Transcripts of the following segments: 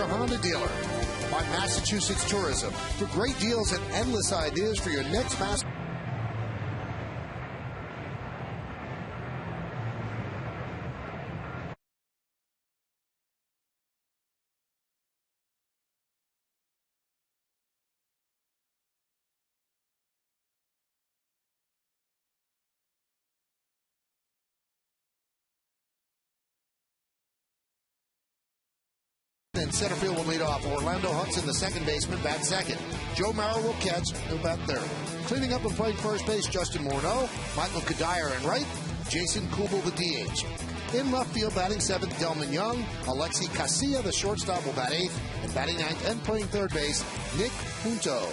your Honda dealer. By Massachusetts Tourism for great deals and endless ideas for your next Mass. In center field will lead off. Orlando Hudson, the second baseman, bat second. Joe Mauer will catch. He'll bat third. Cleaning up and playing first base, Justin Morneau. Michael Kadire in right. Jason Kubel, the DH. In left field, batting seventh, Delman Young. Alexi Casilla, the shortstop, will bat eighth. And batting ninth and playing third base, Nick Punto.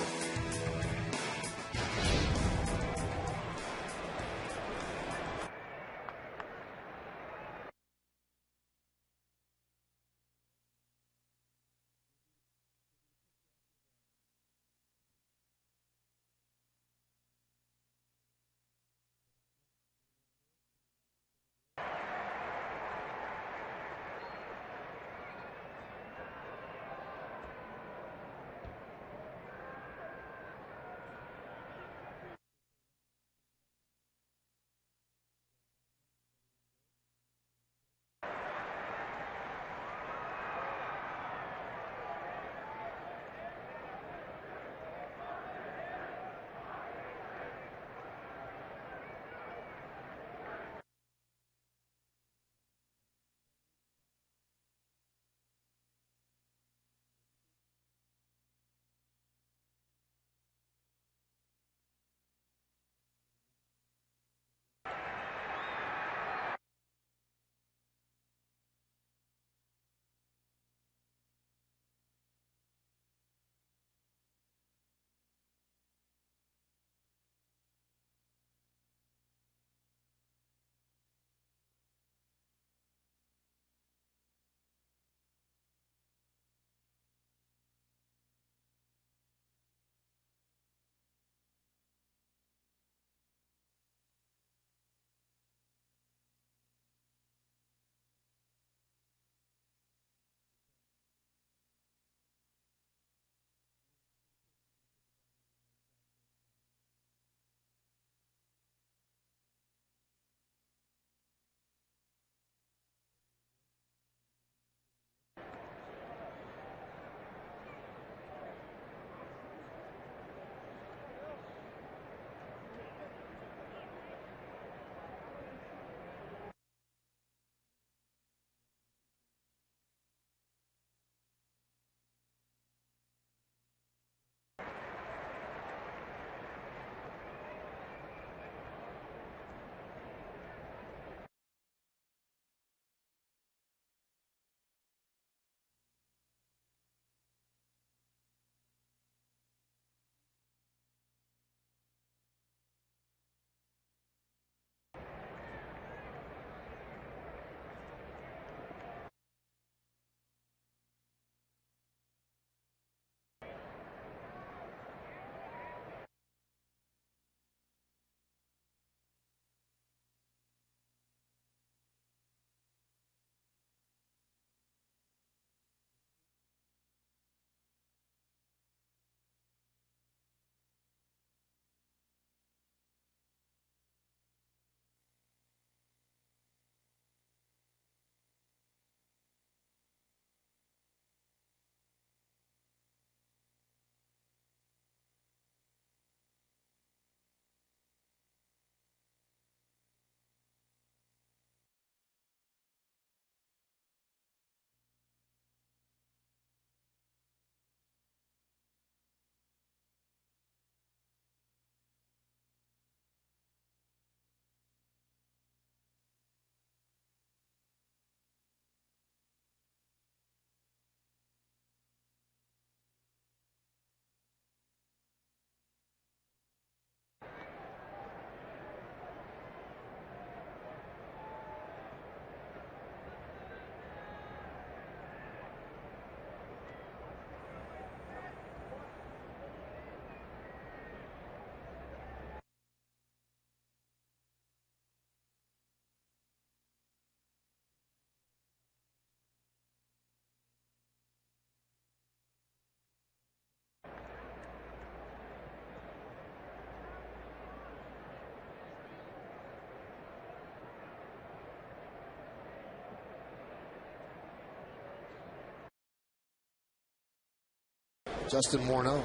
Justin Morneau.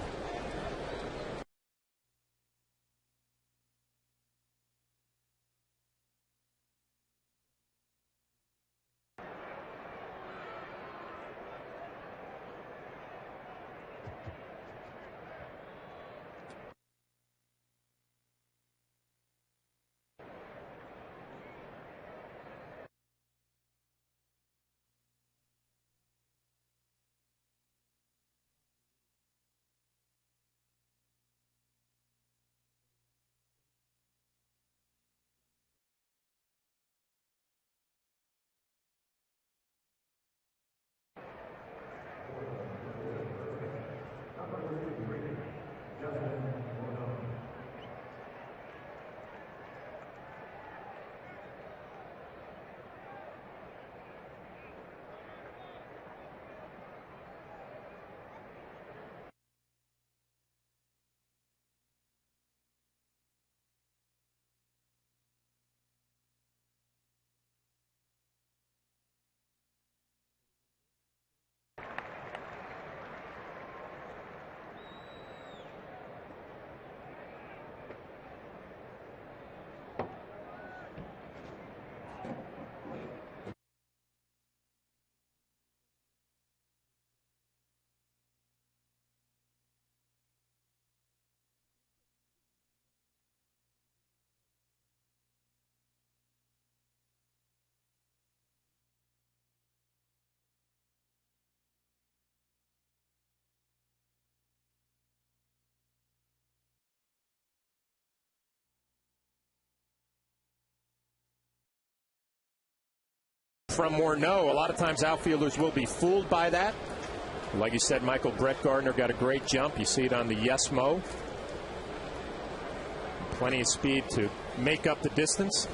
From Morneau, a lot of times outfielders will be fooled by that. Like you said, Michael, Brett Gardner got a great jump. You see it on the yes-mo. Plenty of speed to make up the distance.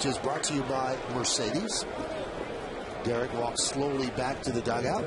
Is brought to you by Mercedes. Derek walks slowly back to the dugout.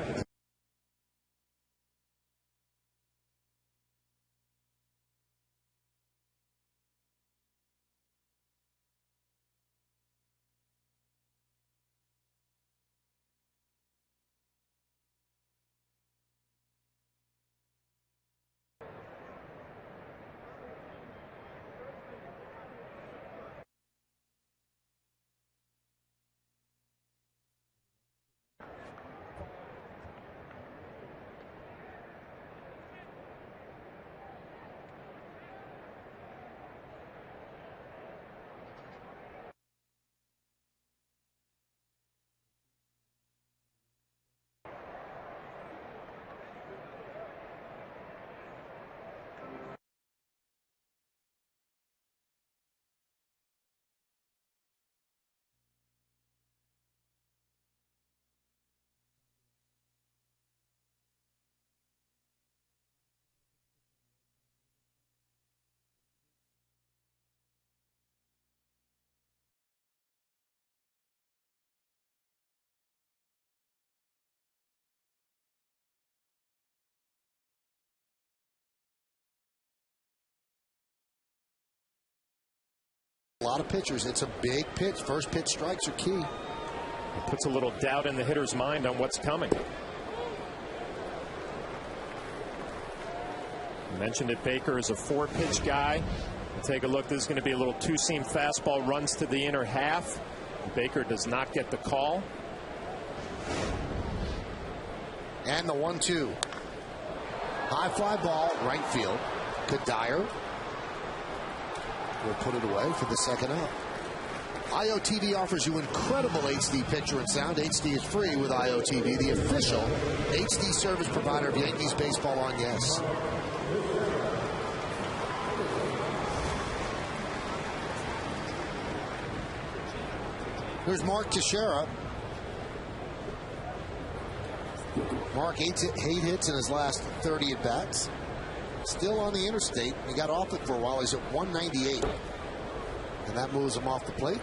A lot of pitchers. It's a big pitch. First pitch strikes are key. It puts a little doubt in the hitter's mind on what's coming. I mentioned it, Baker is a 4-pitch guy. Take a look. This is going to be a little two-seam fastball, runs to the inner half. Baker does not get the call. And the 1-2. High fly ball, right field. Gardner will put it away for the second out. IOTV offers you incredible HD picture and sound. HD is free with IOTV, the official HD service provider of Yankees baseball on Yes. Here's Mark Teixeira. Mark, 8 hits in his last 30 at-bats. Still on the interstate. He got off it for a while. He's at 198. And that moves him off the plate.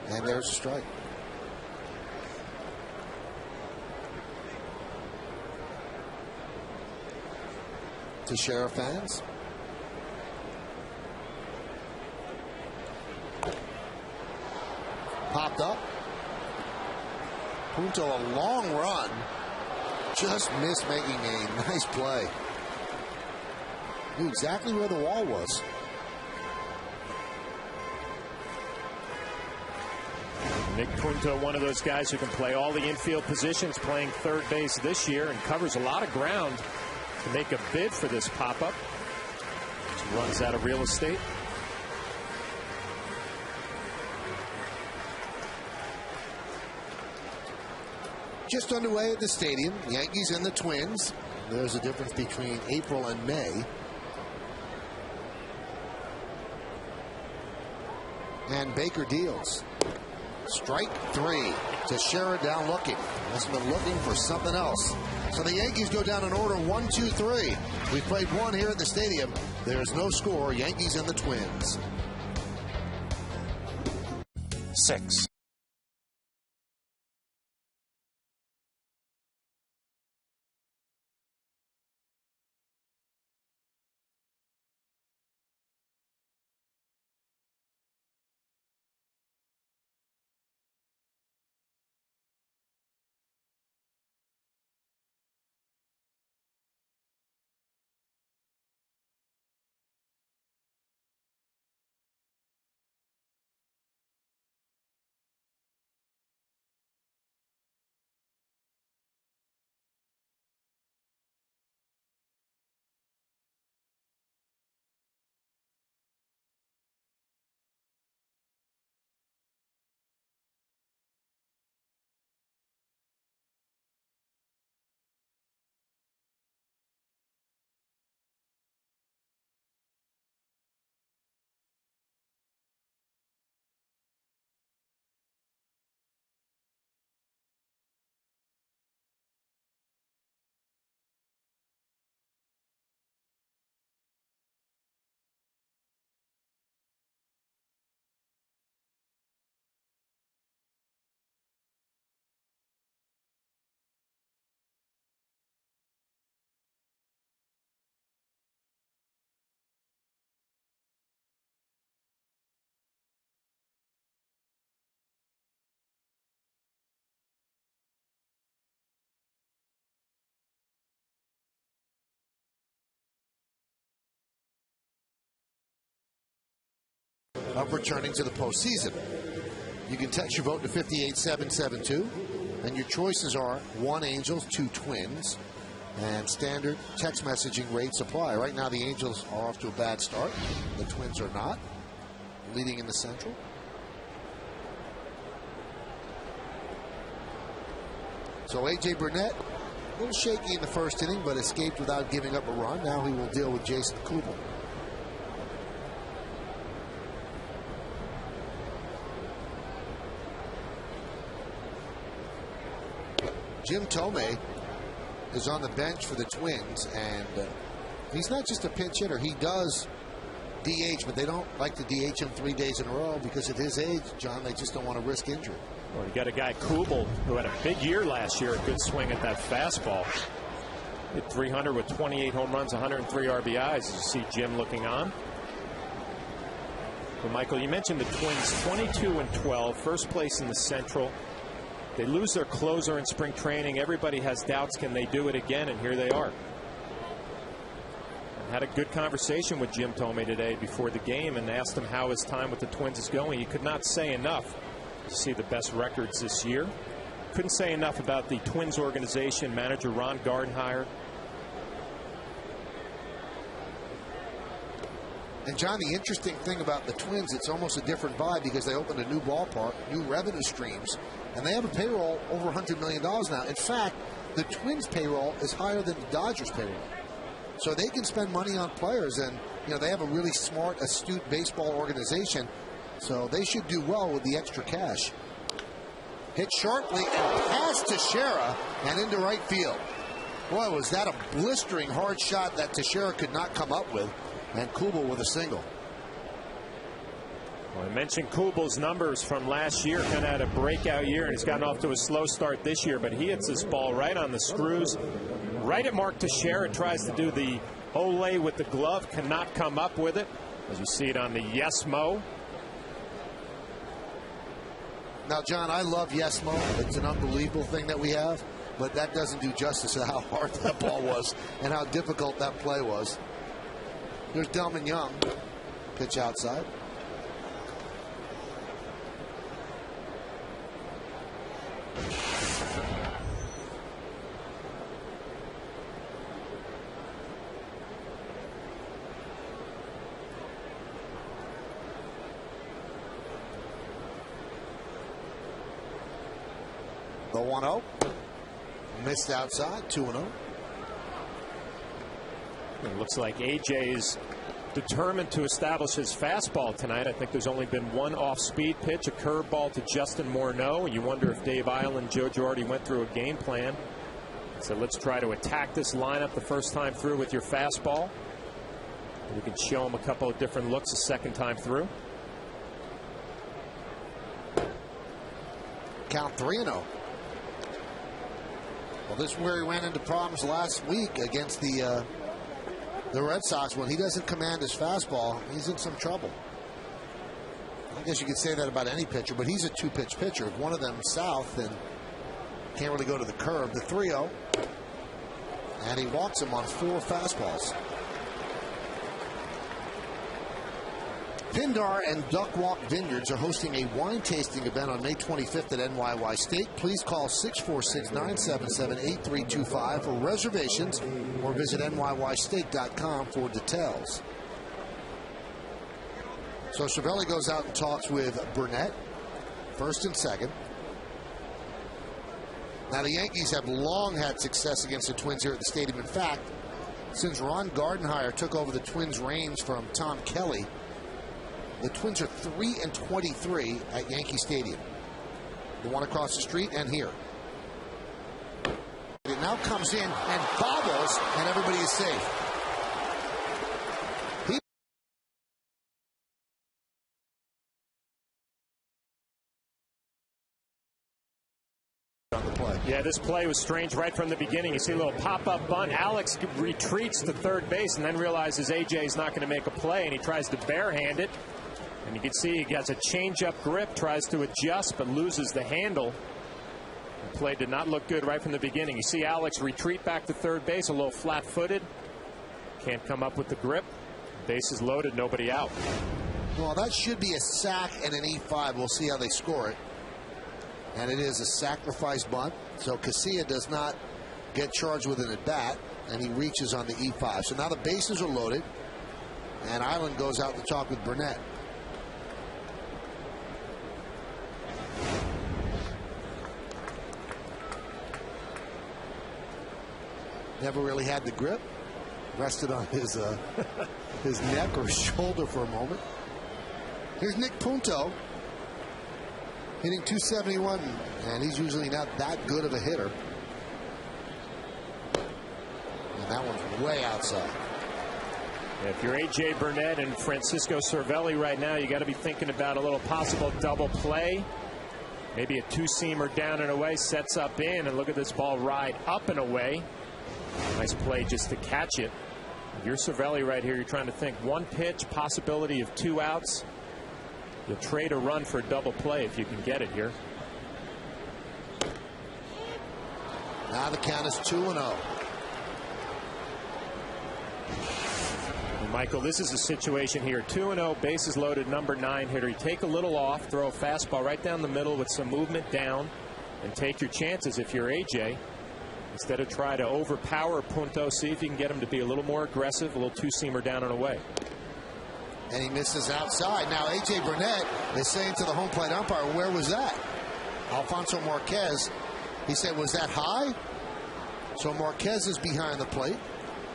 And there's a strike. Teixeira fans. Popped up. Punto, a long run. Just missed making a nice play. Knew exactly where the wall was. Nick Punto, one of those guys who can play all the infield positions, playing third base this year and covers a lot of ground to make a bid for this pop-up. Runs out of real estate. Just underway at the stadium, Yankees and the Twins. There's a difference between April and May. And Baker deals. Strike 3. Teixeira down looking. Must have been looking for something else. So the Yankees go down in order 1-2-3. We played one here at the stadium. There's no score. Yankees and the Twins. 6. of returning to the postseason. You can text your vote to 58772, and your choices are 1 Angels, 2 Twins, and standard text messaging rates apply. Right now, the Angels are off to a bad start. The Twins are not, leading in the Central. So A.J. Burnett, a little shaky in the first inning, but escaped without giving up a run. Now he will deal with Jason Kubel. Jim Tomei is on the bench for the Twins, and he's not just a pinch hitter. He does DH, but they don't like to DH him 3 days in a row because at his age, John, they just don't want to risk injury. Well, you got a guy, Kubel, who had a big year last year, a good swing at that fastball. Hit 300 with 28 home runs, 103 RBIs. As you see Jim looking on. But Michael, you mentioned the Twins, 22-12, first place in the Central. They lose their closer in spring training. Everybody has doubts, can they do it again? And here they are. I had a good conversation with Jim Tomei today before the game and asked him how his time with the Twins is going. He could not say enough to see the best records this year. Couldn't say enough about the Twins organization, manager Ron Gardner. And John, the interesting thing about the Twins, it's almost a different vibe because they opened a new ballpark, new revenue streams, and they have a payroll over $100 million now. In fact, the Twins payroll is higher than the Dodgers payroll. So they can spend money on players, and you know they have a really smart, astute baseball organization. So they should do well with the extra cash. Hit sharply and past Teixeira and into right field. Boy, was that a blistering hard shot that Teixeira could not come up with. And Kubel with a single. Well, I mentioned Kubel's numbers from last year. Kind of had a breakout year, and he's gotten off to a slow start this year. But he hits this ball right on the screws, right at Mark Teixeira. Tries to do the Olay with the glove, cannot come up with it. As you see it on the Yes Mo. Now, John, I love Yes Mo. It's an unbelievable thing that we have, but that doesn't do justice to how hard that ball was and how difficult that play was. Here's Delman Young. Pitch outside. The 1-0. Missed outside. 2-0. It looks like AJ is determined to establish his fastball tonight. I think there's only been one off-speed pitch, a curveball to Justin Morneau. You wonder if Dave Eiland, Joe Girardi went through a game plan. So let's try to attack this lineup the first time through with your fastball. We can show him a couple of different looks the second time through. Count 3-0. Well, this is where he ran into problems last week against the Red Sox. When he doesn't command his fastball, he's in some trouble. I guess you could say that about any pitcher, but he's a two-pitch pitcher. If one of them is south, then can't really go to the curve. The 3-0, and he walks him on 4 fastballs. Pindar and Duck Walk Vineyards are hosting a wine tasting event on May 25th at NYY State. Please call 646-977-8325 for reservations or visit nyyState.com for details. So Cervelli goes out and talks with Burnett, first and second. Now the Yankees have long had success against the Twins here at the stadium. In fact, since Ron Gardenhire took over the Twins' reins from Tom Kelly, the Twins are 3-23 at Yankee Stadium. The one across the street and here. It now comes in and bobbles, and everybody is safe. On the play. Yeah, this play was strange right from the beginning. You see a little pop-up bunt. Alex retreats to third base and then realizes AJ is not going to make a play, and he tries to barehand it. And you can see he gets a change-up grip, tries to adjust, but loses the handle. The play did not look good right from the beginning. You see Alex retreat back to third base, a little flat-footed. Can't come up with the grip. Base is loaded, nobody out. Well, that should be a sack and an E5. We'll see how they score it. And it is a sacrifice bunt. So Casilla does not get charged with an at-bat, and he reaches on the E5. So now the bases are loaded, and Island goes out to talk with Burnett. Never really had the grip. Rested on his his neck or shoulder for a moment. Here's Nick Punto hitting .271, and he's usually not that good of a hitter. And that one's way outside. If you're A.J. Burnett and Francisco Cervelli right now, you got to be thinking about a little possible double play. Maybe a two-seamer down and away, sets up in, and look at this ball ride up and away. Nice play just to catch it. If you're Cervelli right here, you're trying to think one pitch, possibility of 2 outs. You'll trade a run for a double play if you can get it here. Now the count is 2-0. Michael, this is a situation here. 2-0, bases loaded, number 9 hitter. You take a little off, throw a fastball right down the middle with some movement down, and take your chances if you're AJ. Instead of try to overpower Punto, see if you can get him to be a little more aggressive, a little two-seamer down and away. And he misses outside. Now A.J. Burnett is saying to the home plate umpire, where was that? Alfonso Marquez, he said, was that high? So Marquez is behind the plate.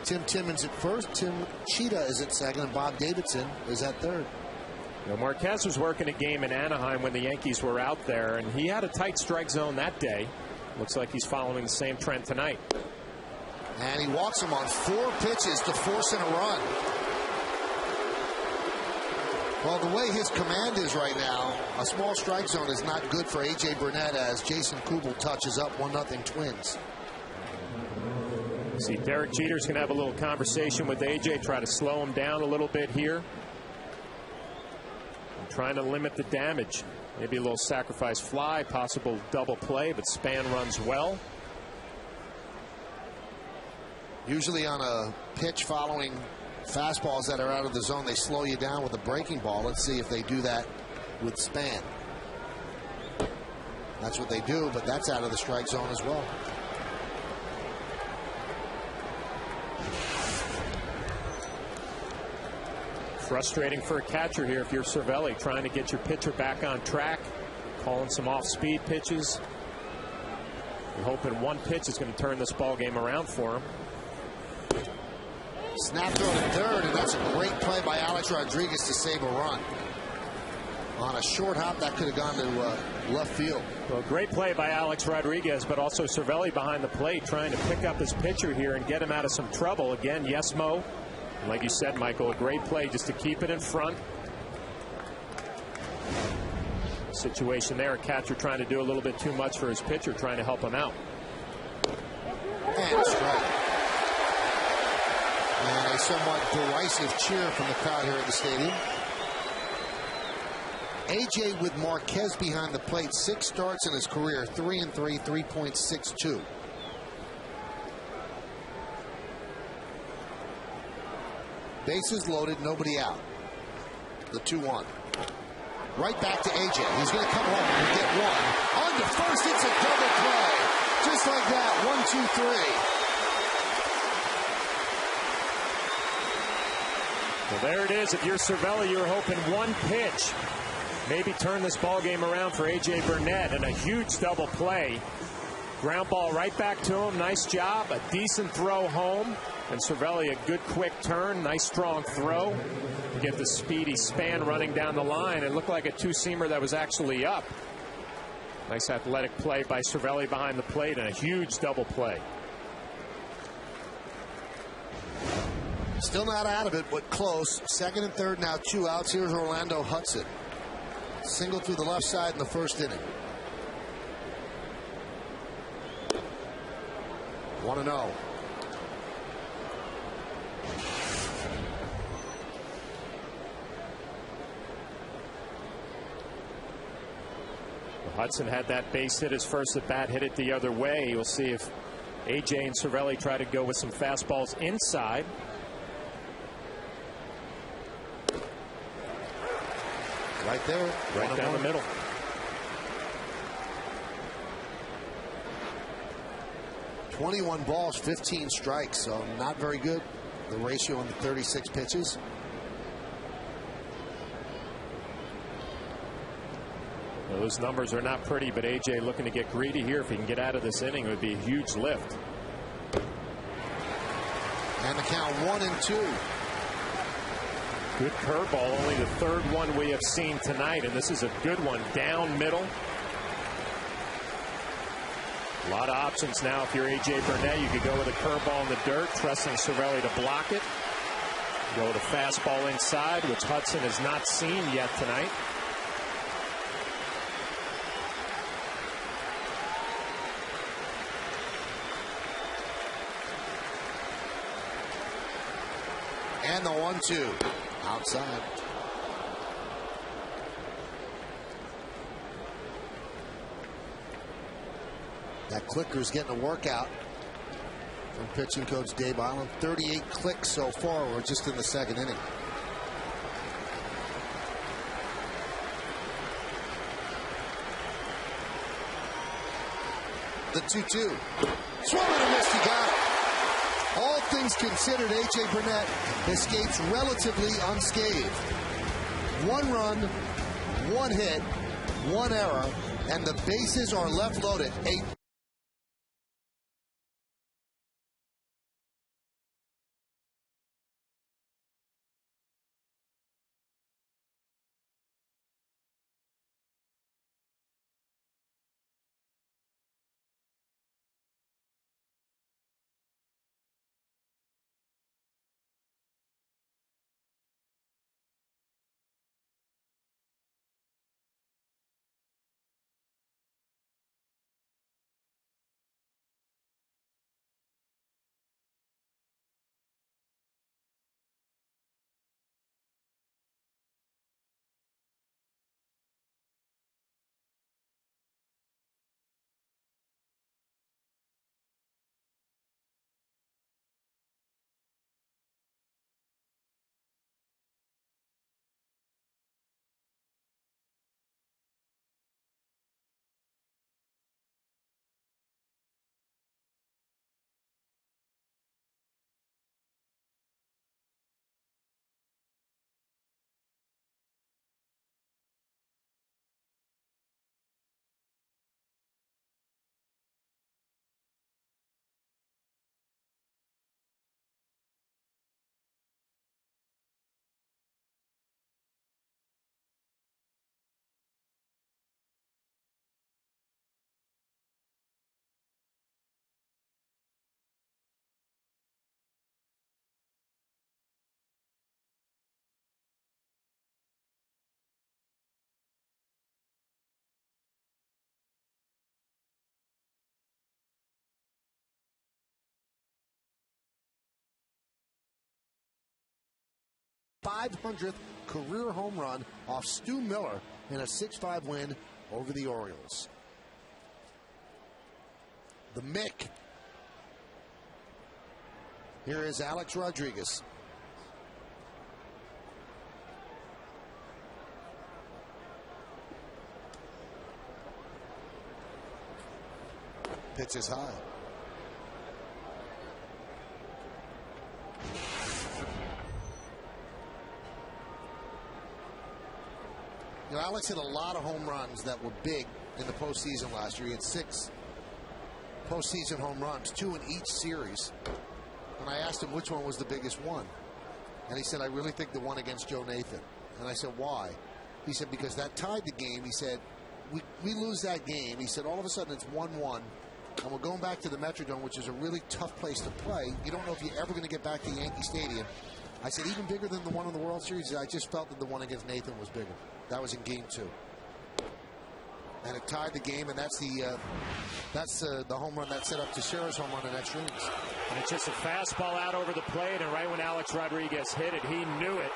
Tim Timmons at first. Tim Cheetah is at second. And Bob Davidson is at third. Now, Marquez was working a game in Anaheim when the Yankees were out there, and he had a tight strike zone that day. Looks like he's following the same trend tonight. And he walks him on 4 pitches to force in a run. Well, the way his command is right now, a small strike zone is not good for A.J. Burnett as Jason Kubel touches up 1-0 Twins. See, Derek Jeter's going to have a little conversation with A.J., try to slow him down a little bit here. And trying to limit the damage. Maybe a little sacrifice fly, possible double play, but Span runs well. Usually on a pitch following fastballs that are out of the zone, they slow you down with a breaking ball. Let's see if they do that with Span. That's what they do, but that's out of the strike zone as well. Frustrating for a catcher here if you're Cervelli, trying to get your pitcher back on track, calling some off-speed pitches. You're hoping one pitch is going to turn this ball game around for him. Snap throw to third, and that's a great play by Alex Rodriguez to save a run. On a short hop, that could have gone to left field. Well, great play by Alex Rodriguez, but also Cervelli behind the plate trying to pick up his pitcher here and get him out of some trouble. Again, yes, Mo. And like you said, Michael, a great play just to keep it in front. Situation there, a catcher trying to do a little bit too much for his pitcher, trying to help him out. And a strike. And a somewhat derisive cheer from the crowd here at the stadium. AJ with Marquez behind the plate, 6 starts in his career, 3-3, 3.62. Bases loaded, nobody out. The 2-1. Right back to AJ. He's going to come home and get one. On to first, it's a double play. Just like that, 1, 2, 3. Well, there it is. If you're Cervelli, you're hoping one pitch. Maybe turn this ball game around for A.J. Burnett, and a huge double play. Ground ball right back to him. Nice job. A decent throw home. And Cervelli, a good quick turn. Nice strong throw. Get the speedy Span running down the line. It looked like a two-seamer that was actually up. Nice athletic play by Cervelli behind the plate, and a huge double play. Still not out of it, but close. Second and third, now 2 outs. Here's Orlando Hudson. Single through the left side in the first inning. 1-0. Hudson had that base hit his first at bat, hit it the other way. We'll see if AJ and Cervelli try to go with some fastballs inside. Right there. Right down the middle. .21 balls, 15 strikes, so not very good. The ratio on the 36 pitches. Well, those numbers are not pretty, but A.J. looking to get greedy here. If he can get out of this inning, it would be a huge lift. And the count 1-2. Good curveball, only the third one we have seen tonight, and this is a good one. Down middle. A lot of options now. If you're A.J. Burnett, you could go with a curveball in the dirt, trusting Cervelli to block it. Go with a fastball inside, which Hudson has not seen yet tonight. And the 1-2 outside. That clicker's getting a workout from pitching coach Dave Island. 38 clicks so far. We're just in the second inning. The 2-2. Swung and a miss. He got it. All things considered, A.J. Burnett escapes relatively unscathed. 1 run, 1 hit, 1 error, and the bases are left loaded. .500th career home run off Stu Miller in a 6-5 win over the Orioles. The Mick. Here is Alex Rodriguez. Pitch is high. You know, Alex hit a lot of home runs that were big in the postseason last year. He had 6 postseason home runs, 2 in each series. And I asked him which one was the biggest one. And he said, I really think the one against Joe Nathan. And I said, why? He said, because that tied the game. He said, we lose that game. He said, all of a sudden it's 1-1. And we're going back to the Metrodome, which is a really tough place to play. You don't know if you're ever going to get back to Yankee Stadium. I said, even bigger than the one in the World Series. I just felt that the one against Nathan was bigger. That was in Game 2. And it tied the game, and that's the home run that set up Teixeira's home run in extra innings. And it's just a fastball out over the plate, and right when Alex Rodriguez hit it, he knew it.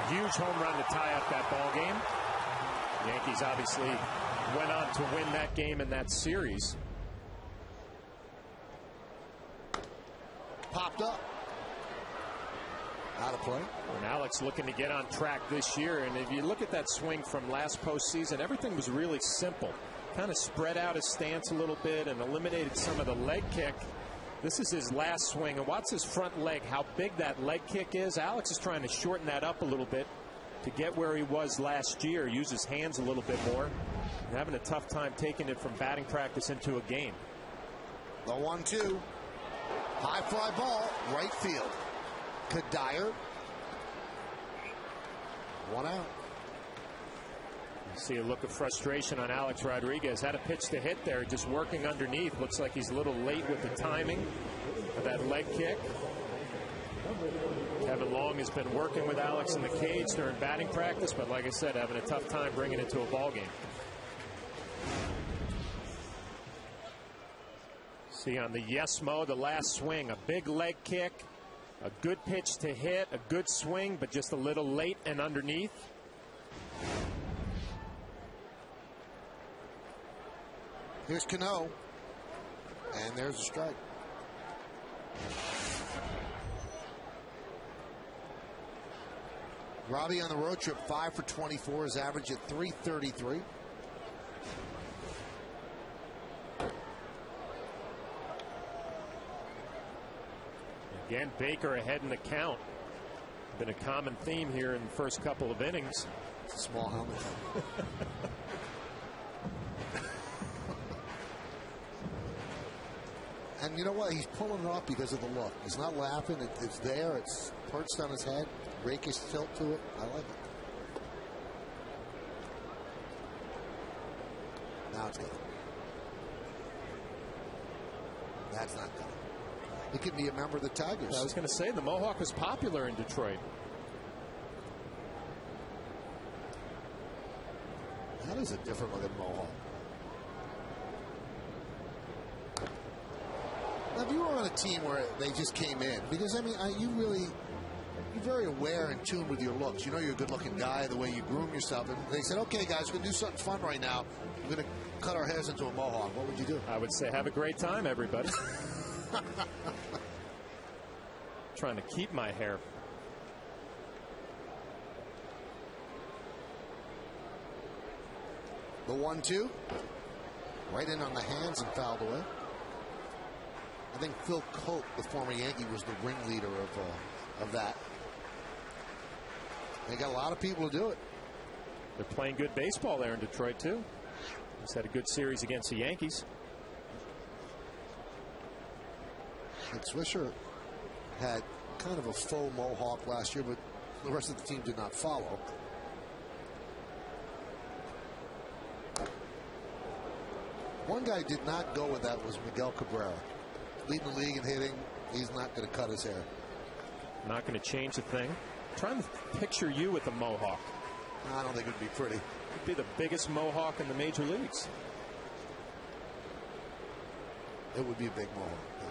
A huge home run to tie up that ball game. The Yankees obviously went on to win that game in that series. Popped up. Out of play. And Alex looking to get on track this year. And if you look at that swing from last postseason, everything was really simple. Kind of spread out his stance a little bit and eliminated some of the leg kick. This is his last swing. And watch his front leg, how big that leg kick is. Alex is trying to shorten that up a little bit to get where he was last year. Use his hands a little bit more. And having a tough time taking it from batting practice into a game. The 1-2. High fly ball, right field. Gardner. 1 out. You see a look of frustration on Alex Rodriguez. Had a pitch to hit there, just working underneath. Looks like he's a little late with the timing of that leg kick. Kevin Long has been working with Alex in the cage during batting practice, but like I said, having a tough time bringing it to a ball game. See on the yes-mo, the last swing, a big leg kick, a good pitch to hit, a good swing, but just a little late and underneath. Here's Cano, and there's a strike. Robbie on the road trip, 5 for 24, his average at .333. Again, Baker ahead in the count. Been a common theme here in the first couple of innings. It's a small helmet. And you know what? He's pulling it off because of the look. He's not laughing. It's there. It's perched on his head. Rakish tilt to it. I like it. Now it's gone. That's not gone. He could be a member of the Tigers. I was going to say, the Mohawk was popular in Detroit. That is a different looking Mohawk. Now, if you were on a team where they just came in, because, I mean, you're very aware and tuned with your looks. You know you're a good-looking guy, the way you groom yourself. And they said, okay, guys, we're going to do something fun right now. We're going to cut our hairs into a Mohawk. What would you do? I would say, have a great time, everybody. Trying to keep my hair. The 1-2. Right in on the hands and fouled away. I think Phil Cope, the former Yankee, was the ringleader of that. They got a lot of people to do it. They're playing good baseball there in Detroit, too. Just had a good series against the Yankees. And Swisher had kind of a faux Mohawk last year, but the rest of the team did not follow. One guy did not go with that was Miguel Cabrera. Leading the league in hitting, he's not going to cut his hair. Not going to change a thing. I'm trying to picture you with a Mohawk. I don't think it would be pretty. It'd be the biggest Mohawk in the major leagues. It would be a big Mohawk. Yeah.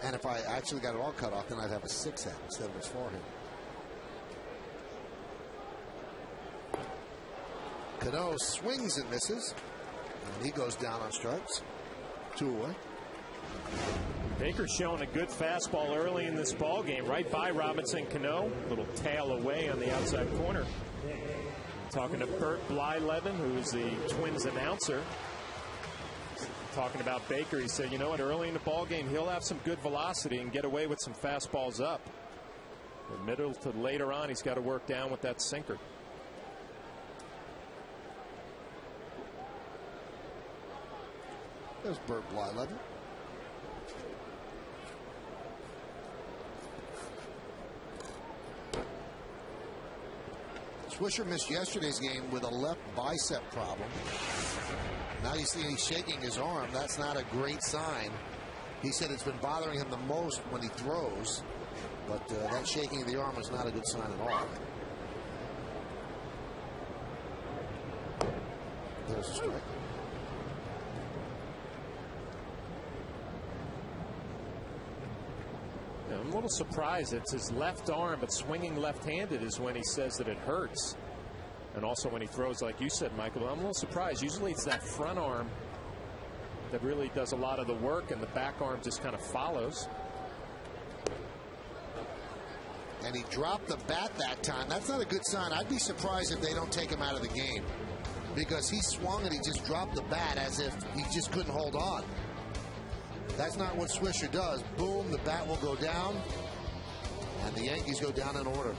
And if I actually got it all cut off, then I'd have a 6 head instead of his 4 head. Cano swings and misses. And he goes down on strikes. 2 away. Baker showing a good fastball early in this ball game, right by Robinson Cano. Little tail away on the outside corner. Talking to Bert Blyleven, who is the Twins announcer. Talking about Baker, he said, you know what, early in the ball game, he'll have some good velocity and get away with some fastballs up. From middle to later on, he's got to work down with that sinker. There's Bert Blyleven. Swisher missed yesterday's game with a left bicep problem. Now you see he's shaking his arm. That's not a great sign. He said it's been bothering him the most when he throws, but that shaking of the arm is not a good sign at all. There's a strike. I'm a little surprised. It's his left arm, but swinging left-handed is when he says that it hurts. And also when he throws, like you said, Michael, I'm a little surprised. Usually it's that front arm that really does a lot of the work, and the back arm just kind of follows. And he dropped the bat that time. That's not a good sign. I'd be surprised if they don't take him out of the game, because he swung and he just dropped the bat as if he just couldn't hold on. That's not what Swisher does. Boom, the bat will go down, and the Yankees go down in order.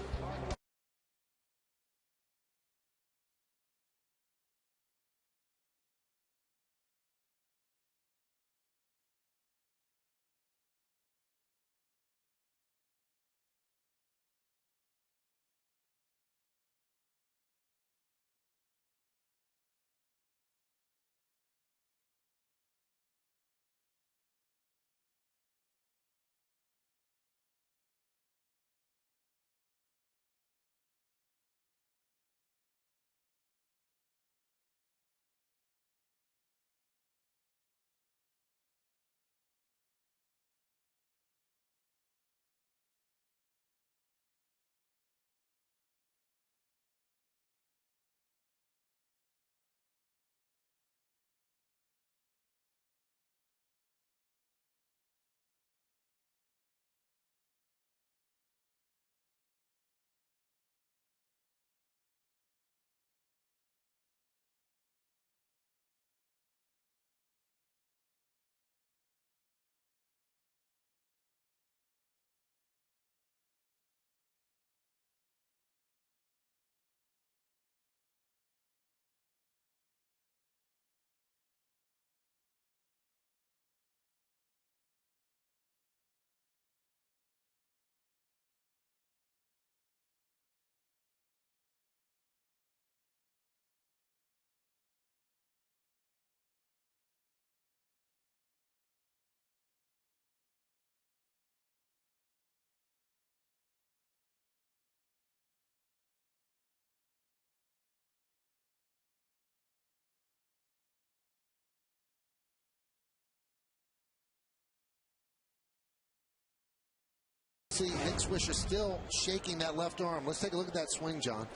See Nick Swisher still shaking that left arm. Let's take a look at that swing, John.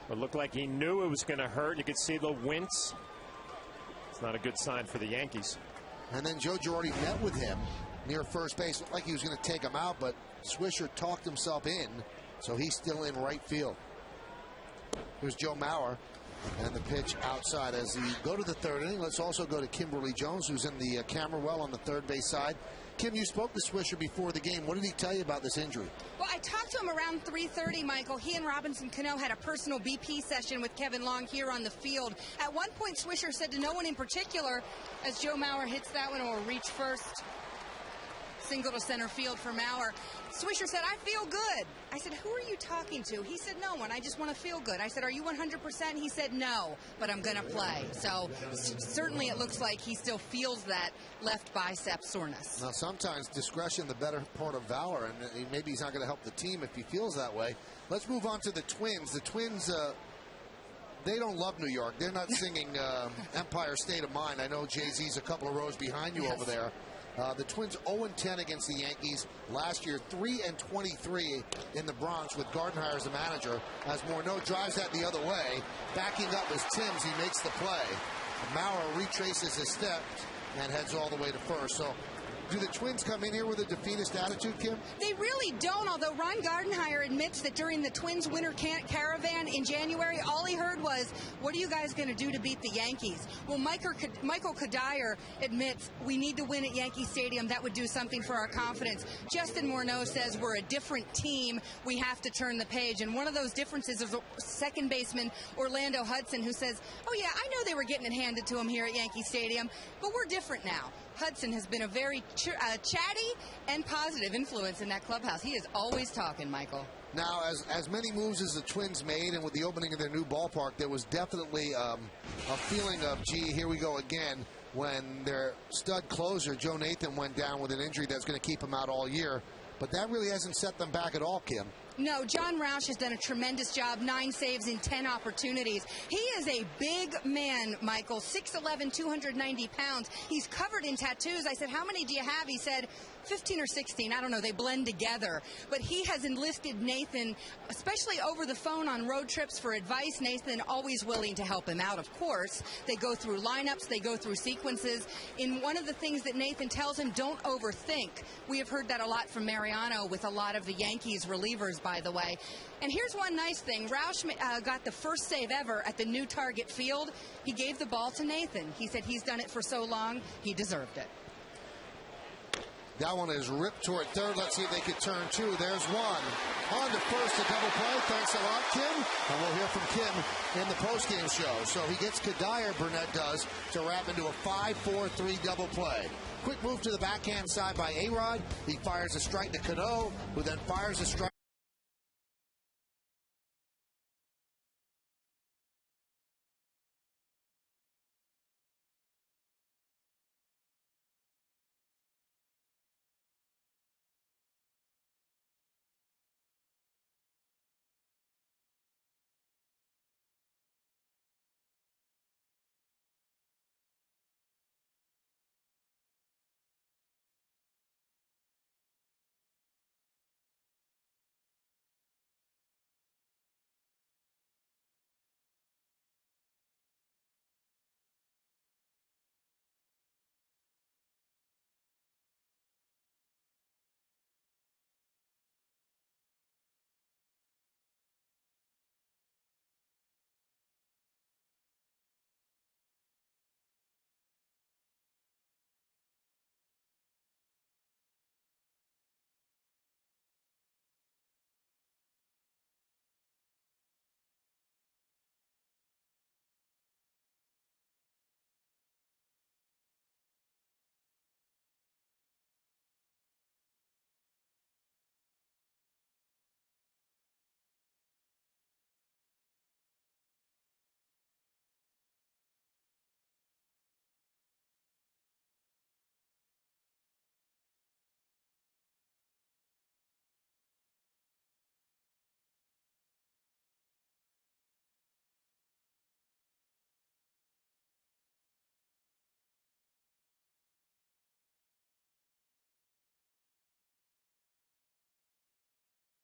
It looked like he knew it was going to hurt. You could see the wince. It's not a good sign for the Yankees. And then Joe Girardi met with him near first base. Looked like he was going to take him out, but Swisher talked himself in, so he's still in right field. Here's Joe Mauer, and the pitch outside. As he go to the third inning, let's also go to Kimberly Jones, who's in the camera well on the third base side. Kim, you spoke to Swisher before the game. What did he tell you about this injury? Well, I talked to him around 3:30, Michael. He and Robinson Cano had a personal BP session with Kevin Long here on the field. At one point, Swisher said to no one in particular, as Joe Mauer hits that one, or reach first, single to center field for Mauer. Swisher said, I feel good. I said, who are you talking to? He said, no one. I just want to feel good. I said, are you 100%? He said, no, but I'm going to play. So certainly it looks like he still feels that left bicep soreness. Now, sometimes discretion the better part of valor, and maybe he's not going to help the team if he feels that way. Let's move on to the Twins. The Twins, they don't love New York. They're not singing Empire State of Mind. I know Jay-Z's a couple of rows behind you over there. The Twins 0-10 against the Yankees last year, 3-23 in the Bronx with Gardner as the manager. As Morneau drives that the other way, backing up is Timms. He makes the play. Mauer retraces his steps and heads all the way to first. So, do the Twins come in here with a defeatist attitude, Kim? They really don't, although Ron Gardenhire admits that during the Twins winter caravan in January, all he heard was, what are you guys going to do to beat the Yankees? Well, Michael Kadire admits we need to win at Yankee Stadium. That would do something for our confidence. Justin Morneau says we're a different team. We have to turn the page. And one of those differences is second baseman Orlando Hudson, who says, oh, yeah, I know they were getting it handed to him here at Yankee Stadium, but we're different now. Hudson has been a very chatty and positive influence in that clubhouse. He is always talking, Michael. Now, as many moves as the Twins made, and with the opening of their new ballpark, there was definitely a feeling of, gee, here we go again, when their stud closer, Joe Nathan, went down with an injury that's going to keep him out all year. But that really hasn't set them back at all, Kim. No, John Roush has done a tremendous job, 9 saves in 10 opportunities. He is a big man, Michael, 6'11", 290 pounds. He's covered in tattoos. I said, how many do you have? He said, 15 or 16. I don't know. They blend together. But he has enlisted Nathan, especially over the phone on road trips, for advice. Nathan always willing to help him out, of course. They go through lineups. They go through sequences. In one of the things that Nathan tells him, don't overthink. We have heard that a lot from Mariano with a lot of the Yankees relievers, by the way. And here's one nice thing. Roush got the first save ever at the new Target Field. He gave the ball to Nathan. He said he's done it for so long, he deserved it. That one is ripped toward third. Let's see if they could turn two. There's one. On to first, a double play. Thanks a lot, Kim. And we'll hear from Kim in the postgame show. So he gets Kadire, Burnett does, to wrap into a 5-4-3 double play. Quick move to the backhand side by A-Rod. He fires a strike to Cano, who then fires a strike.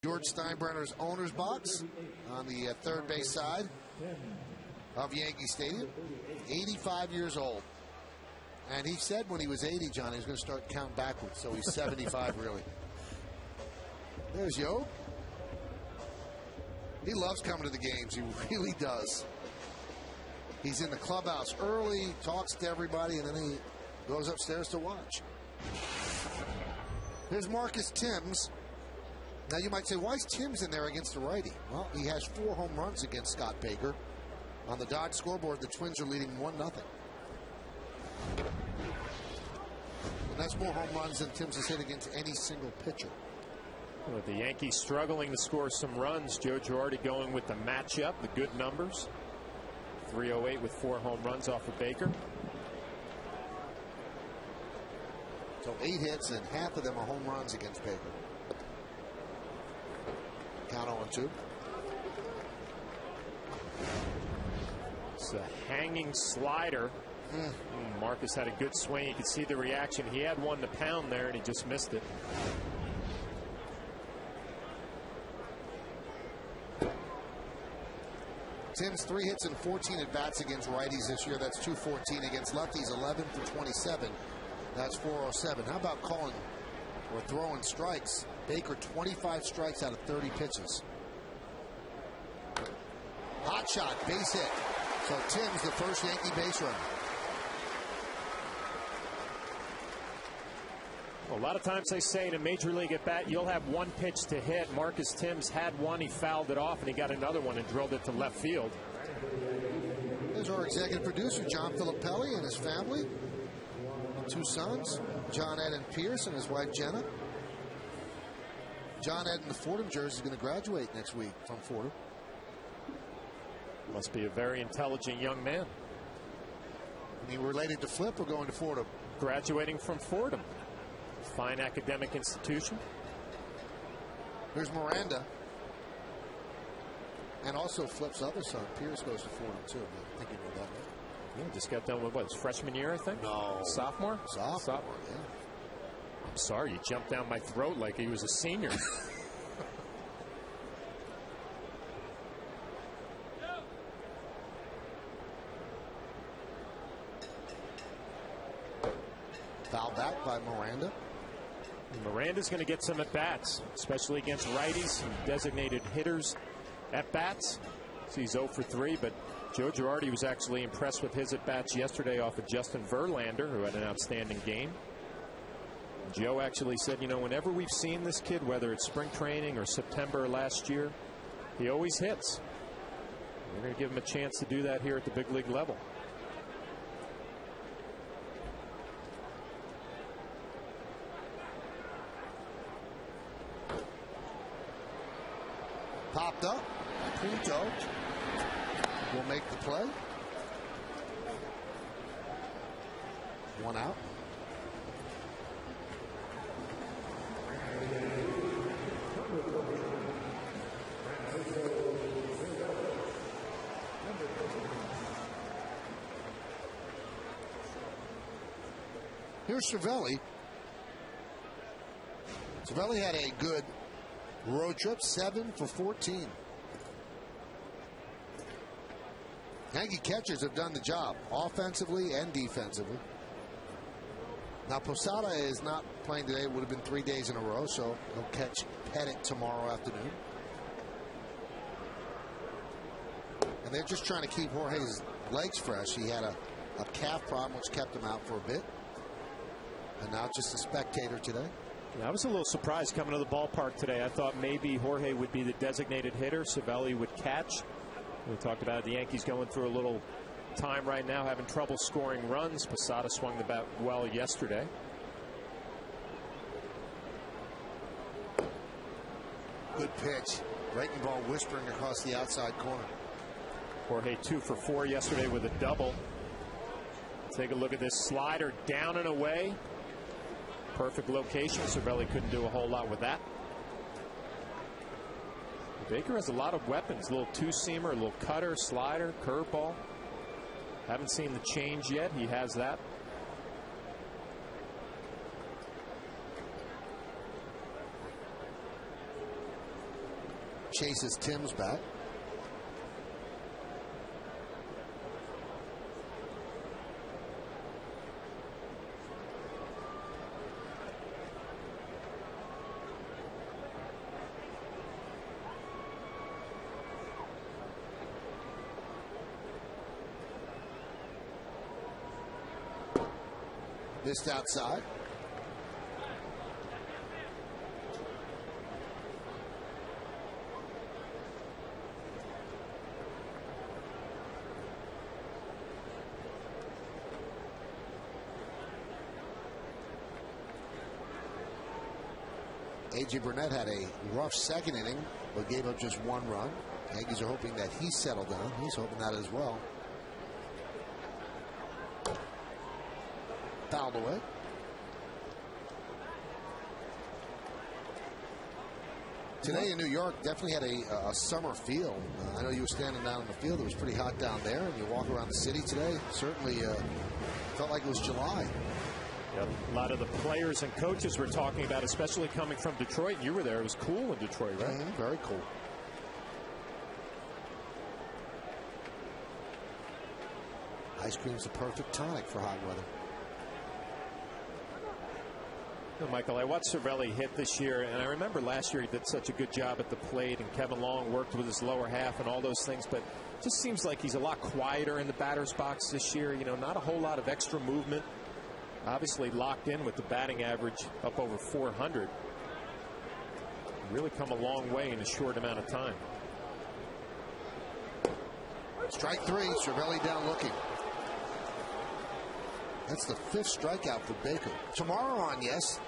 George Steinbrenner's owner's box on the third base side of Yankee Stadium. 85 years old. And he said when he was 80, John, he was going to start counting backwards. So he's 75, really. There's Yo. He loves coming to the games. He really does. He's in the clubhouse early, talks to everybody, and then he goes upstairs to watch. Here's Marcus Timms. Now you might say, why is Timms in there against the righty? Well, he has 4 home runs against Scott Baker. On the Dodge scoreboard, the Twins are leading 1-0. And that's more home runs than Timms has hit against any single pitcher. With the Yankees struggling to score some runs, Joe Girardi going with the matchup, the good numbers. 308 with 4 home runs off of Baker. So 8 hits, and half of them are home runs against Baker. Count 0-2. It's a hanging slider. Marcus had a good swing. You could see the reaction. He had one to pound there, and he just missed it. Timms 3 hits and 14 at bats against righties this year. That's 214 against lefties. 11 for 27. That's 407. How about calling or throwing strikes? Baker 25 strikes out of 30 pitches. Hot shot, base hit. So Timms the first Yankee base runner. Well, a lot of times they say in a major league at bat, you'll have one pitch to hit. Marcus Timms had one, he fouled it off, and he got another one and drilled it to left field. There's our executive producer, John Filippelli, and his family. 2 sons, John Ed and Pierce, and his wife Jenna. John Ed in the Fordham jersey is going to graduate next week from Fordham. Must be a very intelligent young man. I mean, related to Flip or going to Fordham? Graduating from Fordham. Fine academic institution. Here's Miranda. And also Flip's other son, Pierce, goes to Fordham too. I think you know that, right? Yeah, just got done with what, his freshman year, I think? No. Sophomore? Sophomore, yeah. I'm sorry, you jumped down my throat like he was a senior. Foul back by Miranda. Miranda's going to get some at-bats, especially against righties and designated hitters at-bats. So he's 0 for 3, but Joe Girardi was actually impressed with his at-bats yesterday off of Justin Verlander, who had an outstanding game. Joe actually said, you know, whenever we've seen this kid, whether it's spring training or September last year, he always hits. We're going to give him a chance to do that here at the big league level. Popped up. Punto will make the play. 1 out. Here's Cervelli. Cervelli had a good road trip, 7 for 14. Yankee catchers have done the job, offensively and defensively. Now, Posada is not playing today. It would have been 3 days in a row, so he'll catch Pettit tomorrow afternoon. And they're just trying to keep Jorge's legs fresh. He had a calf problem, which kept him out for a bit. And now just a spectator today. I was a little surprised coming to the ballpark today. I thought maybe Jorge would be the designated hitter. Cervelli would catch. We talked about the Yankees going through a little time right now, having trouble scoring runs. Posada swung the bat well yesterday. Good pitch. Breaking ball whispering across the outside corner. Jorge 2 for 4 yesterday with a double. Take a look at this slider down and away. Perfect location. Cervelli couldn't do a whole lot with that. Baker has a lot of weapons. A little two-seamer, a little cutter, slider, curveball. Haven't seen the change yet. He has that. Chases Tim's bat. Missed outside. A.J. Burnett had a rough second inning, but gave up just 1 run. Yankees are hoping that he settled down. He's hoping that as well. Fouled away. Today in New York definitely had a summer feel. I know you were standing down in the field. It was pretty hot down there. And you walk around the city today, certainly felt like it was July. Yep. A lot of the players and coaches were talking about, especially coming from Detroit. You were there. It was cool in Detroit, right? Mm-hmm. Very cool. Ice cream's the perfect tonic for hot weather. You know, Michael, I watched Cervelli hit this year, and I remember last year he did such a good job at the plate, and Kevin Long worked with his lower half and all those things, but it just seems like he's a lot quieter in the batter's box this year. You know, not a whole lot of extra movement. Obviously locked in with the batting average up over 400. Really come a long way in a short amount of time. Strike 3, Cervelli down looking. That's the 5th strikeout for Baker. Tomorrow on Yes,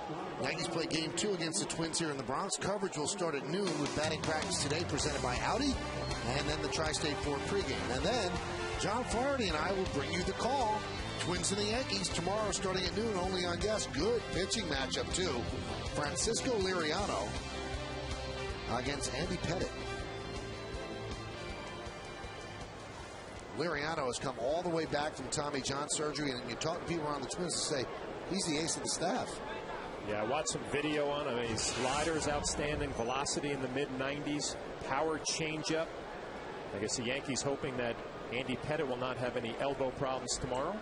Yankees play game 2 against the Twins here in the Bronx. Coverage will start at noon with batting practice today presented by Audi, and then the Tri-State Ford pregame. And then John Flaherty and I will bring you the call. Twins and the Yankees tomorrow starting at noon only on Yes. Good pitching matchup too. Francisco Liriano against Andy Pettit. Liriano has come all the way back from Tommy John surgery, and you talk to people around the Twins to say he's the ace of the staff. Yeah, I watched some video on him. His slider is outstanding, velocity in the mid-90s, power changeup. I guess the Yankees hoping that Andy Pettit will not have any elbow problems tomorrow.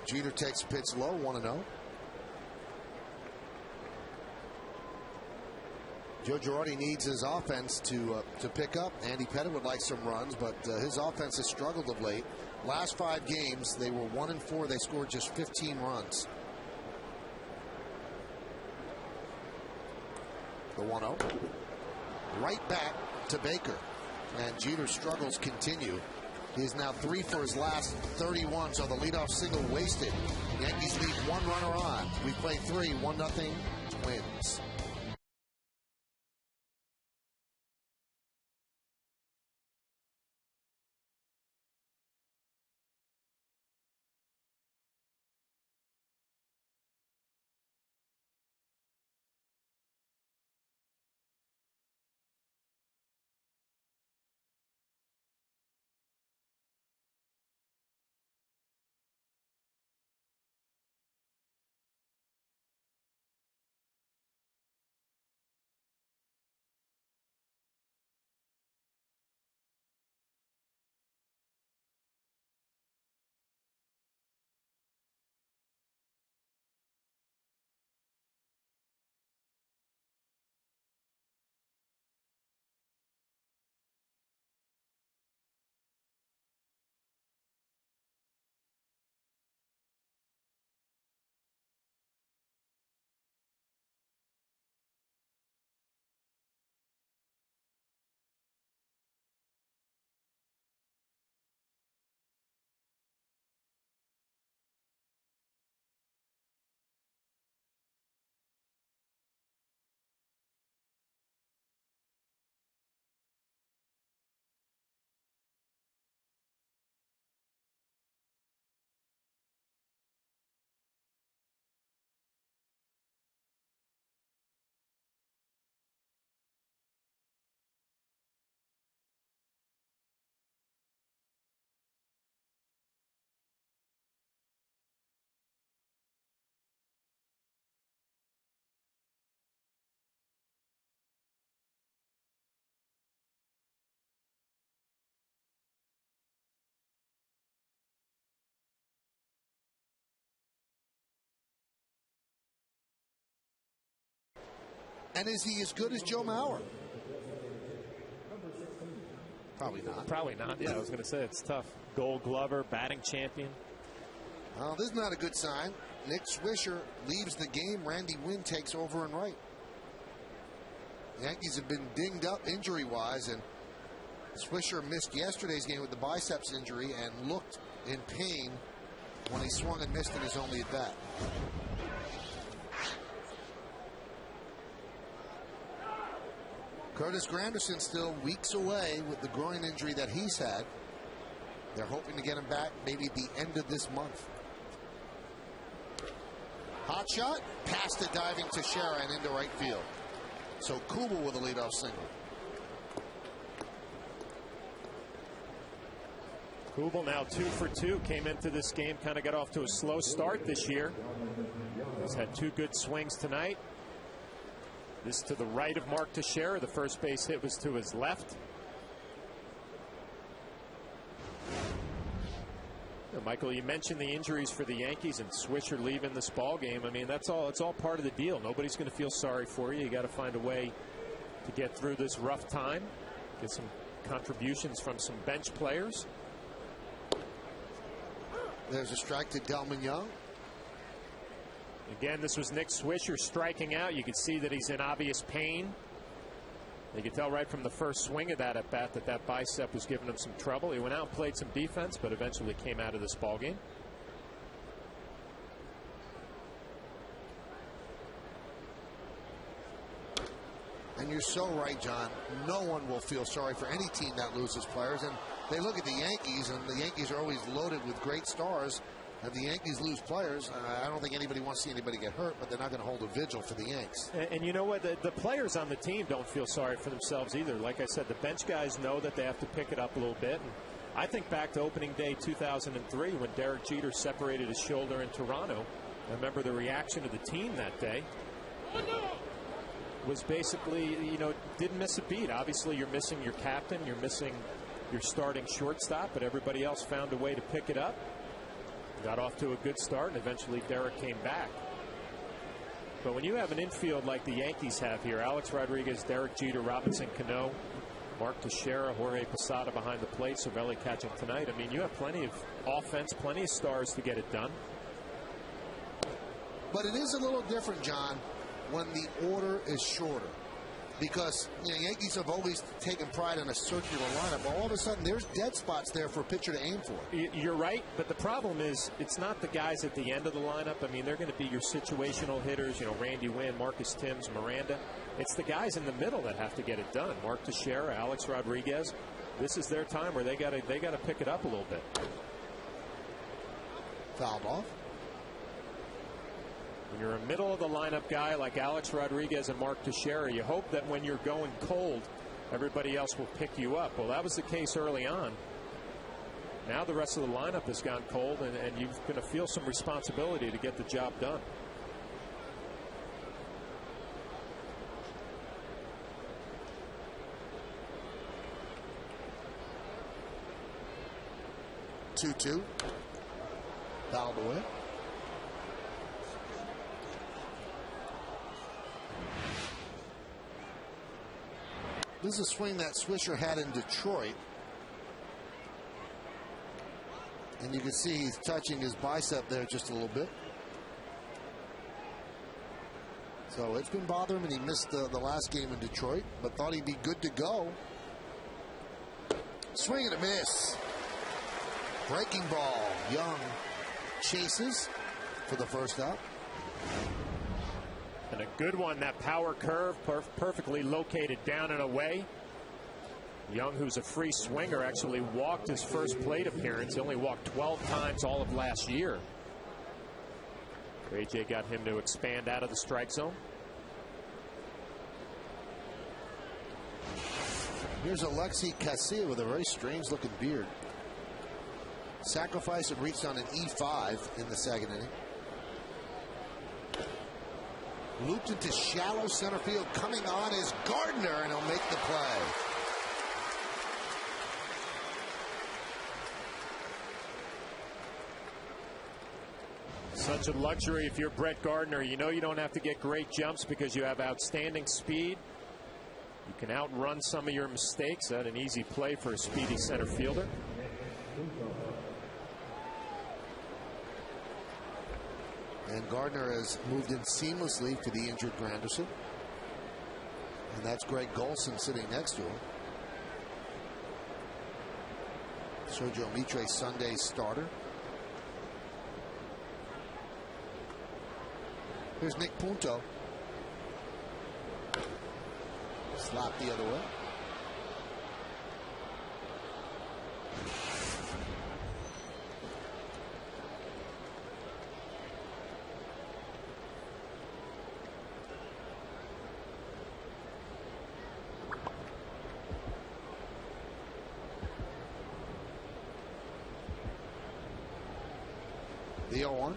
Jeter takes a pitch low, 1-0. Joe Girardi needs his offense to pick up. Andy Pettit would like some runs, but his offense has struggled of late. Last 5 games, they were 1-4. They scored just 15 runs. The 1-0. Right back to Baker. And Jeter's struggles continue. He is now 3 for his last 31, so the leadoff single wasted. Yankees lead 1 runner on. We play 3, 1-0 Twins. And is he as good as Joe Mauer? Probably not. Probably not. Yeah, I was going to say it's tough. Gold Glover, batting champion. Well, this is not a good sign. Nick Swisher leaves the game. Randy Wynn takes over in right. The Yankees have been dinged up injury-wise, and Swisher missed yesterday's game with the biceps injury and looked in pain when he swung and missed in his only at-bat. Curtis Granderson still weeks away with the groin injury that he's had. They're hoping to get him back maybe at the end of this month. Hot shot, past the diving Teixeira and into right field. So Kubel with a leadoff single. Kubel now 2 for 2. Came into this game, kind of got off to a slow start this year. He's had 2 good swings tonight. This to the right of Mark Teixeira. The first base hit was to his left. Michael, you mentioned the injuries for the Yankees and Swisher leaving this ball game. I mean, that's all. It's all part of the deal. Nobody's going to feel sorry for you. You got to find a way to get through this rough time. Get some contributions from some bench players. There's a strike to Delman Young. Again, this was Nick Swisher striking out. You could see that he's in obvious pain. You could tell right from the first swing of that at bat that bicep was giving him some trouble. He went out and played some defense, but eventually came out of this ball game. And you're so right, John. No one will feel sorry for any team that loses players. And they look at the Yankees, and the Yankees are always loaded with great stars. If the Yankees lose players, I don't think anybody wants to see anybody get hurt, but they're not going to hold a vigil for the Yanks. And you know what? The players on the team don't feel sorry for themselves either. Like I said, the bench guys know that they have to pick it up a little bit. And I think back to opening day 2003 when Derek Jeter separated his shoulder in Toronto. I remember the reaction of the team that day was basically, didn't miss a beat. Obviously, you're missing your captain, you're missing your starting shortstop, but everybody else found a way to pick it up. Got off to a good start, and eventually Derek came back. But when you have an infield like the Yankees have here, Alex Rodriguez, Derek Jeter, Robinson Cano, Mark Teixeira, Jorge Posada behind the plate, Cervelli catching tonight. I mean, you have plenty of offense, plenty of stars to get it done. But it is a little different, John, when the order is shorter. Because Yankees have always taken pride in a circular lineup. But all of a sudden, there's dead spots there for a pitcher to aim for. You're right, but the problem is it's not the guys at the end of the lineup. I mean, they're going to be your situational hitters, Randy Winn, Marcus Timms, Miranda. It's the guys in the middle that have to get it done. Mark Teixeira, Alex Rodriguez. This is their time where they got to pick it up a little bit. Fouled off. When you're a middle of the lineup guy like Alex Rodriguez and Mark Teixeira, you hope that when you're going cold, everybody else will pick you up. Well, that was the case early on. Now the rest of the lineup has gone cold, and you're going to feel some responsibility to get the job done. Two. Fouled away. This is a swing that Swisher had in Detroit. And you can see he's touching his bicep there just a little bit. So it's been bothering him, and he missed the last game in Detroit, but thought he'd be good to go. Swing and a miss. Breaking ball. Young chases for the first out. And a good one, that power curve, perfectly located down and away. Young, who's a free swinger, actually walked his first plate appearance. He only walked 12 times all of last year. AJ got him to expand out of the strike zone. Here's Alexi Casilla with a very strange looking beard. Sacrifice and reached on an E5 in the second inning. Looped into shallow center field. Coming on is Gardner, and he'll make the play. Such a luxury if you're Brett Gardner. You know you don't have to get great jumps because you have outstanding speed. You can outrun some of your mistakes. That's an easy play for a speedy center fielder. And Gardner has moved in seamlessly to the injured Granderson. And that's Greg Golson sitting next to him. Sergio Mitre, Sunday's starter. Here's Nick Punto. Slap the other way. The 0-1.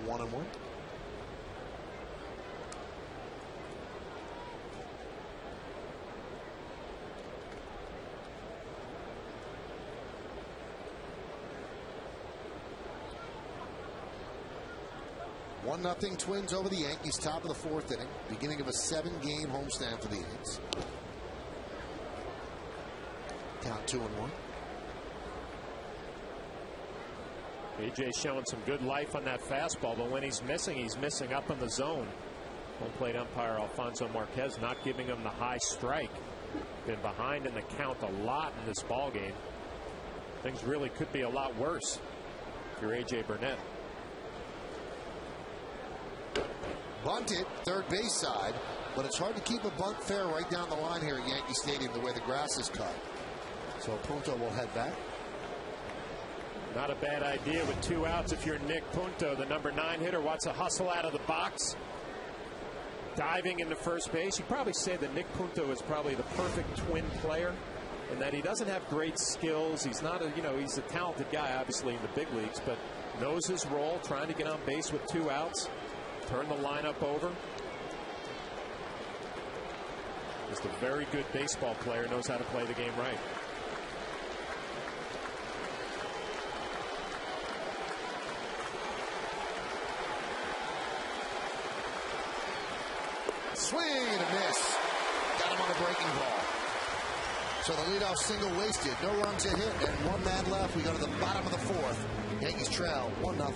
1-1. One nothing Twins over the Yankees, top of the fourth inning, beginning of a 7-game homestand for the Yankees. Count 2-1. AJ showing some good life on that fastball, but when he's missing up in the zone. Home plate umpire Alfonso Marquez not giving him the high strike. Been behind in the count a lot in this ball game. Things really could be a lot worse if you're AJ Burnett. Bunted, third base side, but it's hard to keep a bunt fair right down the line here at Yankee Stadium the way the grass is cut. So Punto will head back. Not a bad idea with 2 outs if you're Nick Punto, the number 9 hitter. Wants to hustle out of the box. Diving into first base. You probably say that Nick Punto is probably the perfect Twin player in that he doesn't have great skills. He's not a, he's a talented guy, obviously, in the big leagues, but knows his role, trying to get on base with 2 outs. Turn the lineup over. Just a very good baseball player, knows how to play the game right. Swing and a miss. Got him on a breaking ball. So the leadoff single wasted. No runs a hit and one man left. We go to the bottom of the fourth. Yankees trail 1-0.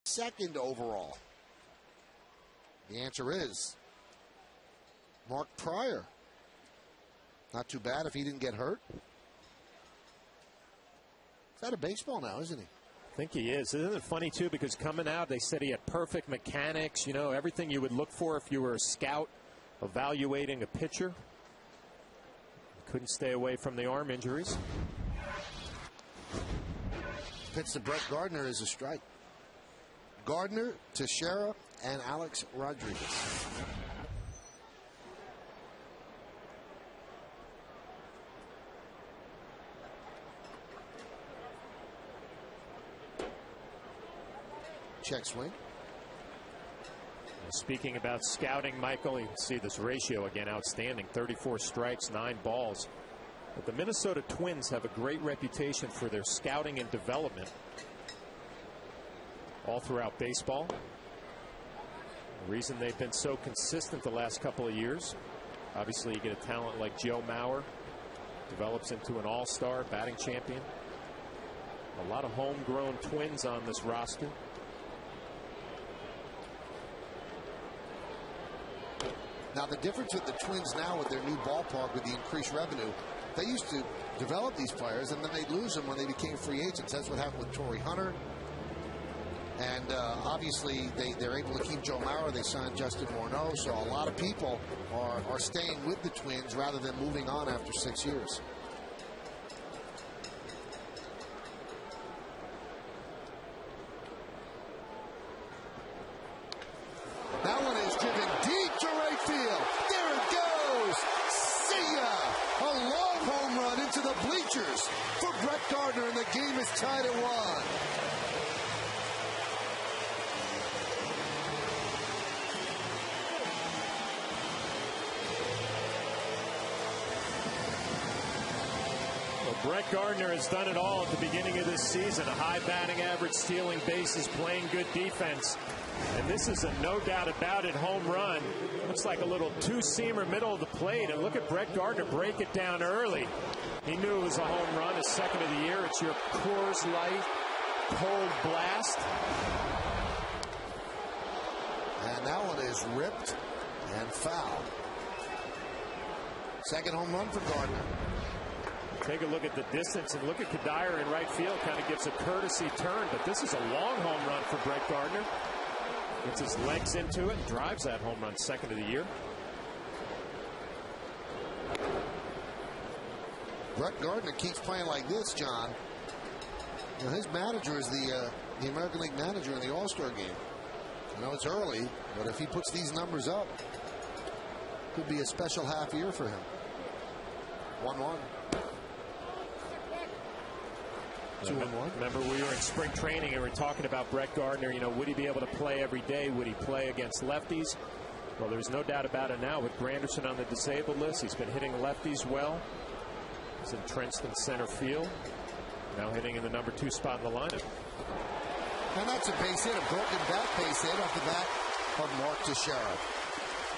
Second overall. The answer is Mark Pryor. Not too bad if he didn't get hurt. He's out of baseball now, isn't he? I think he is. Isn't it funny, too, because coming out, they said he had perfect mechanics, you know, everything you would look for if you were a scout evaluating a pitcher. Couldn't stay away from the arm injuries. Pitch to Brett Gardner is a strike. Gardner, Teixeira, and Alex Rodriguez. Check swing. Speaking about scouting, Michael, you can see this ratio again outstanding. 34 strikes, 9 balls. But the Minnesota Twins have a great reputation for their scouting and development all throughout baseball. The reason they've been so consistent the last couple of years, obviously you get a talent like Joe Mauer, develops into an all-star batting champion. A lot of homegrown Twins on this roster. Now the difference with the Twins now with their new ballpark with the increased revenue, they used to develop these players and then they'd lose them when they became free agents. That's what happened with Torrey Hunter. And obviously they're able to keep Joe Mauer. They signed Justin Morneau. So a lot of people are staying with the Twins rather than moving on after 6 years. That one is driven deep to right field. There it goes. See ya. A long home run into the bleachers for Brett Gardner, and the game is tied at 1. Brett Gardner has done it all at the beginning of this season. A high batting average, stealing bases, playing good defense. And this is a no doubt about it home run. Looks like a little two-seamer middle of the plate. And look at Brett Gardner break it down early. He knew it was a home run, his second of the year. It's your Coors Light cold blast. And that one is ripped and foul. Second home run for Gardner. Take a look at the distance and look at Kadire in right field. Kind of gives a courtesy turn, but this is a long home run for Brett Gardner. Gets his legs into it and drives that home run, second of the year. Brett Gardner keeps playing like this, John, you know, his manager is the American League manager in the All-Star game. I know it's early, but if he puts these numbers up, could be a special half year for him. 1-1. 2-1. Remember, we were in spring training and we were talking about Brett Gardner. You know, would he be able to play every day? Would he play against lefties? Well, there's no doubt about it now with Granderson on the disabled list. He's been hitting lefties well. He's entrenched in center field. Now hitting in the number 2 spot in the lineup. And that's a base hit, a broken bat base hit off the bat of Mark Teixeira.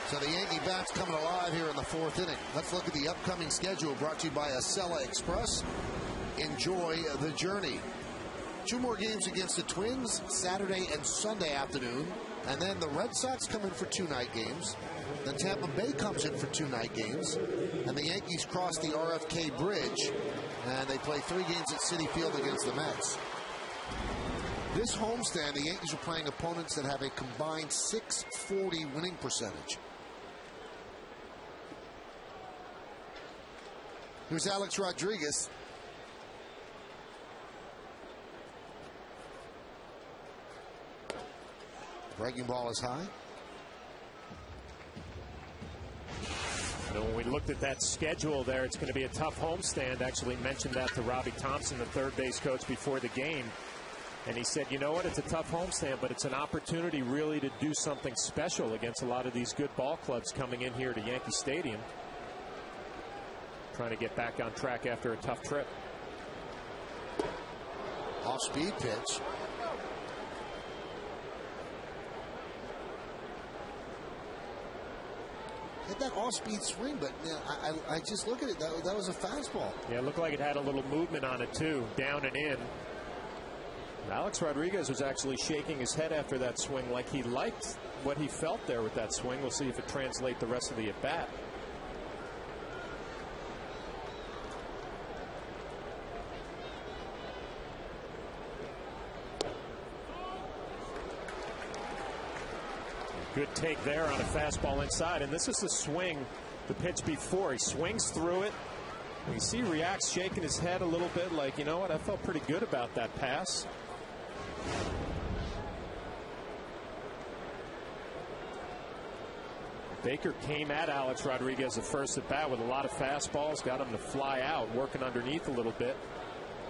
So the Yankee bats coming alive here in the 4th inning. Let's look at the upcoming schedule brought to you by Acela Express. Enjoy the journey. 2 more games against the Twins, Saturday and Sunday afternoon. And then the Red Sox come in for 2 night games. Then Tampa Bay comes in for 2 night games. And the Yankees cross the RFK Bridge. And they play 3 games at Citi Field against the Mets. This homestand, the Yankees are playing opponents that have a combined .640 winning percentage. Here's Alex Rodriguez. Breaking ball is high. When we looked at that schedule there, it's going to be a tough homestand. Actually mentioned that to Robbie Thompson, the third base coach, before the game. And he said, you know what, it's a tough homestand, but it's an opportunity really to do something special against a lot of these good ball clubs coming in here to Yankee Stadium. Trying to get back on track after a tough trip. Off-speed pitch. Hit that off-speed swing, but I just look at it. That was a fastball. Yeah, it looked like it had a little movement on it, too, down and in. Alex Rodriguez was actually shaking his head after that swing like he liked what he felt there with that swing. We'll see if it translates the rest of the at-bat. Good take there on a fastball inside, and this is the swing, the pitch before. He swings through it. You see he reacts, shaking his head a little bit like, you know what, I felt pretty good about that pass. Baker came at Alex Rodriguez at first at bat with a lot of fastballs, got him to fly out, working underneath a little bit.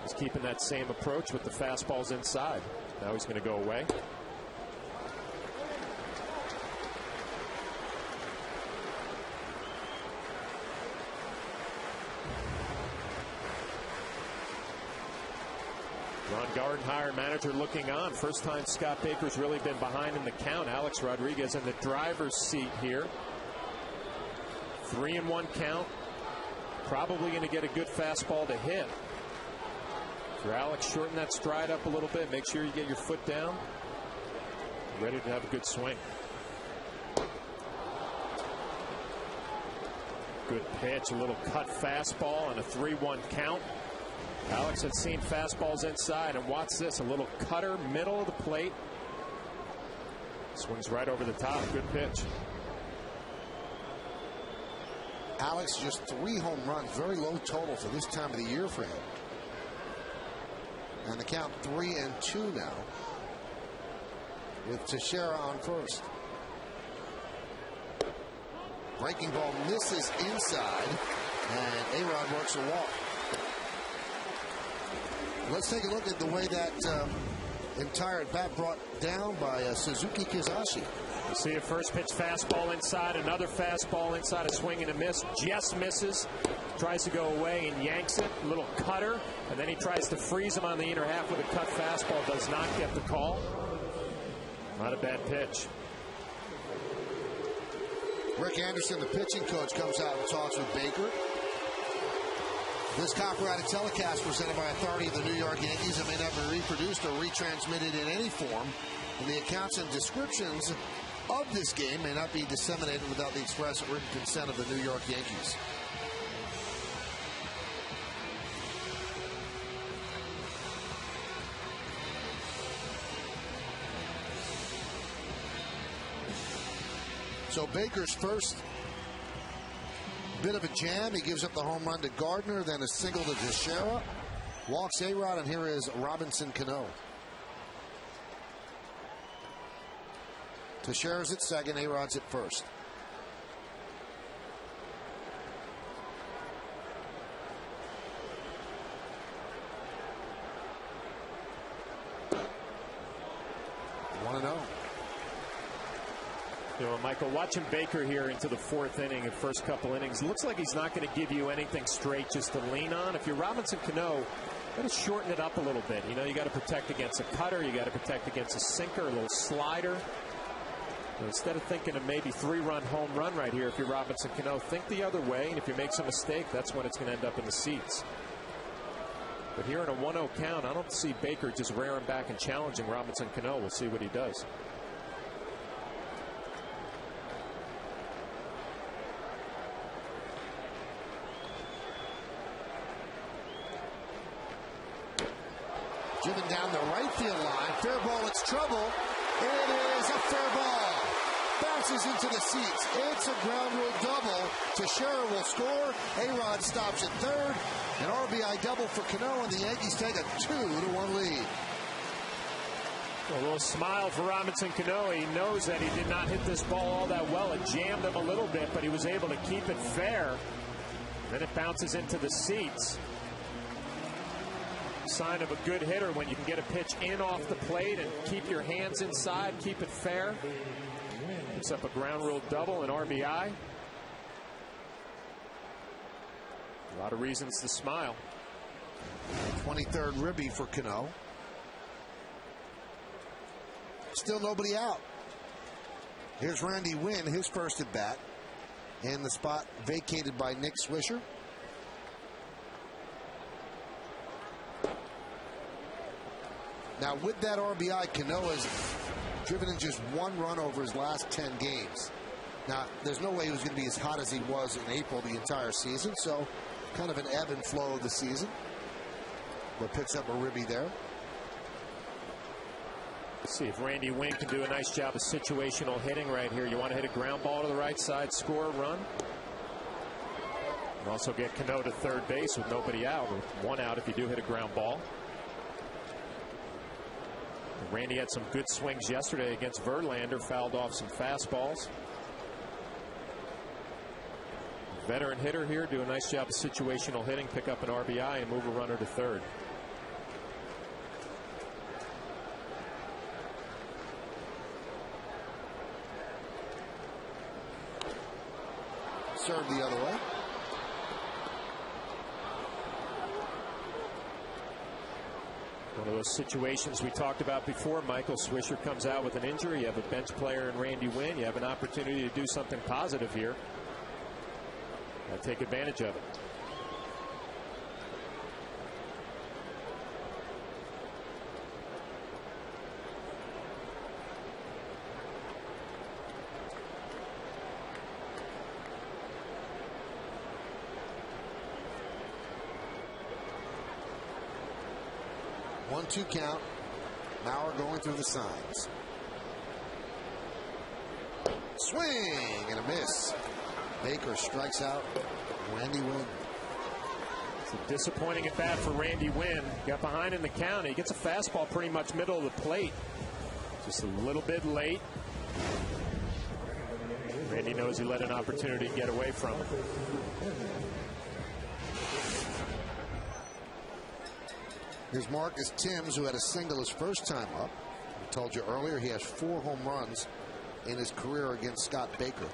He's keeping that same approach with the fastballs inside. Now he's going to go away. Ron Gardner, manager, looking on. First time Scott Baker's really been behind in the count. Alex Rodriguez in the driver's seat here. 3-1 count. Probably going to get a good fastball to hit. For Alex, shorten that stride up a little bit. Make sure you get your foot down. Ready to have a good swing. Good pitch, a little cut fastball and a 3-1 count. Alex had seen fastballs inside, and watch this, a little cutter, middle of the plate. Swings right over the top. Good pitch. Alex, just 3 home runs, very low total for this time of the year for him. And the count 3-2 now, with Teixeira on first. Breaking ball misses inside, and A-Rod works a walk. Let's take a look at the way that entire at bat brought down by Suzuki Kizashi. You see a first pitch fastball inside, another fastball inside, a swing and a miss. Just misses, tries to go away and yanks it. A little cutter, and then he tries to freeze him on the inner half with a cut fastball. Does not get the call. Not a bad pitch. Rick Anderson, the pitching coach, comes out and talks with Baker. This copyrighted telecast presented by authority of the New York Yankees and may not be reproduced or retransmitted in any form. And the accounts and descriptions of this game may not be disseminated without the express written consent of the New York Yankees. So Baker's first bit of a jam. He gives up the home run to Gardner, then a single to Teixeira. Walks A-Rod, and here is Robinson Cano. Teixeira's at second, A-Rod's at first. You know, Michael, watching Baker here into the fourth inning and first couple innings, looks like he's not going to give you anything straight just to lean on. If you're Robinson Cano, you got to shorten it up a little bit. You know, you got to protect against a cutter, you got to protect against a sinker, a little slider. And instead of thinking of maybe 3-run home run right here, if you're Robinson Cano, think the other way, and if you make some mistake, that's when it's going to end up in the seats. But here in a 1-0 count, I don't see Baker just rearing back and challenging Robinson Cano. We'll see what he does. Driven down the right field line. Fair ball, it's trouble. It is a fair ball. Bounces into the seats. It's a ground rule double. Teixeira will score. A-Rod stops at third. An RBI double for Cano, and the Yankees take a 2-1 lead. A little smile for Robinson Cano. He knows that he did not hit this ball all that well. It jammed him a little bit, but he was able to keep it fair. Then it bounces into the seats. Sign of a good hitter when you can get a pitch in off the plate and keep your hands inside, keep it fair. Picks up a ground rule double, an RBI. A lot of reasons to smile. 23rd ribby for Cano. Still nobody out. Here's Randy Wynn, his first at bat, and the spot vacated by Nick Swisher. Now, with that RBI, Cano has driven in just 1 run over his last 10 games. Now, there's no way he was going to be as hot as he was in April the entire season, so kind of an ebb and flow of the season. But picks up a ribby there. Let's see if Randy Wynn can do a nice job of situational hitting right here. You want to hit a ground ball to the right side, score a run. And also get Cano to third base with nobody out, or 1 out if you do hit a ground ball. Randy had some good swings yesterday against Verlander, fouled off some fastballs. Veteran hitter here, do a nice job of situational hitting, pick up an RBI and move a runner to third. Serve the other way. One of those situations we talked about before. Michael Swisher comes out with an injury. You have a bench player in Randy Wynn. You have an opportunity to do something positive here. Take advantage of it. One-two count. Mauer going through the signs. Swing and a miss. Baker strikes out Randy Wynn. It's a disappointing at bat for Randy Wynn. Got behind in the count. He gets a fastball pretty much middle of the plate. Just a little bit late. Randy knows he let an opportunity get away from him. Here's Marcus Timms, who had a single his first time up. I told you earlier he has 4 home runs in his career against Scott Baker.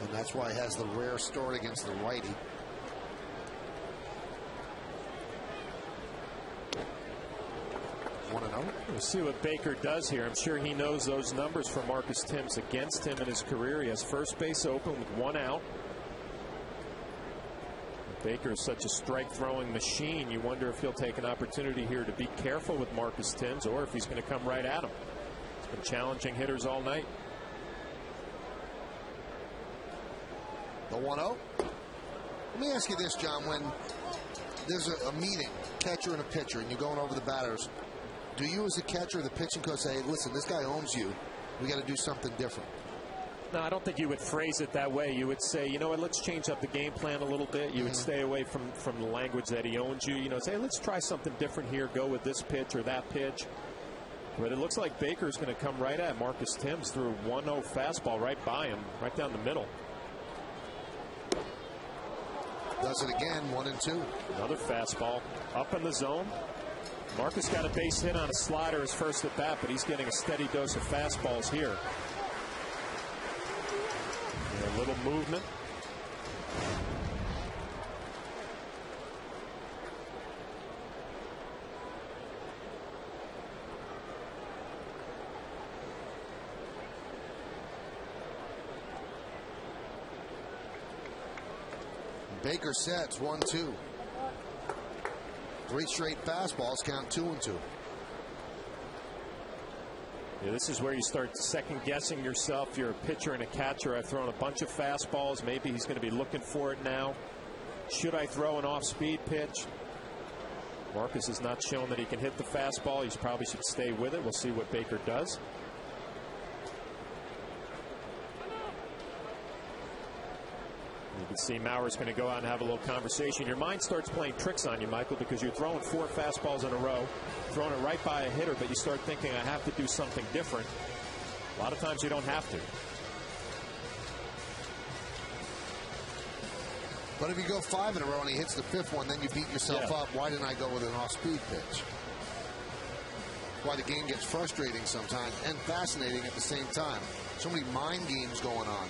And that's why he has the rare start against the righty. We'll see what Baker does here. I'm sure he knows those numbers for Marcus Timms against him in his career. He has first base open with 1 out. Baker is such a strike-throwing machine. You wonder if he'll take an opportunity here to be careful with Marcus Timms, or if he's going to come right at him. He's been challenging hitters all night. The 1-0. Let me ask you this, John. When there's a meeting, catcher and a pitcher, and you're going over the batters, do you as a catcher or the pitching coach say, listen, this guy owns you. We got to do something different? No, I don't think you would phrase it that way. You would say, you know what, let's change up the game plan a little bit. You would stay away from the language that he owns you. You know, say, let's try something different here. Go with this pitch or that pitch. But it looks like Baker's going to come right at Marcus Thames through a 1-0 fastball right by him, right down the middle. Does it again, 1-2. Another fastball up in the zone. Marcus got a base hit on a slider his first at bat, but he's getting a steady dose of fastballs here. A little movement. Baker sets 1-2. 3 straight fastballs, count 2-2. Yeah, this is where you start second-guessing yourself. You're a pitcher and a catcher. I've thrown a bunch of fastballs. Maybe he's going to be looking for it now. Should I throw an off-speed pitch? Marcus has not shown that he can hit the fastball. He probably should stay with it. We'll see what Baker does. You can see Mauer's going to go out and have a little conversation. Your mind starts playing tricks on you, Michael, because you're throwing 4 fastballs in a row, throwing it right by a hitter, but you start thinking, I have to do something different. A lot of times you don't have to. But if you go 5 in a row and he hits the 5th one, then you beat yourself up. Why didn't I go with an off-speed pitch? Why the game gets frustrating sometimes and fascinating at the same time. So many mind games going on.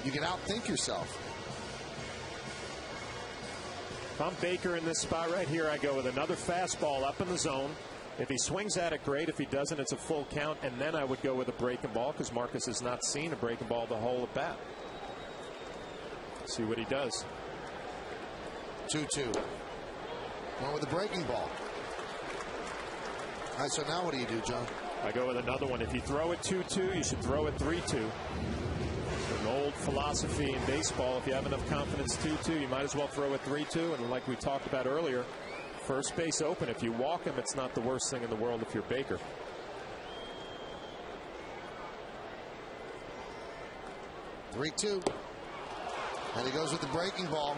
You can outthink yourself. If I'm Baker in this spot right here, I go with another fastball up in the zone. If he swings at it, great. If he doesn't, it's a full count. And then I would go with a breaking ball because Marcus has not seen a breaking ball the whole at bat. See what he does. 2-2. One with a breaking ball. All right, so now what do you do, John? I go with another one. If you throw it 2-2, you should throw it 3-2. An old philosophy in baseball. If you have enough confidence 2-2, you might as well throw it 3-2. And like we talked about earlier, first base open. If you walk him, it's not the worst thing in the world if you're Baker. Three-two. And he goes with the breaking ball.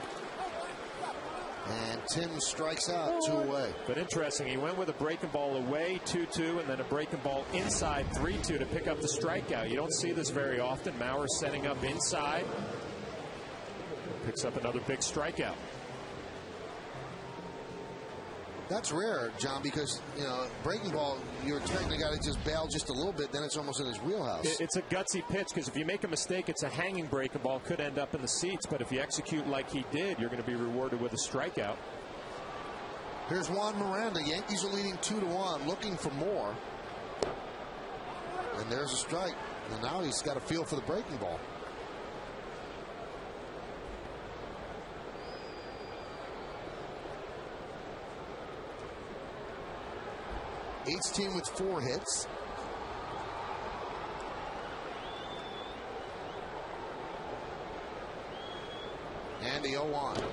And Tim strikes out 2 away. But interesting, he went with a breaking ball away, 2-2, and then a breaking ball inside, 3-2 to pick up the strikeout. You don't see this very often. Mauer setting up inside. Picks up another big strikeout. That's rare, John, because, you know, breaking ball, you're expecting a guy to just bail just a little bit, then it's almost in his wheelhouse. It's a gutsy pitch, because if you make a mistake, it's a hanging breaking ball, could end up in the seats, but if you execute like he did, you're going to be rewarded with a strikeout. Here's Juan Miranda. Yankees are leading 2-1, looking for more. And there's a strike. And now he's got a feel for the breaking ball. Each team with 4 hits. And the 0-1.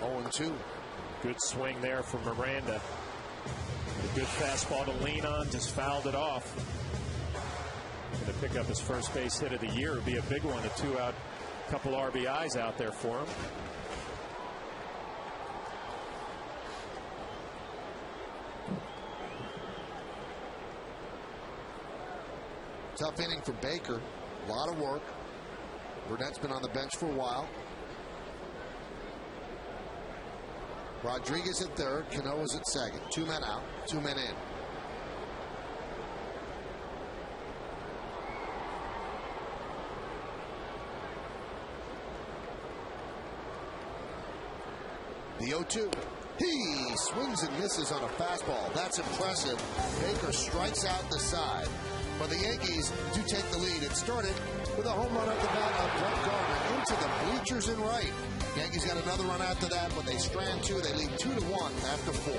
0-2. Good swing there from Miranda. A good fastball to lean on, just fouled it off. Going to pick up his first base hit of the year. It'd be a big one, a 2-out, couple RBIs out there for him. Tough inning for Baker. A lot of work. Burnett's been on the bench for a while. Rodriguez at third. Canoa's at second. 2 men out. 2 men in. The 0-2. He swings and misses on a fastball. That's impressive. Baker strikes out the side. But the Yankees do take the lead. It started with a home run at the bat of Gardner into the bleachers and right. Yankees got another run after that, but they strand 2. They lead 2-1 after 4.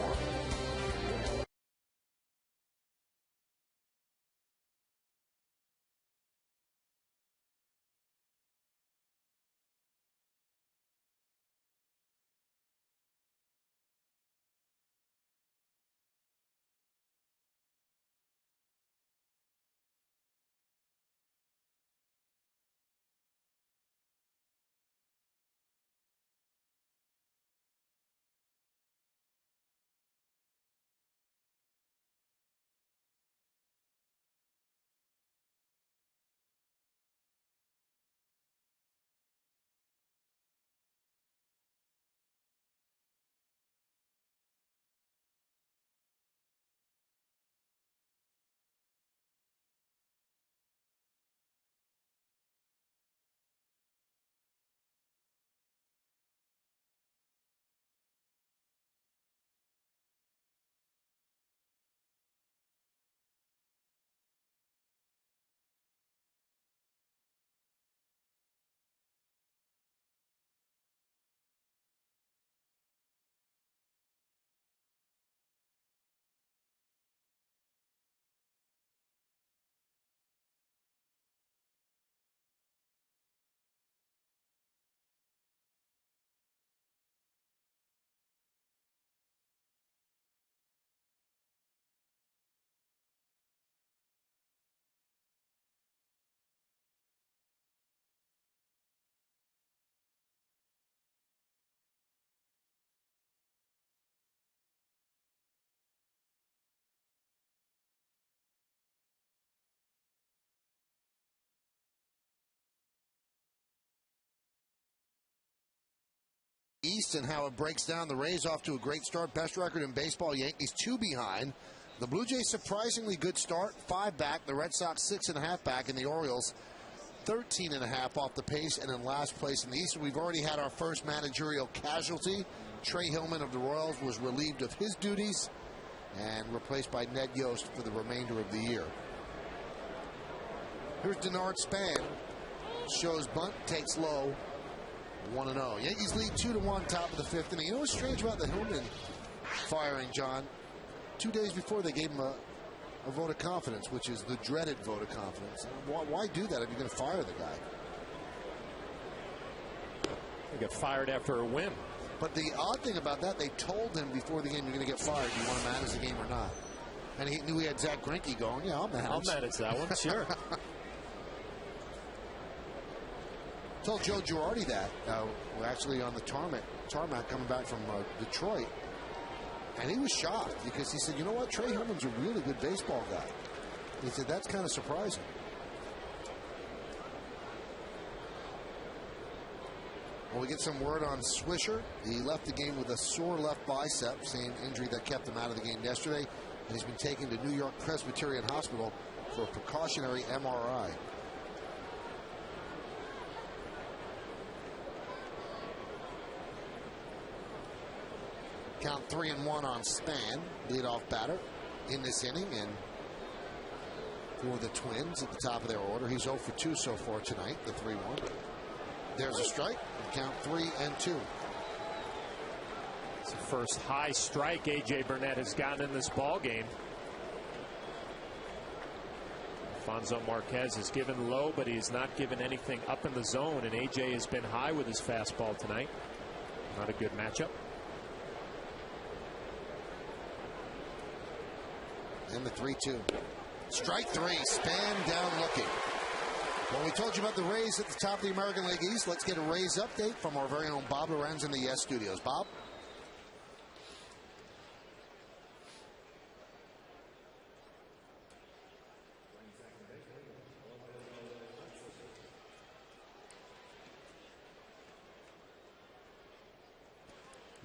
East and how it breaks down. The Rays off to a great start. Best record in baseball. Yankees 2 behind. The Blue Jays surprisingly good start. 5 back. The Red Sox 6.5 back. And the Orioles 13.5 off the pace and in last place in the East. We've already had our first managerial casualty. Trey Hillman of the Royals was relieved of his duties and replaced by Ned Yost for the remainder of the year. Here's Denard Span. Shows bunt, takes low, 1-0. Yankees lead 2-1, top of the 5th inning. You know what's strange about the Hillman firing, John? 2 days before they gave him a vote of confidence, which is the dreaded vote of confidence. Why do that if you're going to fire the guy? He got fired after a win. But the odd thing about that, they told him before the game, you're going to get fired. Do you want to manage the game or not? And he knew he had Zach Greinke going. Yeah, I'll manage that one, sure. Told Joe Girardi that. We're actually on the tarmac coming back from Detroit. And he was shocked because he said, you know what, Trey Hillman's a really good baseball guy. He said, that's kind of surprising. Well, we get some word on Swisher. He left the game with a sore left bicep, same injury that kept him out of the game yesterday. And he's been taken to New York Presbyterian Hospital for a precautionary MRI. Count 3-1 on Span, leadoff batter in this inning, and for the Twins at the top of their order. He's 0 for 2 so far tonight, the 3-1. There's a strike, count 3-2. It's the first high strike A.J. Burnett has gotten in this ball game. Alfonso Marquez is given low, but he's not given anything up in the zone, and A.J. has been high with his fastball tonight. Not a good matchup. And the 3-2. Strike 3. Span down looking. Well, we told you about the Rays at the top of the American League East. Let's get a Rays update from our very own Bob Lorenz in the Yes Studios. Bob?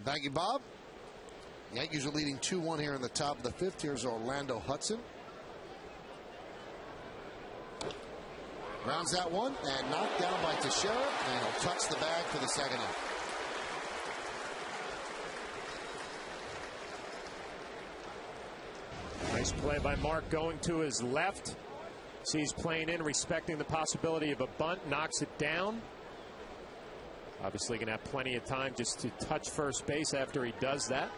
Thank you, Bob. Yankees are leading 2-1 here in the top of the 5th. Here's Orlando Hudson. Rounds that one and knocked down by Teixeira, and he'll touch the bag for the second out. Nice play by Mark going to his left. Sees playing in, respecting the possibility of a bunt, knocks it down. Obviously going to have plenty of time just to touch first base after he does that.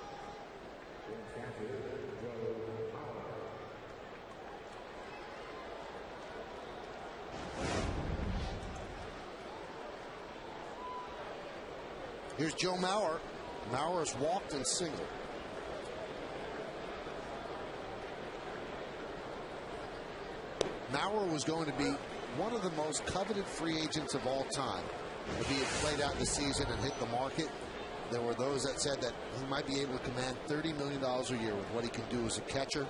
Here's Joe Mauer. Mauer has walked and singled. Mauer was going to be one of the most coveted free agents of all time. If he had played out the season and hit the market, there were those that said that he might be able to command $30 million a year with what he can do as a catcher.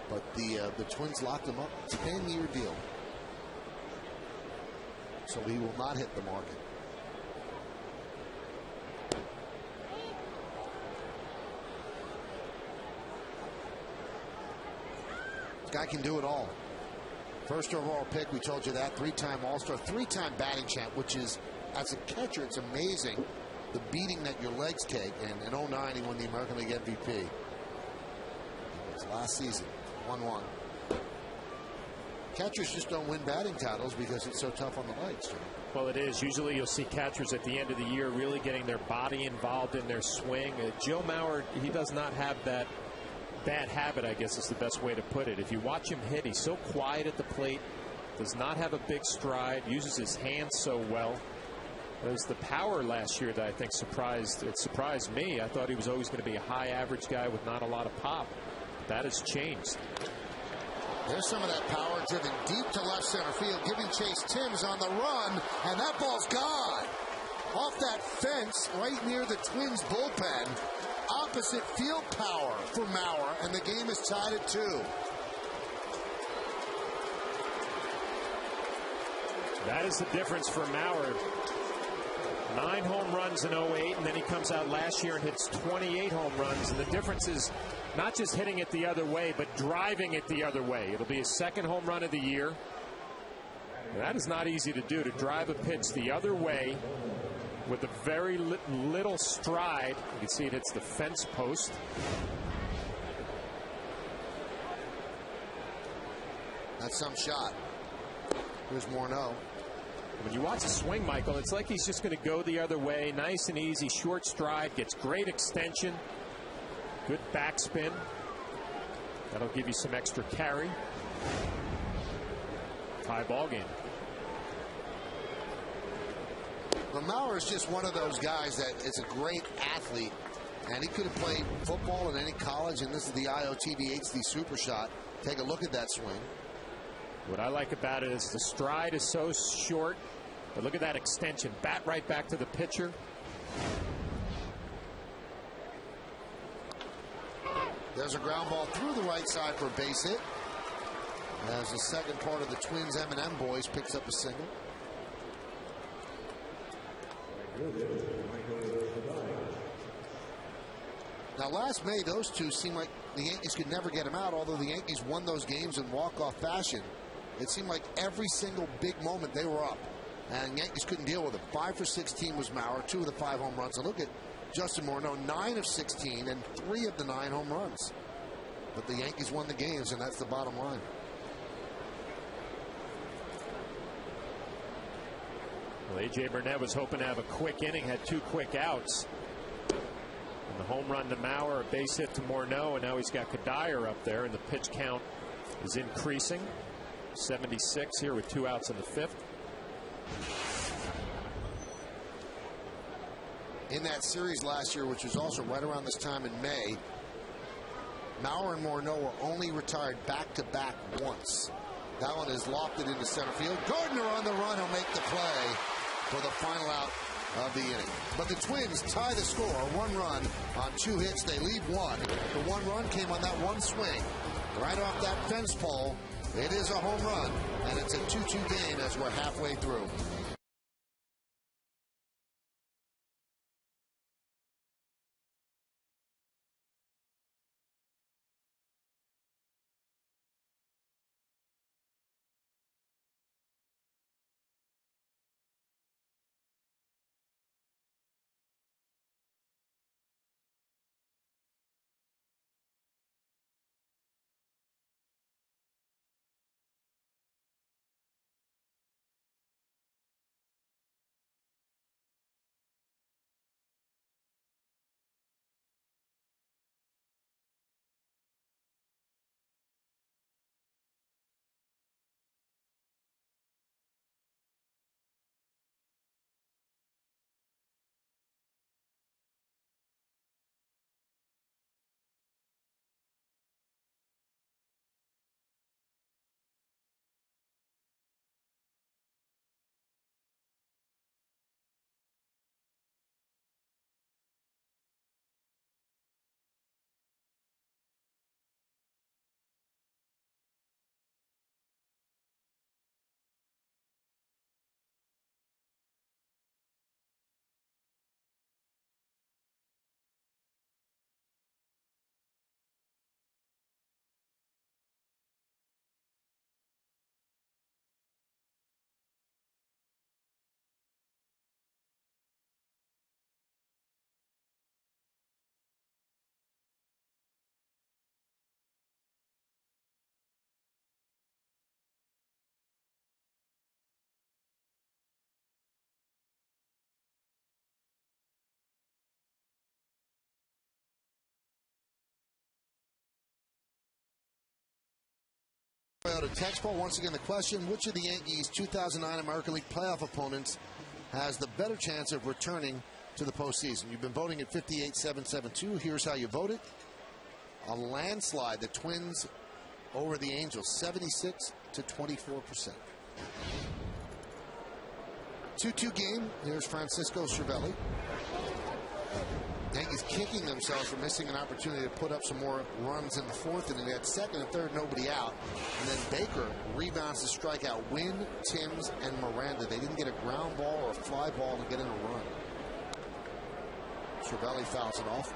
But the Twins locked him up. 10-year deal. So he will not hit the market. This guy can do it all. First overall pick, we told you that. 3-time All-Star, 3-time batting champ, which is, as a catcher, it's amazing the beating that your legs take. And in 2009, he won the American League MVP. It was last season, 1-1. Catchers just don't win batting titles because it's so tough on the legs, Jim. Well, it is. Usually you'll see catchers at the end of the year really getting their body involved in their swing. Joe Mauer, he does not have that bad habit, I guess is the best way to put it. If you watch him hit, he's so quiet at the plate, does not have a big stride, uses his hands so well. There's the power last year that I think surprised me. I thought he was always going to be a high average guy with not a lot of pop. That has changed. There's some of that power driven deep to left center field, giving Chase Timms on the run, and that ball's gone. Off that fence right near the Twins bullpen. Opposite field power for Mauer, and the game is tied at 2. That is the difference for Mauer. 9 home runs in 08, and then he comes out last year and hits 28 home runs. And the difference is not just hitting it the other way, but driving it the other way. It'll be his 2nd home run of the year. And that is not easy to do, to drive a pitch the other way with a very little stride. You can see it hits the fence post. That's some shot. Here's Morneau. When you watch a swing, Michael, it's like he's just going to go the other way. Nice and easy, short stride, gets great extension, good backspin. That'll give you some extra carry. Tie ball game. Mauer is just one of those guys that is a great athlete, and he could have played football in any college, and this is the IOTV HD Super Shot. Take a look at that swing. What I like about it is the stride is so short, but look at that extension. Bat right back to the pitcher. There's a ground ball through the right side for a base hit, as the second part of the Twins M&M boys picks up a single. Now, last May, those two seemed like the Yankees could never get him out, although the Yankees won those games in walk-off fashion. It seemed like every single big moment they were up, and Yankees couldn't deal with it. 5 for 16 was Mauer, 2 of the 5 home runs. And look at Justin Morneau, 9 of 16 and 3 of the 9 home runs. But the Yankees won the games, and that's the bottom line. Well, A.J. Burnett was hoping to have a quick inning, had 2 quick outs. And the home run to Mauer, a base hit to Morneau, and now he's got Cuddyer up there, and the pitch count is increasing. 76 here with 2 outs in the 5th. In that series last year, which was also right around this time in May, Mauer and Morneau were only retired back-to-back once. That one is lofted into center field. Gardner on the run. He'll make the play for the final out of the inning. But the Twins tie the score. 1 run on 2 hits. They leave 1. The 1 run came on that 1 swing. Right off that fence pole. It is a home run. And it's a 2-2 game as we're halfway through. To text ball. Once again, the question: which of the Yankees' 2009 American League playoff opponents has the better chance of returning to the postseason? You've been voting at 58772. Here's how you voted: a landslide, the Twins over the Angels, 76 to 24%. 2-2 game. Here's Francisco Cervelli. Yankees kicking themselves for missing an opportunity to put up some more runs in the 4th inning. They had 2nd and 3rd, nobody out. And then Baker rebounds to strike out Wynn, Timms, and Miranda. They didn't get a ground ball or a fly ball to get in a run. Cervelli fouls it off.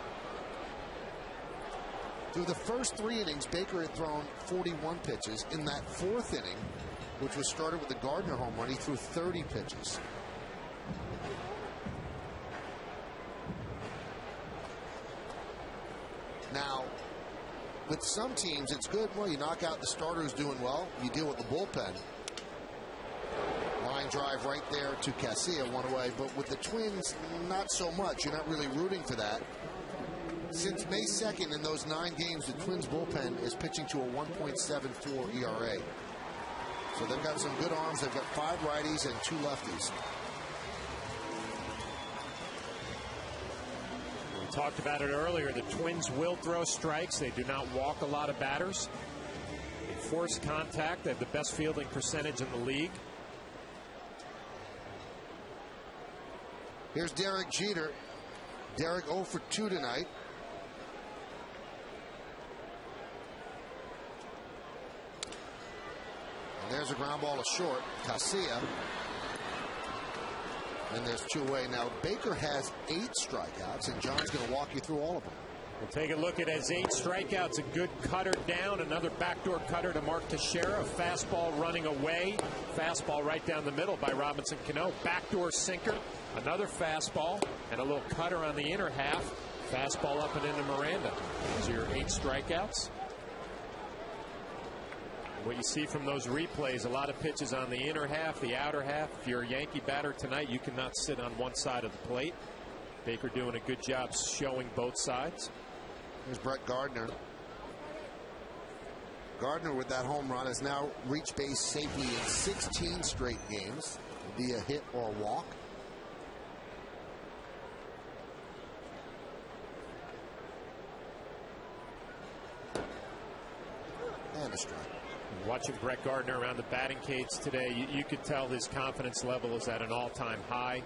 Through the first 3 innings, Baker had thrown 41 pitches. In that 4th inning, which was started with the Gardner home run, he threw 30 pitches. Now, with some teams, it's good. Well, you knock out the starters doing well. You deal with the bullpen. Line drive right there to Casilla, one away. But with the Twins, not so much. You're not really rooting for that. Since May 2nd, in those 9 games, the Twins bullpen is pitching to a 1.74 ERA. So they've got some good arms. They've got 5 righties and 2 lefties. We talked about it earlier. The Twins will throw strikes. They do not walk a lot of batters. They force contact. They have the best fielding percentage in the league. Here's Derek Jeter. Derek 0 for 2 tonight. And there's a ground ball to short. Casilla. And there's 2 away. Now, Baker has 8 strikeouts, and John's going to walk you through all of them. We'll take a look at his 8 strikeouts. A good cutter down, another backdoor cutter to Mark Teixeira. A fastball running away. Fastball right down the middle by Robinson Cano. Backdoor sinker, another fastball, and a little cutter on the inner half. Fastball up and into Miranda. Those are your 8 strikeouts. What you see from those replays, a lot of pitches on the inner half, the outer half. If you're a Yankee batter tonight, you cannot sit on one side of the plate. Baker doing a good job showing both sides. Here's Brett Gardner. Gardner, with that home run, has now reached base safely in 16 straight games via hit or walk. And a strike. Watching Brett Gardner around the batting cage today, you could tell his confidence level is at an all-time high.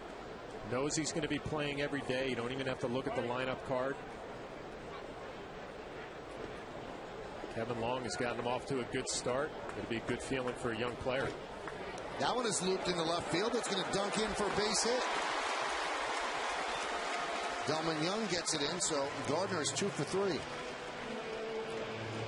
Knows he's going to be playing every day. You don't even have to look at the lineup card. Kevin Long has gotten him off to a good start. It'll be a good feeling for a young player. That one is looped into left field. It's going to dunk in for a base hit. Delman Young gets it in, so Gardner is 2 for 3.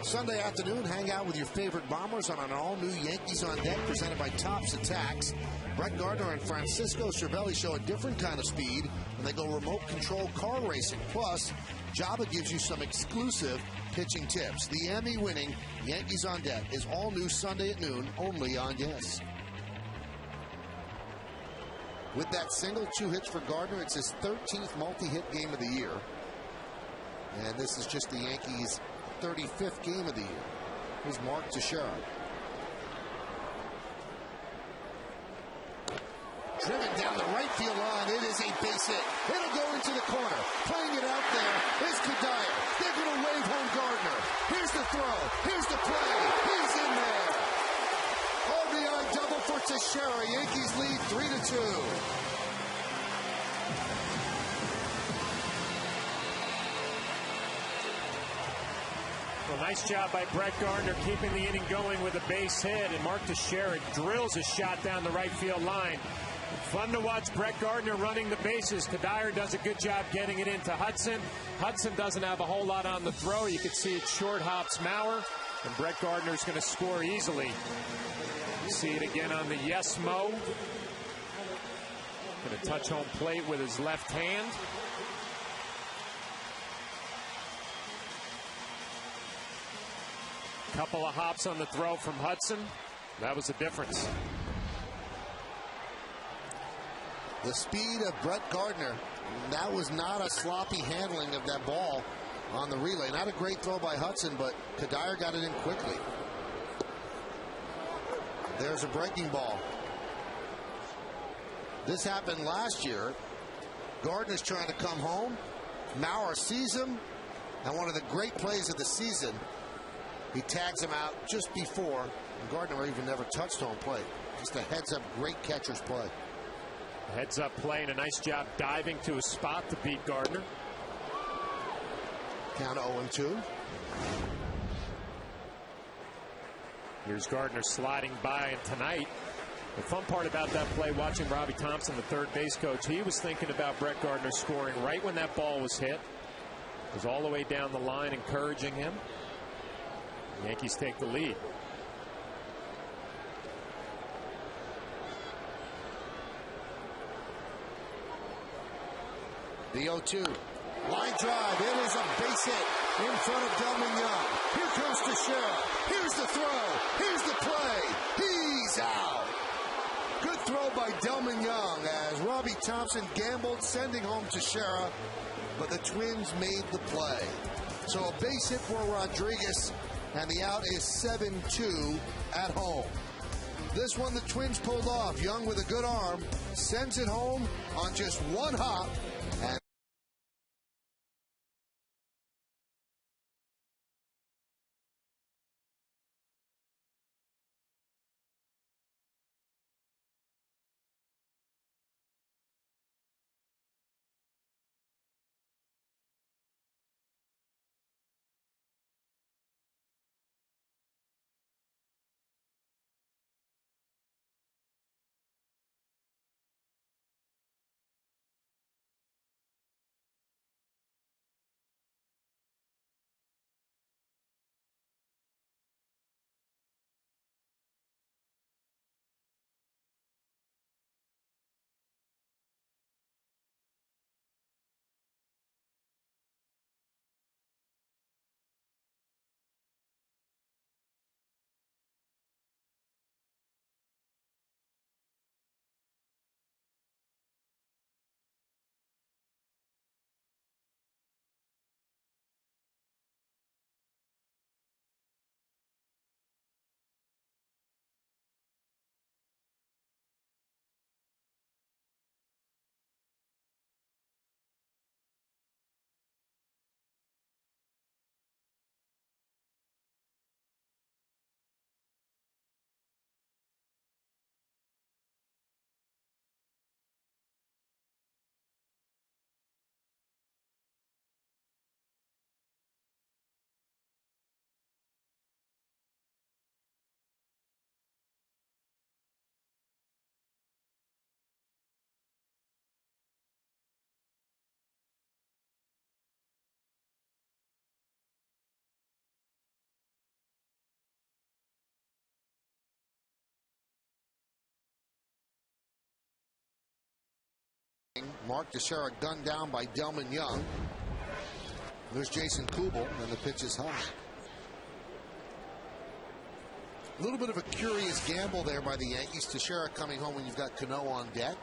Sunday afternoon, hang out with your favorite Bombers on an all-new Yankees on Deck presented by Tops Attacks. Brett Gardner and Francisco Cervelli show a different kind of speed when they go remote control car racing. Plus, Jabba gives you some exclusive pitching tips. The Emmy-winning Yankees on Deck is all new Sunday at noon, only on Yes. With that single, 2 hits for Gardner, it's his 13th multi-hit game of the year. And this is just the Yankees' 35th game of the year. Here's Mark Teixeira. Driven down the right field line. It is a base hit. It'll go into the corner. Playing it out there is Kadire. They're going to wave home Gardner. Here's the throw. Here's the play. He's in there. RBI double for Teixeira. Yankees lead 3-2. Well, nice job by Brett Gardner keeping the inning going with a base hit, and Mark Teixeira drills a shot down the right field line. Fun to watch Brett Gardner running the bases. Kadire does a good job getting it into Hudson. Hudson doesn't have a whole lot on the throw. You can see it short hops Maurer, and Brett Gardner's going to score easily. You see it again on the yes mo. Going to touch home plate with his left hand. Couple of hops on the throw from Hudson. That was the difference. The speed of Brett Gardner. That was not a sloppy handling of that ball on the relay. Not a great throw by Hudson, but Kadire got it in quickly. There's a breaking ball. This happened last year. Gardner's trying to come home. Maurer sees him. And one of the great plays of the season, he tags him out just before, and Gardner even never touched home plate. Just a heads-up, great catcher's play. Heads-up play and a nice job diving to a spot to beat Gardner. Count 0-2. Here's Gardner sliding by, and tonight The fun part about that play, watching Robbie Thompson, the third base coach, he was thinking about Brett Gardner scoring right when that ball was hit. Was all the way down the line, encouraging him. The Yankees take the lead. The 0-2. Line drive. It is a base hit in front of Delman Young. Here comes Teixeira. Here's the throw. Here's the play. He's out. Good throw by Delman Young as Robbie Thompson gambled, sending home Teixeira, but the Twins made the play. So a base hit for Rodriguez, and the out is 7-2 at home. This one the Twins pulled off. Young with a good arm sends it home on just one hop. And Mark Teixeira gunned down by Delman Young. There's Jason Kubel, and the pitch is high. A little bit of a curious gamble there by the Yankees. Teixeira coming home when you've got Cano on deck,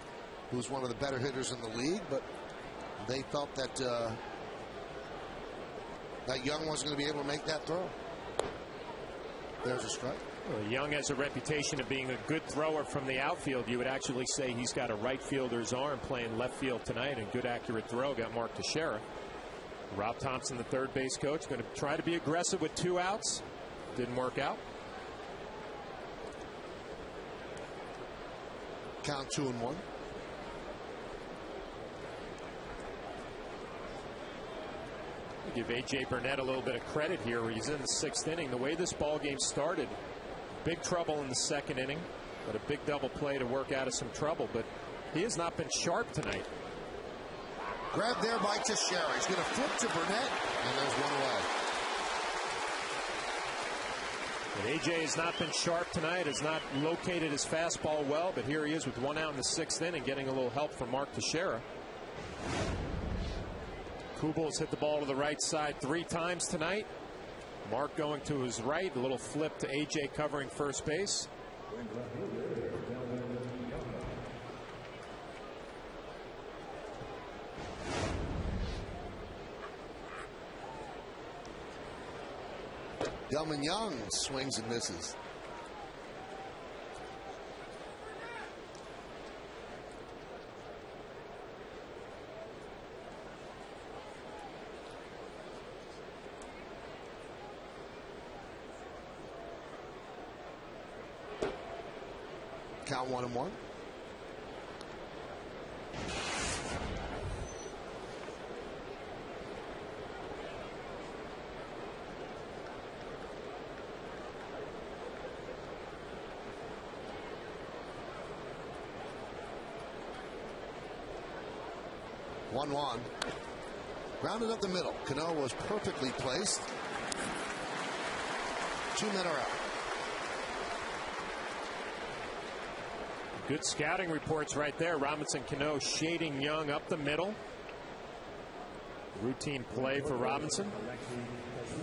who's one of the better hitters in the league, but they felt that that Young wasn't going to be able to make that throw. There's a strike. Well, Young has a reputation of being a good thrower from the outfield. You would actually say he's got a right fielder's arm playing left field tonight, and good accurate throw got Mark Teixeira. Rob Thompson, the third base coach, going to try to be aggressive with 2 outs. Didn't work out. Count 2-1. Give A.J. Burnett a little bit of credit here. He's in the 6th inning. The way this ball game started, big trouble in the 2nd inning, but a big double play to work out of some trouble. But he has not been sharp tonight. Grabbed there by Teixeira. He's going to flip to Burnett, and there's one away. And A.J. has not been sharp tonight, has not located his fastball well, but here he is with 1 out in the 6th inning, getting a little help from Mark Teixeira. Kubel's hit the ball to the right side 3 times tonight. Mark going to his right, a little flip to A.J. covering first base. Delman Young swings and misses. Count 1-1. 1-1. Grounded up the middle. Cano was perfectly placed. 2 men are out. Good scouting reports right there. Robinson Cano shading Young up the middle. Routine play for Robinson.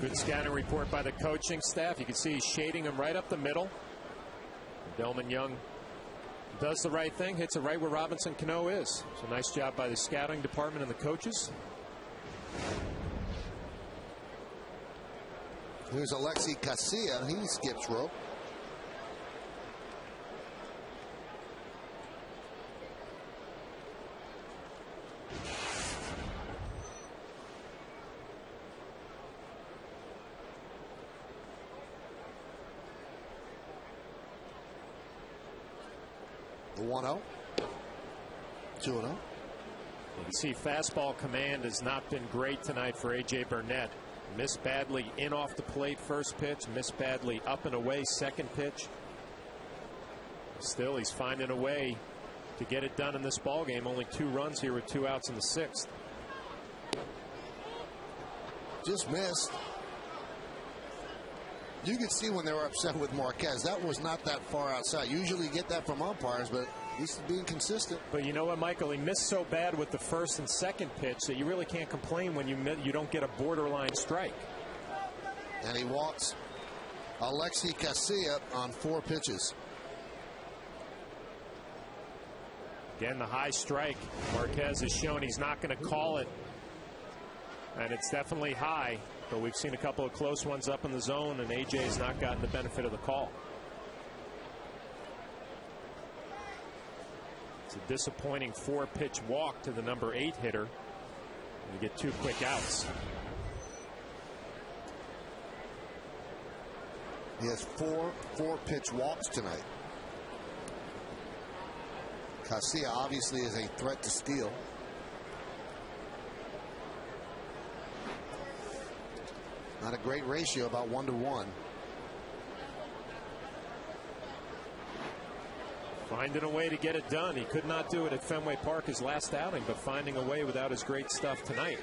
Good scouting report by the coaching staff. You can see he's shading him right up the middle. Delman Young does the right thing, hits it right where Robinson Cano is. So nice job by the scouting department and the coaches. Here's Alexi Casilla. He skips rope. The 1-0. 2-0. You can see fastball command has not been great tonight for A.J. Burnett. Missed badly in off the plate first pitch, missed badly up and away second pitch. Still, he's finding a way to get it done in this ball game. Only 2 runs here with 2 outs in the 6th. Just missed. You could see when they were upset with Marquez. That was not that far outside. Usually you get that from umpires, but he's being consistent. But you know what, Michael? He missed so bad with the first and second pitch that you really can't complain when you don't get a borderline strike. And he walks Alexi Casilla on 4 pitches. Again, the high strike. Marquez has shown he's not going to call it. And it's definitely high. But we've seen a couple of close ones up in the zone, and A.J. has not gotten the benefit of the call. It's a disappointing 4-pitch walk to the number 8 hitter. And you get 2 quick outs. He has 4-pitch walks tonight. Casilla obviously is a threat to steal. Not a great ratio, about 1-to-1. Finding a way to get it done. He could not do it at Fenway Park his last outing, but finding a way without his great stuff tonight.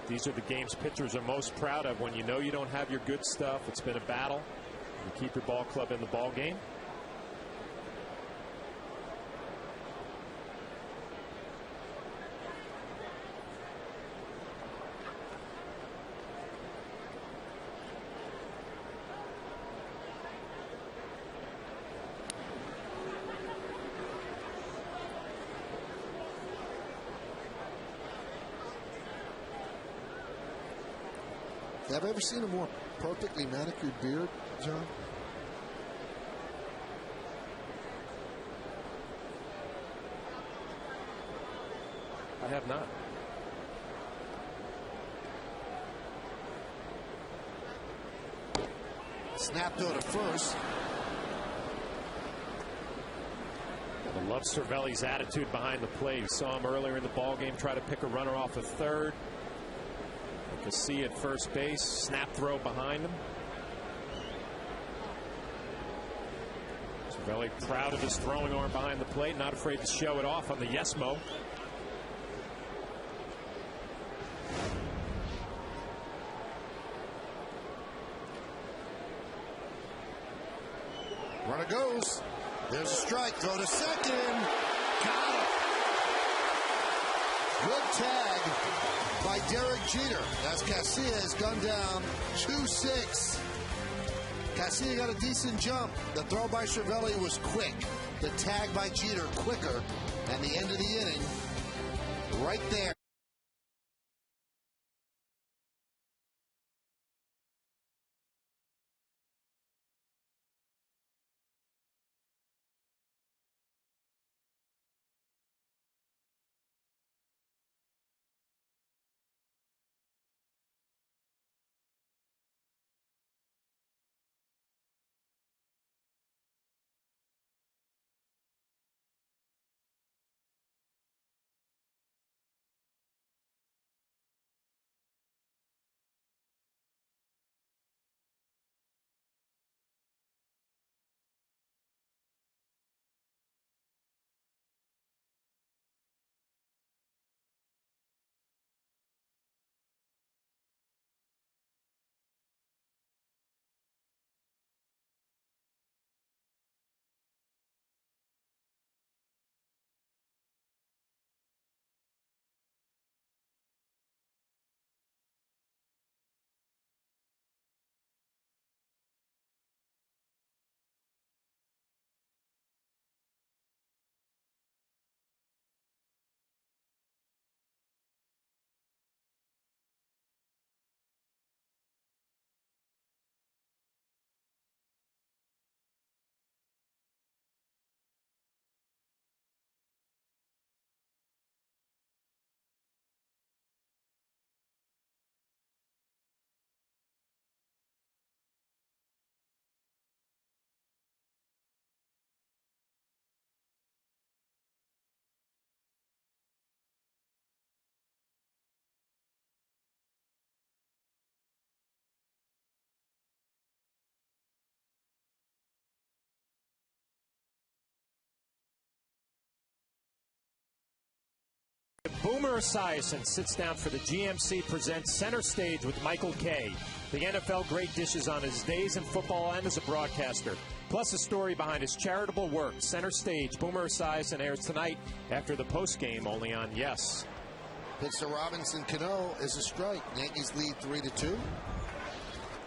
These are the games pitchers are most proud of when you know you don't have your good stuff. It's been a battle. You keep your ball club in the ball game. Have you ever seen a more perfectly manicured beard, John? I have not. Snap to first. I love Cervelli's attitude behind the plate. We saw him earlier in the ball game try to pick a runner off of third. You can see at first base, snap throw behind him. Cervelli proud of his throwing arm behind the plate, not afraid to show it off on the Yes-Mo. Runner goes. There's a strike. Throw to second. Got it. Good tag by Derek Jeter as Casilla has gone down 2-6. Casilla got a decent jump. The throw by Cervelli was quick. The tag by Jeter quicker. And the end of the inning right there. Boomer Esiason sits down for the GMC Presents Center Stage with Michael Kay. The NFL great dishes on his days in football and as a broadcaster. Plus a story behind his charitable work. Center Stage, Boomer Esiason airs tonight after the postgame only on Yes. Pitch to Robinson Cano is a strike. Yankees lead 3-2.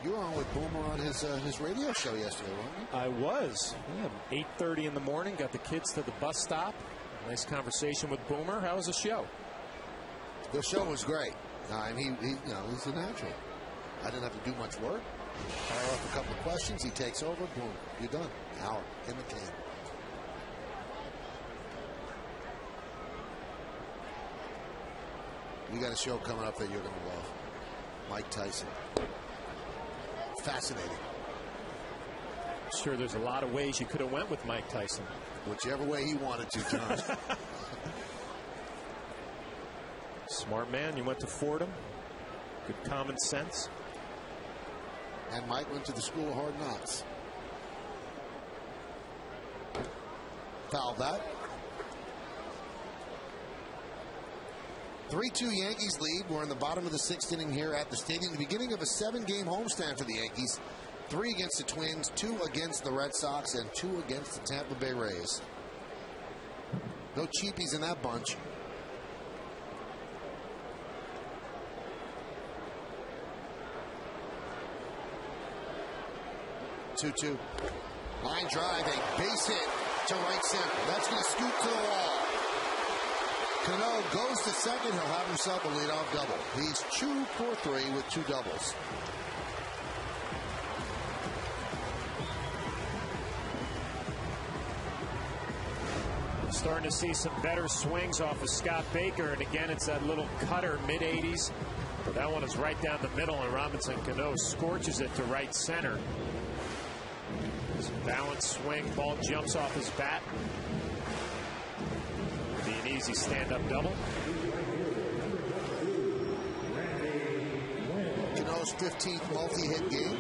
You were on with Boomer on his radio show yesterday, weren't you? I was. Yeah, 8:30 in the morning. Got the kids to the bus stop. Nice conversation with Boomer. How was the show? The show was great. And he's a natural. I didn't have to do much work. Fire off a couple of questions. He takes over. Boom. You're done. Hour in the can. We got a show coming up that you're going to love. Mike Tyson. Fascinating. Sure, there's a lot of ways you could have went with Mike Tyson. Whichever way he wanted to, John. Smart man. You went to Fordham. Good common sense. And Mike went to the School of Hard Knocks. Foul that. 3-2 Yankees lead. We're in the bottom of the 6th inning here at the stadium. The beginning of a 7-game homestand for the Yankees. 3 against the Twins, 2 against the Red Sox, and 2 against the Tampa Bay Rays. No cheapies in that bunch. Two. Line drive, a base hit to right center. That's going to scoot to the wall. Cano goes to second. He'll have himself a leadoff double. He's 2 for 3 with 2 doubles. Starting to see some better swings off of Scott Baker. And again, it's that little cutter, mid-80s. But that one is right down the middle, and Robinson Cano scorches it to right center. Balanced swing, ball jumps off his bat. Be an easy stand-up double. Cano's 15th multi-hit game.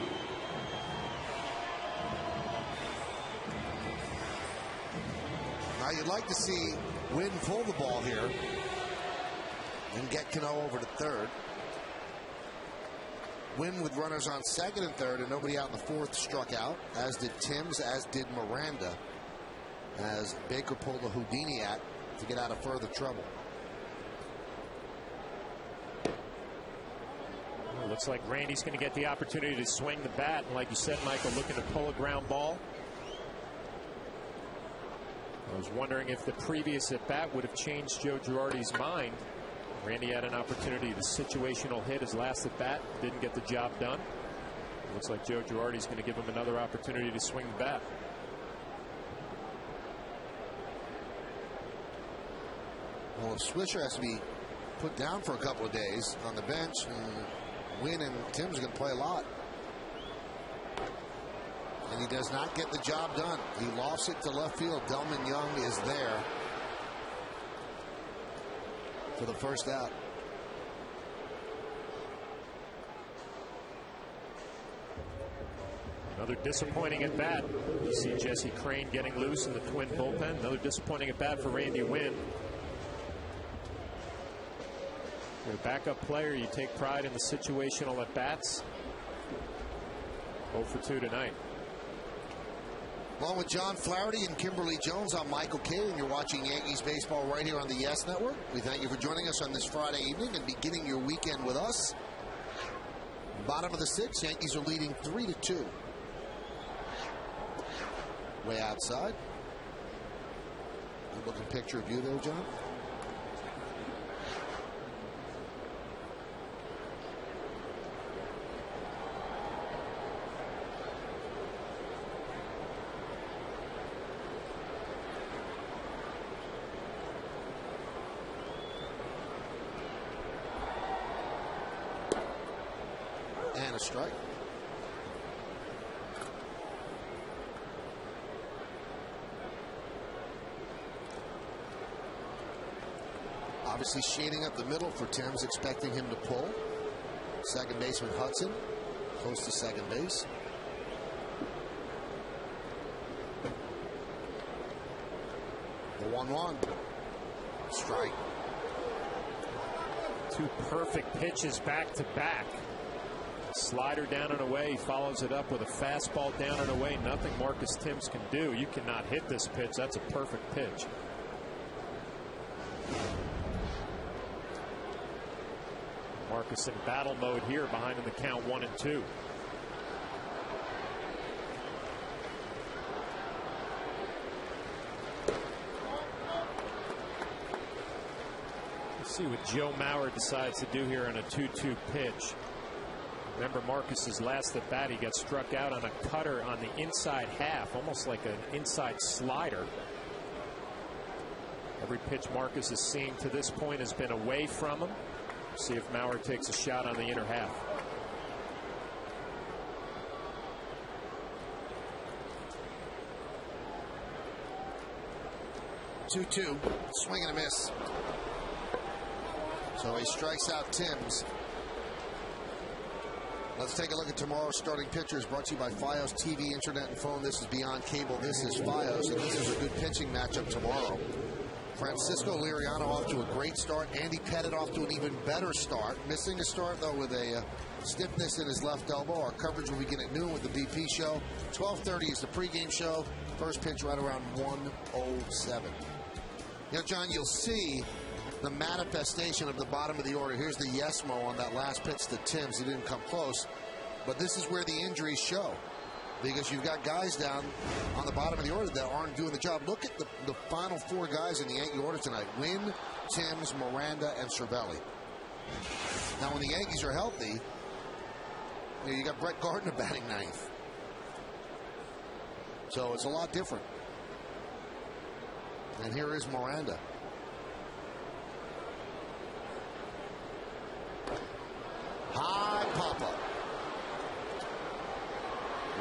Now you'd like to see Wynn pull the ball here and get Cano over to third. Wynn with runners on second and third, and nobody out in the fourth struck out, as did Timms, as did Miranda, as Baker pulled a Houdini act to get out of further trouble. Well, looks like Randy's going to get the opportunity to swing the bat, and like you said, Michael, looking to pull a ground ball. I was wondering if the previous at-bat would have changed Joe Girardi's mind. Randy had an opportunity to situational hit his last at-bat. Didn't get the job done. Looks like Joe Girardi's going to give him another opportunity to swing the bat. Well, if Swisher has to be put down for a couple of days on the bench, Wynn and Timms are going to play a lot. And he does not get the job done. He lofts it to left field. Delman Young is there for the first out. Another disappointing at bat. You see Jesse Crane getting loose in the Twin bullpen. Another disappointing at bat for Randy Wynn. You're a backup player. You take pride in the situational at bats. 0 for 2 tonight. Along with John Flaherty and Kimberly Jones, I'm Michael Kay, and you're watching Yankees baseball right here on the Yes Network. We thank you for joining us on this Friday evening and beginning your weekend with us. Bottom of the 6th, Yankees are leading 3-2. Way outside. Good looking picture of you there, John. And a strike. Obviously shading up the middle for Timms, expecting him to pull. Second baseman Hudson close to second base. The 1-1. Strike. Two perfect pitches back to back. Slider down and away. He follows it up with a fastball down and away. Nothing Marcus Thames can do. You cannot hit this pitch. That's a perfect pitch. Marcus in battle mode here, behind in the count 1-2. Let's see what Joe Mauer decides to do here on a 2-2 pitch. Remember Marcus's last at bat, he got struck out on a cutter on the inside half, almost like an inside slider. Every pitch Marcus is seeing to this point has been away from him. See if Mauer takes a shot on the inner half. Two, swing and a miss. So he strikes out Thames. Let's take a look at tomorrow's starting pitchers, brought to you by Fios TV, Internet, and Phone. This is Beyond Cable. This is Fios, and this is a good pitching matchup tomorrow. Francisco Liriano off to a great start. Andy Pettit off to an even better start. Missing a start, though, with a stiffness in his left elbow. Our coverage will begin at noon with the BP show. 12:30 is the pregame show. First pitch right around 1:07. You know, John, you'll see the manifestation of the bottom of the order. Here's the Yesmo on that last pitch to Thames. He didn't come close. But this is where the injuries show, because you've got guys down on the bottom of the order that aren't doing the job. Look at the final four guys in the Yankee order tonight: Wynn, Thames, Miranda, and Cervelli. Now, when the Yankees are healthy, you got Brett Gardner batting ninth. So it's a lot different. And here is Miranda. High pop-up.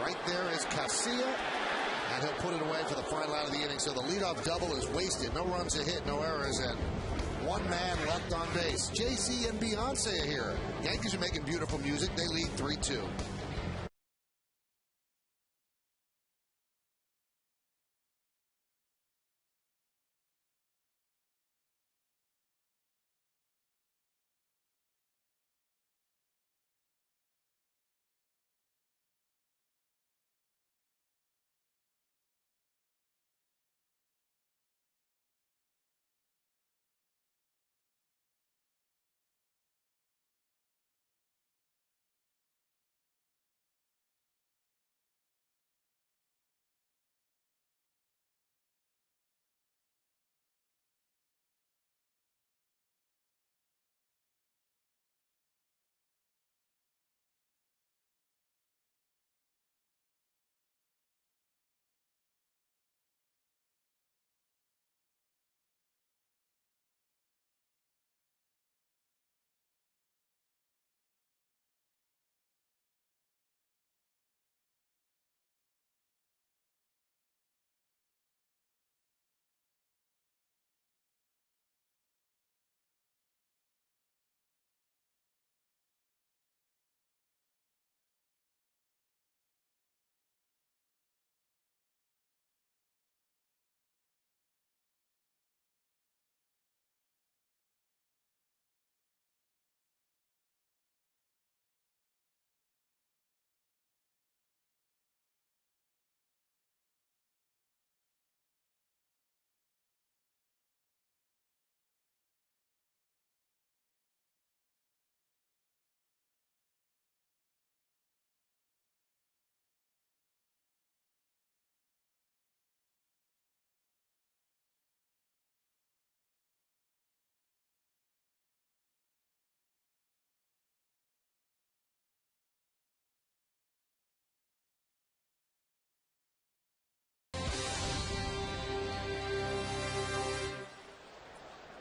Right there is Casilla, and he'll put it away for the final out of the inning. So the leadoff double is wasted. No runs a hit, no errors, and one man left on base. Jay-Z and Beyonce are here. Yankees are making beautiful music. They lead 3-2.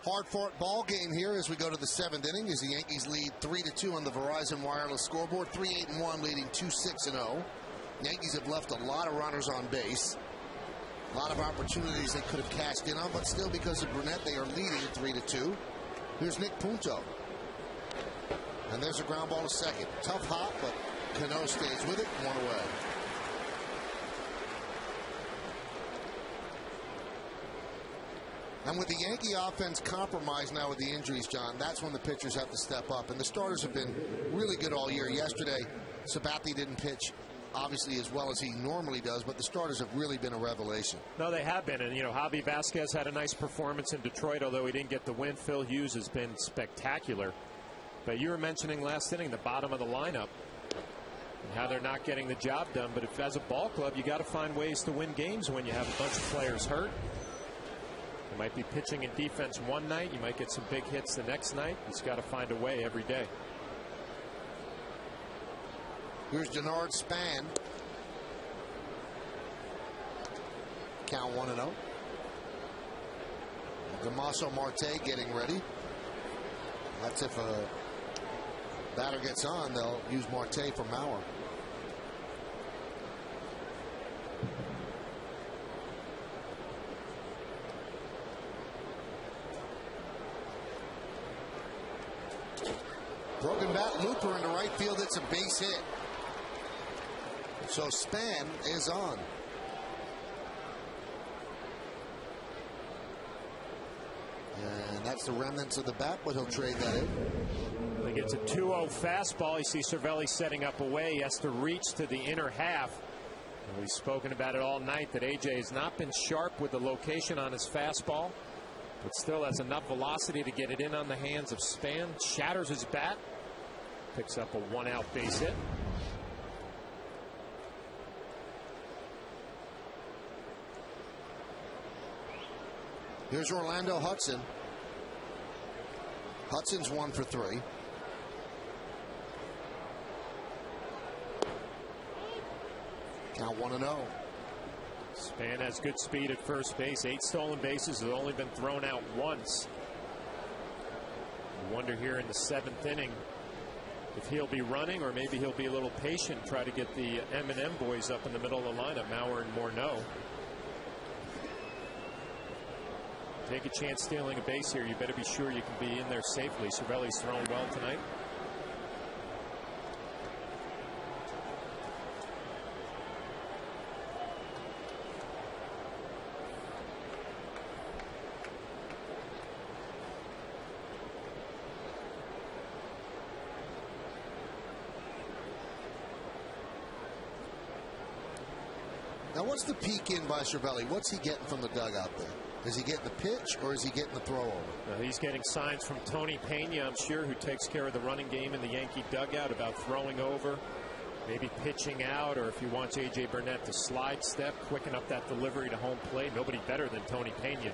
Hard-fought ball game here as we go to the seventh inning, as the Yankees lead 3-2 on the Verizon Wireless scoreboard. 3-8-1, leading 2-6-0. Yankees have left a lot of runners on base. A lot of opportunities they could have cashed in on, but still, because of Burnett, they are leading 3-2. Here's Nick Punto. And there's a ground ball to second. Tough hop, but Cano stays with it, one away. And with the Yankee offense compromised now with the injuries, John, that's when the pitchers have to step up. And the starters have been really good all year. Yesterday, Sabathia didn't pitch, obviously, as well as he normally does, but the starters have really been a revelation. No, they have been. And, you know, Javi Vasquez had a nice performance in Detroit, although he didn't get the win. Phil Hughes has been spectacular. But you were mentioning last inning, the bottom of the lineup, and how they're not getting the job done. But if as a ball club, you got to find ways to win games when you have a bunch of players hurt. You might be pitching and defense one night. You might get some big hits the next night. You just got to find a way every day. Here's Denard Span. Count 1-0. Damaso Marte getting ready. That's if a batter gets on, they'll use Marte for Mauer. Broken bat looper into right field. It's a base hit. So Span is on. And that's the remnants of the bat, but he'll trade that in. He gets a 2-0 fastball. You see Cervelli setting up away. He has to reach to the inner half. And we've spoken about it all night that AJ has not been sharp with the location on his fastball. But still has enough velocity to get it in on the hands of Span. Shatters his bat. Picks up a 1-out base hit. Here's Orlando Hudson. Hudson's 1 for 3. Count 1-0. Span has good speed at first base. 8 stolen bases. Has only been thrown out once. I wonder here in the 7th inning if he'll be running or maybe he'll be a little patient, try to get the M&M boys up in the middle of the lineup, Mauer and Morneau. Take a chance stealing a base here. You better be sure you can be in there safely. Cervelli's thrown well tonight. Now, what's the peek in by Cervelli? What's he getting from the dugout there? Is he getting the pitch or is he getting the throw over? He's getting signs from Tony Pena, I'm sure, who takes care of the running game in the Yankee dugout about throwing over, maybe pitching out, or if he wants A.J. Burnett to slide step, quicken up that delivery to home plate. Nobody better than Tony Pena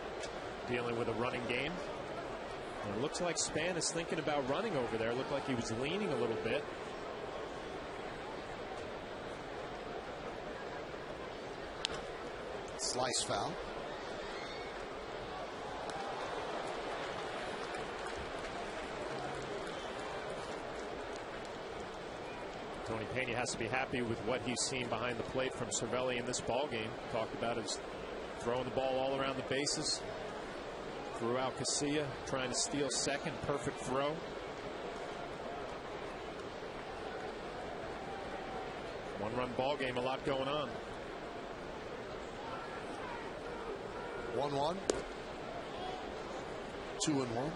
dealing with a running game. And it looks like Span is thinking about running over there. It looked like he was leaning a little bit. Slice foul. Tony Pena has to be happy with what he's seen behind the plate from Cervelli in this ball game. Talked about his throwing the ball all around the bases. Threw out Casilla, trying to steal second. Perfect throw. One-run ball game, a lot going on. 1-1. 2-1.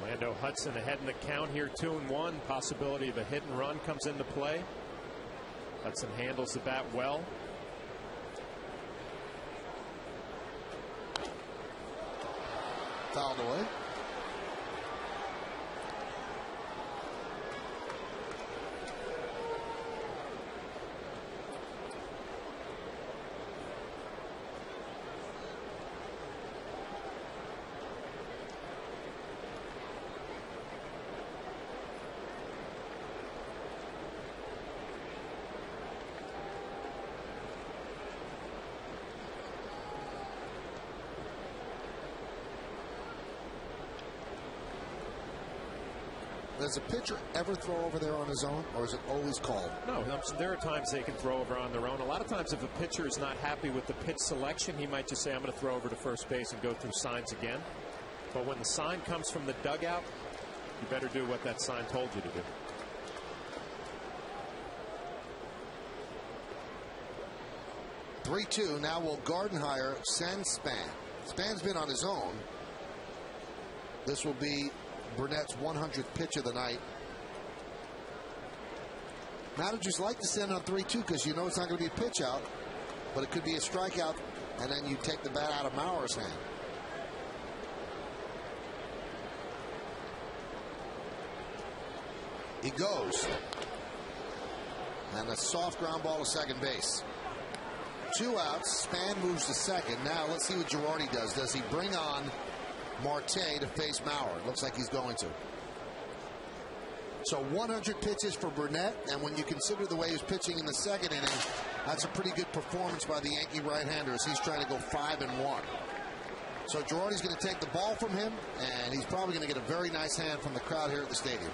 Orlando Hudson ahead in the count here, 2-1. Possibility of a hit and run comes into play. Hudson handles the bat well. Fouled away. Does a pitcher ever throw over there on his own, or is it always called? No, there are times they can throw over on their own. A lot of times if a pitcher is not happy with the pitch selection, he might just say, I'm going to throw over to first base and go through signs again. But when the sign comes from the dugout, you better do what that sign told you to do. (3-2). Now will Gardner send Span. Span's been on his own. This will be Burnett's 100th pitch of the night. Managers like to send on 3-2 because you know it's not going to be a pitch out, but it could be a strikeout, and then you take the bat out of Mauer's hand. He goes. And a soft ground ball to second base. 2 outs. Span moves to second. Now let's see what Girardi does. Does he bring on Marte to face Mauer? It looks like he's going to. So 100 pitches for Burnett, and when you consider the way he was pitching in the second inning, that's a pretty good performance by the Yankee right-hander as he's trying to go 5-1. So Girardi's going to take the ball from him, and he's probably going to get a very nice hand from the crowd here at the stadium.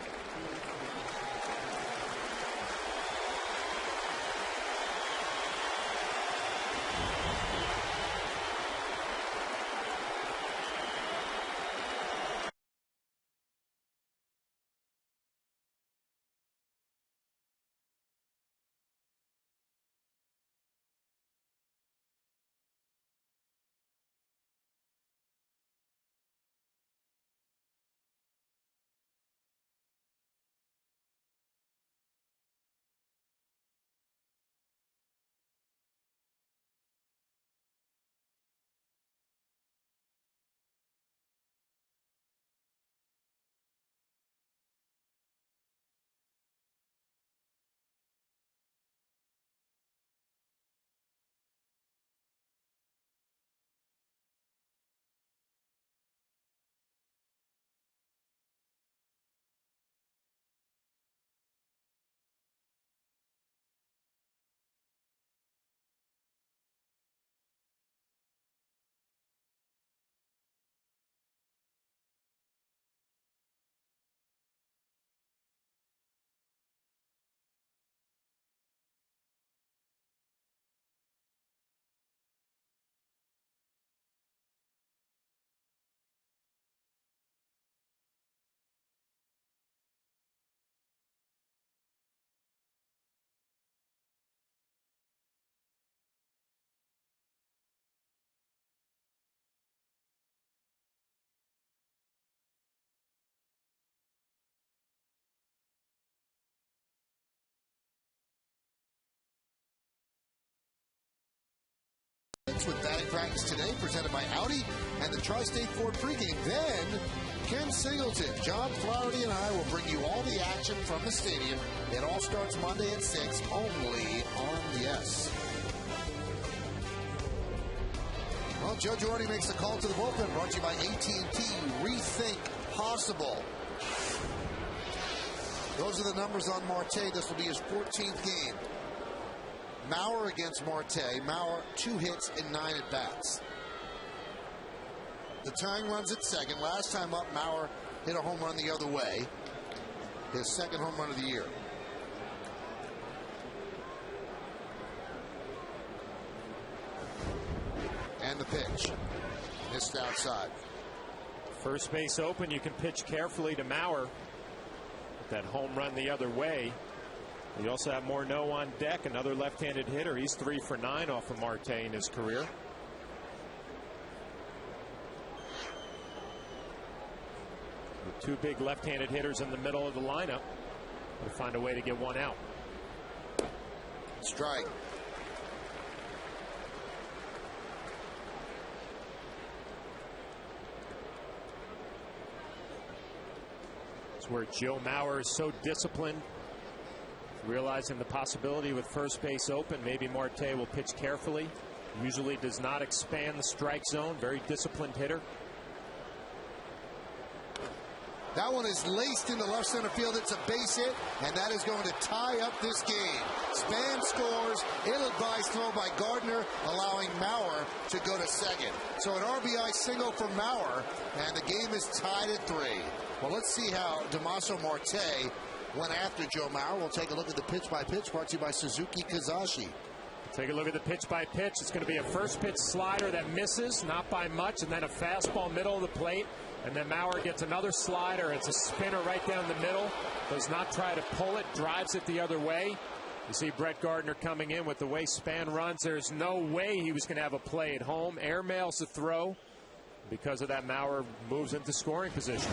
With batting practice today, presented by Audi and the Tri-State Ford pregame. Then, Ken Singleton, John Flaherty, and I will bring you all the action from the stadium. It all starts Monday at 6, only on Yes. Well, Joe Girardi makes the call to the bullpen, brought to you by AT Rethink Possible. Those are the numbers on Marte. This will be his 14th game. Mauer against Marte. Mauer 2 hits in 9 at-bats. The tying runs at second. Last time up, Mauer hit a home run the other way. His second home run of the year. And the pitch. Missed outside. First base open. You can pitch carefully to Mauer. That home run the other way. You also have Morneau on deck, another left-handed hitter. He's 3 for 9 off of Marte in his career. With 2 big left-handed hitters in the middle of the lineup, to find a way to get 1 out. Strike. It's where Joe Mauer is so disciplined. Realizing the possibility with first base open, maybe Marte will pitch carefully. Usually does not expand the strike zone. Very disciplined hitter. That one is laced into left center field. It's a base hit, and that is going to tie up this game. Span scores. Ill-advised throw by Gardner, allowing Mauer to go to second. So an RBI single for Mauer, and the game is tied at 3. Well, let's see how Damaso Marte went after Joe Mauer. We'll take a look at the pitch-by-pitch brought to you by Suzuki Kazashi. Take a look at the pitch-by-pitch. It's going to be a first pitch slider that misses, not by much, and then a fastball middle of the plate And then Maurer gets another slider. It's a spinner right down the middle. Does not try to pull it. Drives it the other way. You see Brett Gardner coming in with the way Span runs. There's no way he was going to have a play at home. Airmails the throw. Because of that, Maurer moves into scoring position.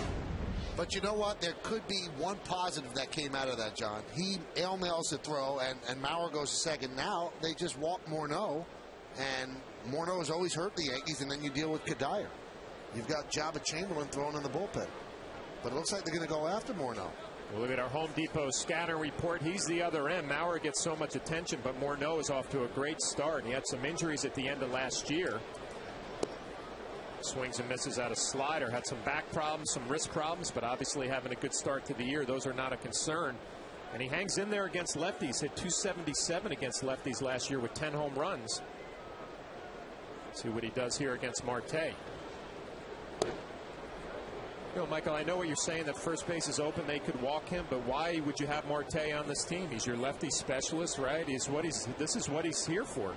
But you know what? There could be one positive that came out of that, John. He airmails the throw, and Maurer goes to second. Now they just walk Morneau, and Morneau has always hurt the Yankees, and then you deal with Cuddyer. You've got Jabba Chamberlain thrown in the bullpen. But it looks like they're going to go after Morneau. We'll look at our Home Depot scatter report. He's the other end. Maurer gets so much attention, but Morneau is off to a great start. He had some injuries at the end of last year. Swings and misses out a slider. Had some back problems, some wrist problems, but obviously having a good start to the year. Those are not a concern. And he hangs in there against lefties. Hit .277 against lefties last year with 10 home runs. See what he does here against Marte. You know, Michael, I know what you're saying, that first base is open, they could walk him, but why would you have Marte on this team? He's your lefty specialist, right? This is what he's here for,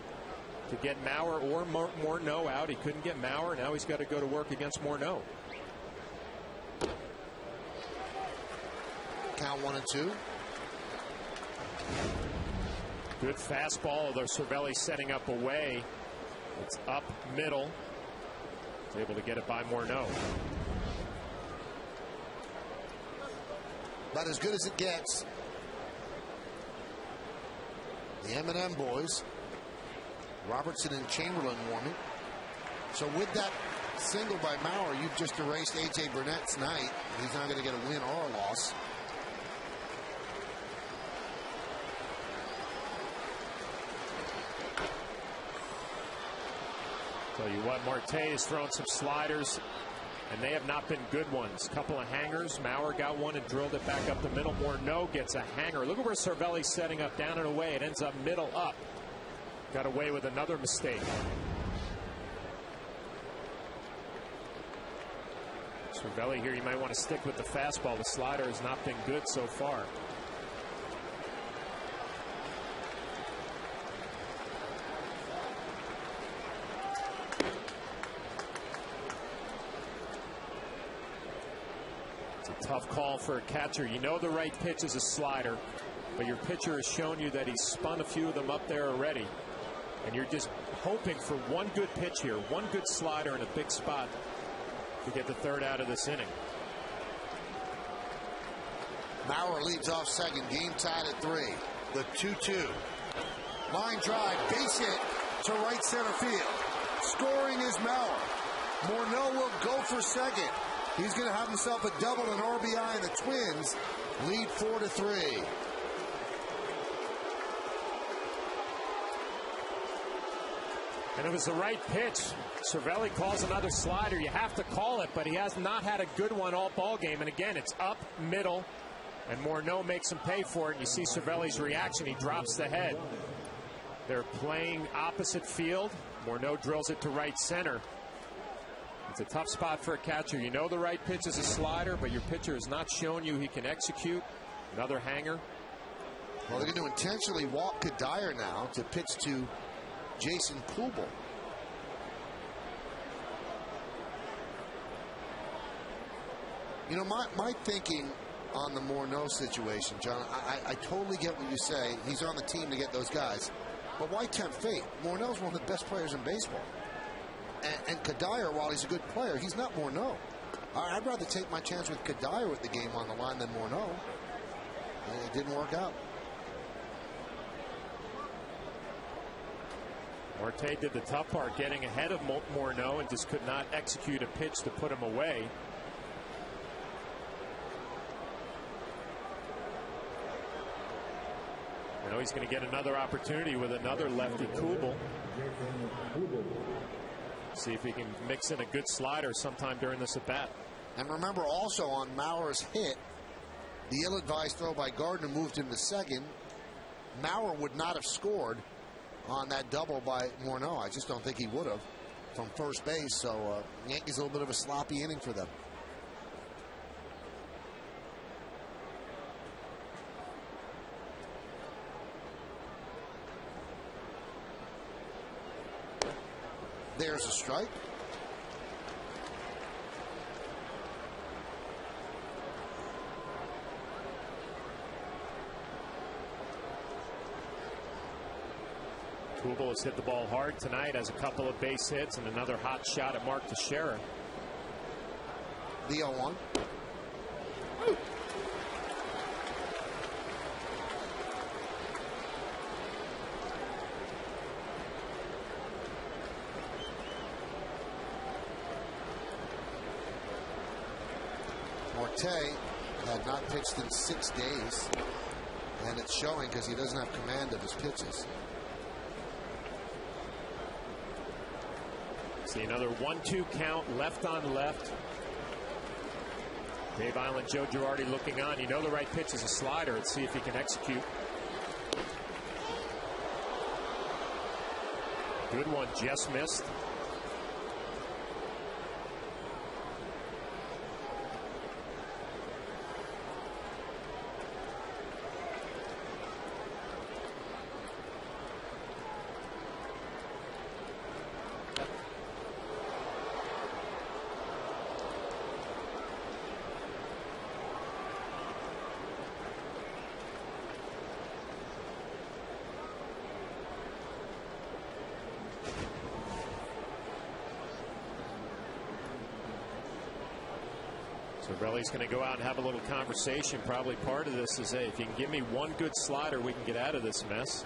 to get Maurer or Morneau out. He couldn't get Maurer. Now he's got to go to work against Morneau. Count 1-2. Good fastball, although Cervelli setting up away. It's up middle. He's able to get it by Morneau. About as good as it gets. The M&M boys, Robertson and Chamberlain warming. So with that single by Maurer, you've just erased AT Burnett's night. He's not going to get a win or a loss. Tell you what, Marte has thrown some sliders, and they have not been good ones. Couple of hangers. Maurer got one and drilled it back up the middle. Morneau gets a hanger. Look at where Cervelli's setting up, down and away. It ends up middle up. Got away with another mistake. Cervelli here, you might want to stick with the fastball. The slider has not been good so far. Tough call for a catcher. You know the right pitch is a slider, but your pitcher has shown you that he's spun a few of them up there already. And you're just hoping for one good pitch here, one good slider in a big spot to get the third out of this inning. Maurer leads off second, game tied at 3. The 2-2. Line drive, base hit to right center field. Scoring is Maurer. Morneau will go for second. He's going to have himself a double, and RBI, and the Twins lead 4-3. And it was the right pitch. Cervelli calls another slider. You have to call it, but he has not had a good one all ball game. And again, it's up middle, and Morneau makes him pay for it. And you see Cervelli's reaction. He drops the head. They're playing opposite field. Morneau drills it to right center. It's a tough spot for a catcher. You know the right pitch is a slider, but your pitcher has not shown you he can execute. Another hanger. Well, they're going to intentionally walk Cuddyer now to pitch to Jason Kubel. You know, my thinking on the Morneau situation, John, I totally get what you say. He's on the team to get those guys. But why tempt fate? Morneau's one of the best players in baseball. And Cuddyer, while he's a good player, he's not Morneau. I'd rather take my chance with Cuddyer with the game on the line than Morneau. And it didn't work out. Marte did the tough part, getting ahead of Morneau, and just could not execute a pitch to put him away. I know he's going to get another opportunity with another lefty, Kubel. See if he can mix in a good slider sometime during this at bat. And remember also on Maurer's hit, the ill-advised throw by Gardner moved him to second. Maurer would not have scored on that double by Morneau. I just don't think he would have from first base. So Yankees a little bit of a sloppy inning for them. There's a strike. Vogel has hit the ball hard tonight, has a couple of base hits and another hot shot at Mark Teixeira. The 0-1. Marte had not pitched in 6 days, and it's showing because he doesn't have command of his pitches. See another 1-2 count, left on left. Dave Island, Joe Girardi looking on. You know the right pitch is a slider. Let's see if he can execute. Good one, just missed. So Relly's going to go out and have a little conversation. Probably part of this is, hey, if you can give me one good slider, we can get out of this mess.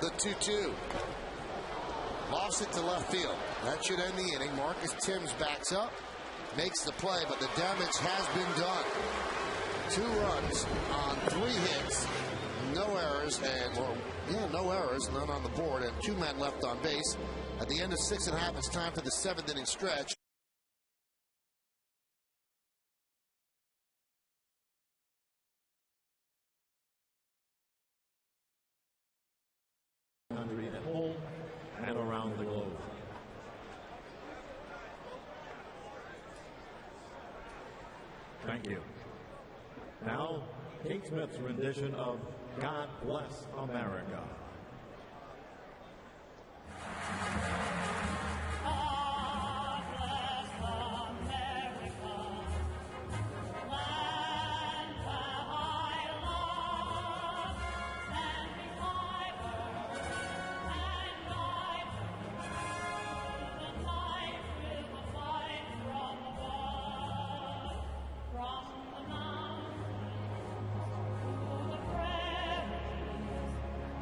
The 2-2. Lofts it to left field. That should end the inning. Marcus Timms backs up, makes the play, but the damage has been done. 2 runs on 3 hits, no errors, and no errors, none on the board, and 2 men left on base. At the end of 6 1/2, it's time for the 7th inning stretch. At home and around the globe. Thank you. Now, Kate Smith's rendition of God Bless America.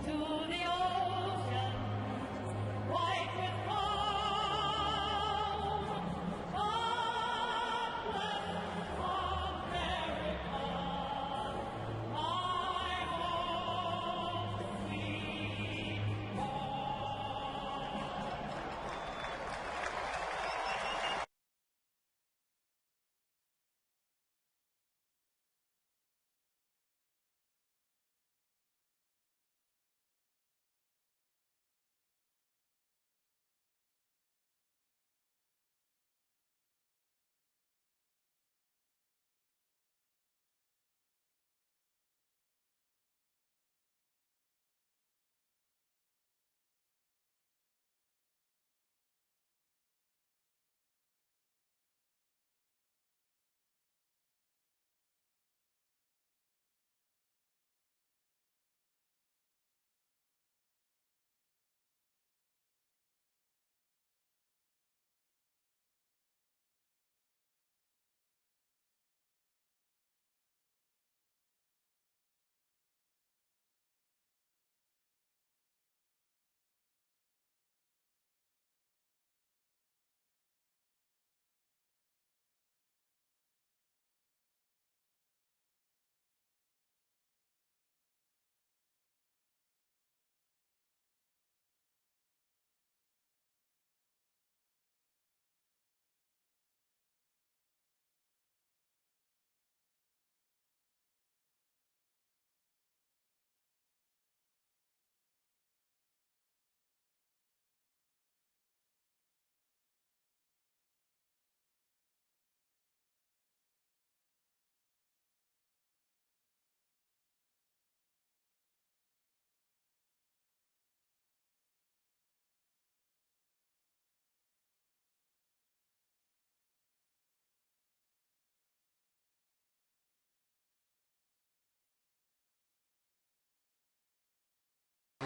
To the ocean, white with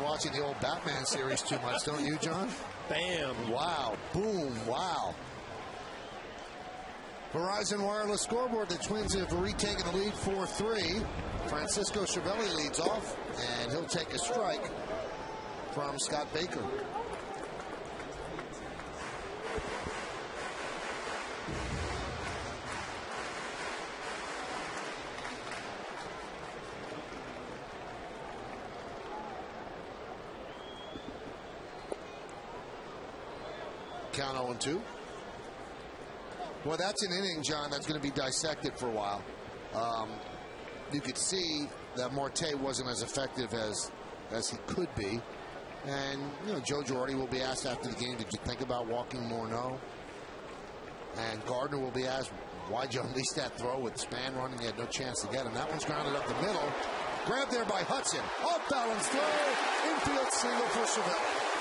Watching the old Batman series too much, don't you, John? Bam. Wow. Boom. Wow. Verizon Wireless scoreboard. The Twins have retaken the lead 4-3. Francisco Cervelli leads off, and he'll take a strike from Scott Baker. Count 0-2. Well, that's an inning, John, that's going to be dissected for a while. You could see that Marte wasn't as effective as he could be. And, you know, Joe Girardi will be asked after the game, did you think about walking Morneau? And Gardner will be asked, why'd you unleash that throw with Span running? He had no chance to get him. That one's grounded up the middle. Grabbed there by Hudson. Off balance throw. Infield single for Cervelli.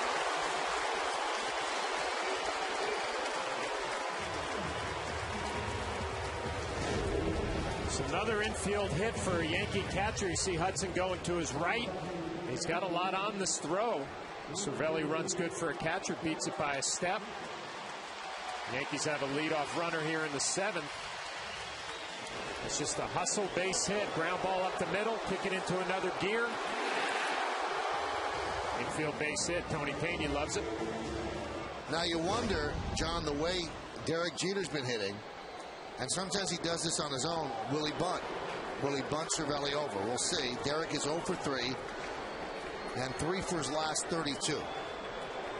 Another infield hit for a Yankee catcher. You see Hudson going to his right. He's got a lot on this throw. Cervelli runs good for a catcher, beats it by a step. Yankees have a leadoff runner here in the 7th. It's just a hustle base hit. Ground ball up the middle. Kick it into another gear. Infield base hit. Tony Pena loves it. Now you wonder, John, the way Derek Jeter's been hitting, and sometimes he does this on his own, will he bunt? Will he bunt Cervelli over? We'll see. Derek is 0 for 3 and 3 for his last 32.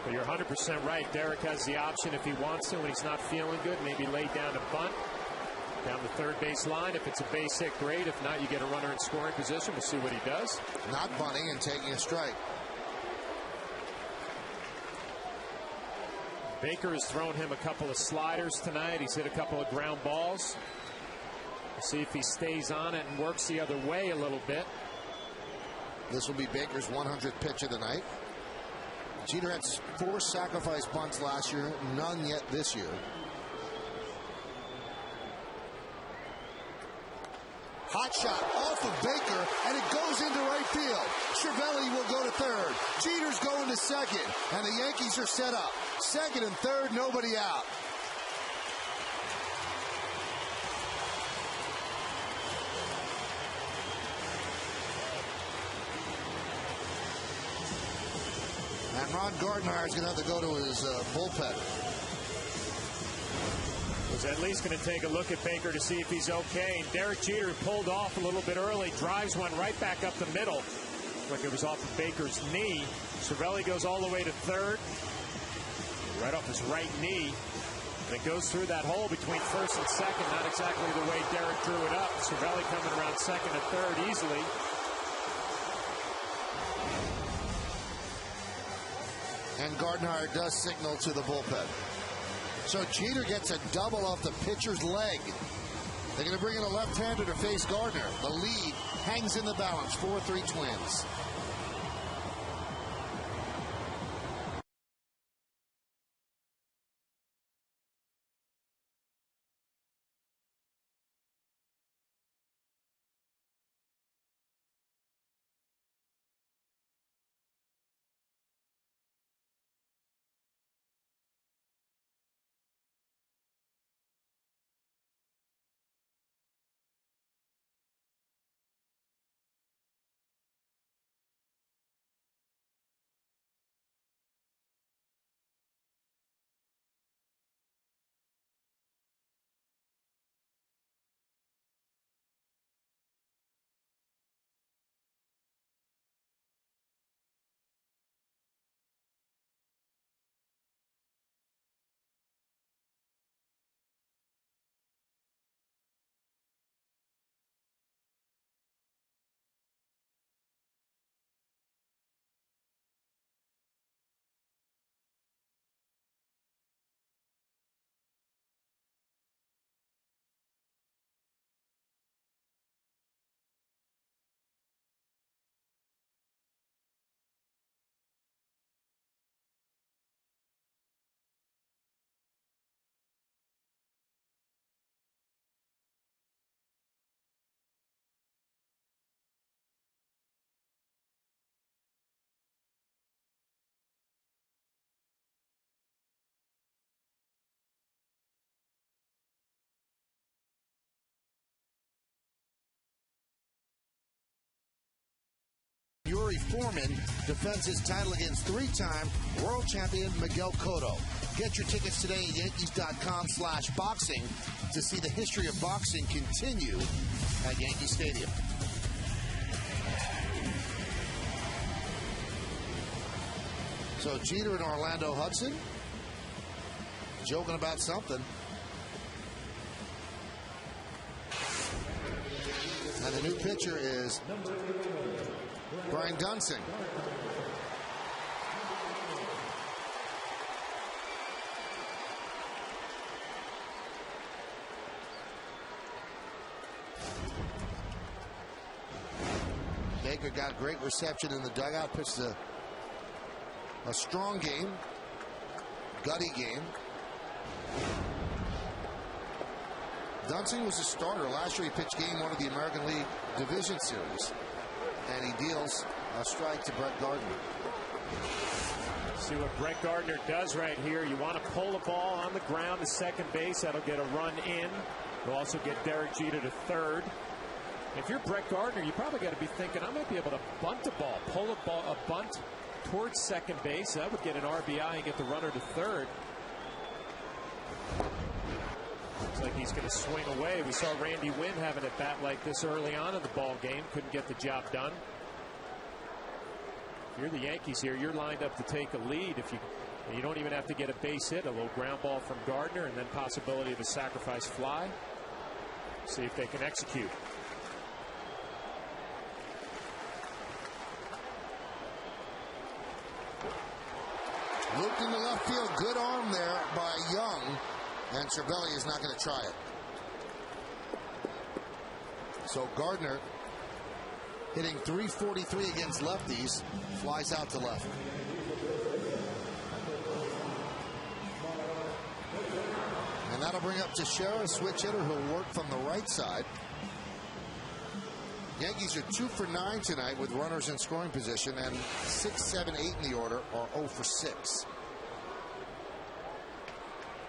But you're 100% right. Derek has the option if he wants to when he's not feeling good. Maybe lay down a bunt down the third base line. If it's a base hit, great. If not, you get a runner in scoring position. We'll see what he does. Not bunting and taking a strike. Baker has thrown him a couple of sliders tonight. He's hit a couple of ground balls. We'll see if he stays on it and works the other way a little bit. This will be Baker's 100th pitch of the night. Jeter had 4 sacrifice bunts last year, none yet this year. Hot shot off of Baker, and it goes into right field. Cervelli will go to third. Jeter's going to second, and the Yankees are set up. Second and third, nobody out. And Ron Gardner is going to have to go to his bullpen. Was at least going to take a look at Baker to see if he's okay. And Derek Jeter pulled off a little bit early, drives one right back up the middle. Like it was off of Baker's knee. Cervelli goes all the way to third, right off his right knee. And it goes through that hole between first and second. Not exactly the way Derek drew it up. Cervelli coming around second and third easily. And Gardner does signal to the bullpen. So Jeter gets a double off the pitcher's leg. They're going to bring in a left-hander to face Gardner. The lead hangs in the balance. 4-3 Twins. Rory Foreman defends his title against three-time world champion Miguel Cotto. Get your tickets today at Yankees.com/boxing to see the history of boxing continue at Yankee Stadium. So Jeter and Orlando Hudson joking about something. And the new pitcher is Brian Dunsing. Baker got great reception in the dugout, pitched a strong game, gutty game. Dunsing was a starter. Last year he pitched game one of the American League Division Series. And he deals a strike to Brett Gardner. See what Brett Gardner does right here. You want to pull the ball on the ground to second base. That'll get a run in. You'll also get Derek Jeter to third. If you're Brett Gardner, you probably got to be thinking, I might be able to bunt the ball, pull a bunt towards second base. That would get an RBI and get the runner to third. Looks like he's going to swing away. We saw Randy Wynn having a bat like this early on in the ball game. Couldn't get the job done. If you're the Yankees here, you're lined up to take a lead. If you don't even have to get a base hit, a little ground ball from Gardner, and then possibility of a sacrifice fly. See if they can execute. Looped in the left field. Good arm there by Young. And Cervelli is not going to try it. So Gardner, hitting .343 against lefties, flies out to left. And that'll bring up Teixeira, switch hitter, who'll work from the right side. Yankees are 2 for 9 tonight with runners in scoring position, and 6, 7, 8 in the order are 0 for 6.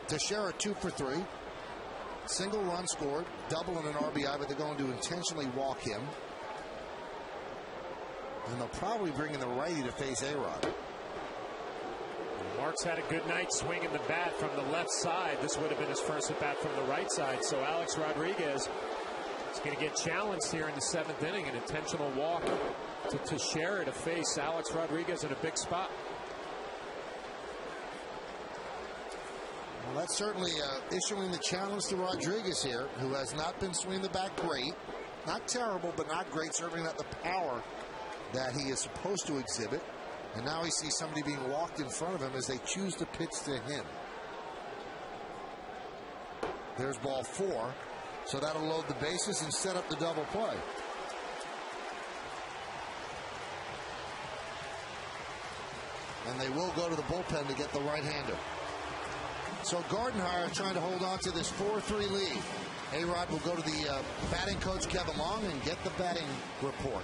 Teixeira 2 for 3. Single run scored, double and an RBI, but they're going to intentionally walk him. And they'll probably bring in the righty to face A-Rod. Mark's had a good night swinging the bat from the left side. This would have been his first at bat from the right side. So Alex Rodriguez is going to get challenged here in the 7th inning. An intentional walk to Teixeira to face Alex Rodriguez in a big spot. Well, that's certainly issuing the challenge to Rodriguez here, who has not been swinging the bat great. Not terrible, but not great. Certainly not the power that he is supposed to exhibit. And now he sees somebody being walked in front of him as they choose to pitch to him. There's ball 4. So that'll load the bases and set up the double play. And they will go to the bullpen to get the right-hander. So Gardner trying to hold on to this 4-3 lead. A-Rod will go to the batting coach, Kevin Long, and get the batting report.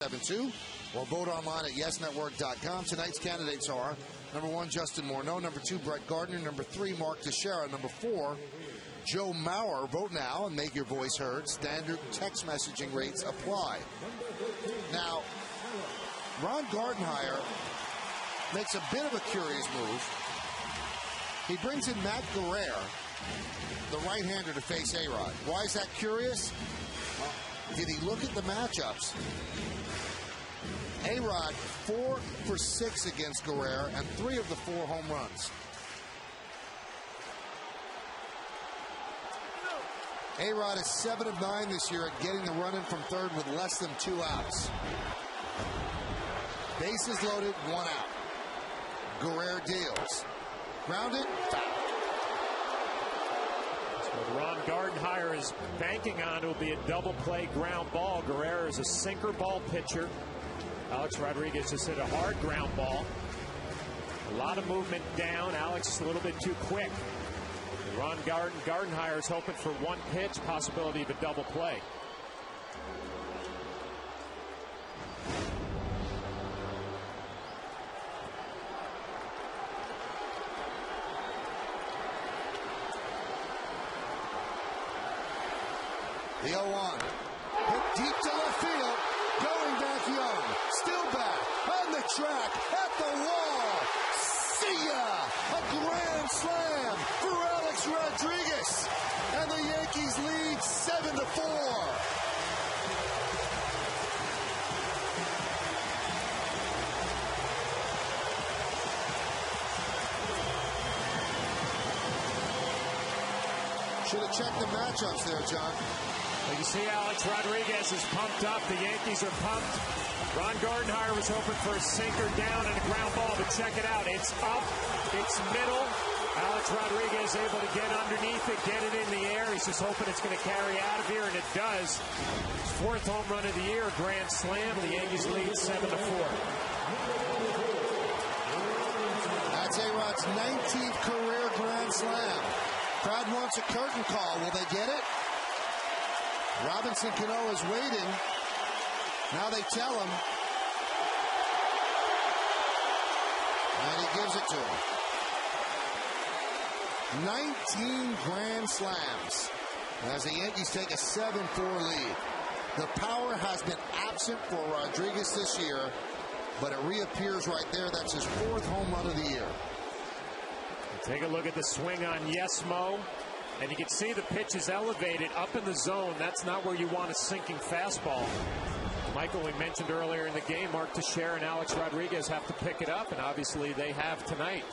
7-2, or vote online at yesnetwork.com. Tonight's candidates are number 1, Justin Morneau, number 2, Brett Gardner, number 3, Mark Teixeira, number 4, Joe Mauer. Vote now and make your voice heard. Standard text messaging rates apply. Now, Ron Gardenhire makes a bit of a curious move. He brings in Matt Guerrero, the right-hander, to face A-Rod. Why is that curious? Did he look at the matchups? A-Rod 4 for 6 against Guerrero and 3 of the 4 home runs. A-Rod is 7 of 9 this year at getting the run in from third with less than 2 outs. Bases loaded, 1 out. Guerrero deals. Grounded, foul. What Ron Gardenhire is banking on will be a double play ground ball. Guerrero is a sinker ball pitcher. Alex Rodriguez just hit a hard ground ball. A lot of movement down. Alex is a little bit too quick. Ron Gardenhire is hoping for 1 pitch, possibility of a double play. The 0-1. Hit deep to left field. Going back young. Still back. On the track. At the wall. See ya! A grand slam for Alex Rodriguez. And the Yankees lead 7-4. Should have checked the matchups there, John. Well, you see Alex Rodriguez is pumped up. The Yankees are pumped. Ron Gardenhire was hoping for a sinker down and a ground ball, but check it out. It's up. It's middle. Alex Rodriguez able to get underneath it, get it in the air. He's just hoping it's going to carry out of here, and it does. 4th home run of the year, grand slam. The Yankees lead 7-4. That's A-Rod's 19th career grand slam. Crowd wants a curtain call. Will they get it? Robinson Cano is waiting. Now they tell him. And he gives it to him. 19 grand slams as the Yankees take a 7-4 lead. The power has been absent for Rodriguez this year, but it reappears right there. That's his 4th home run of the year. Take a look at the swing on Yesmo, and you can see the pitch is elevated up in the zone. That's not where you want a sinking fastball. Michael, we mentioned earlier in the game, Mark Teixeira and Alex Rodriguez have to pick it up, and obviously they have tonight.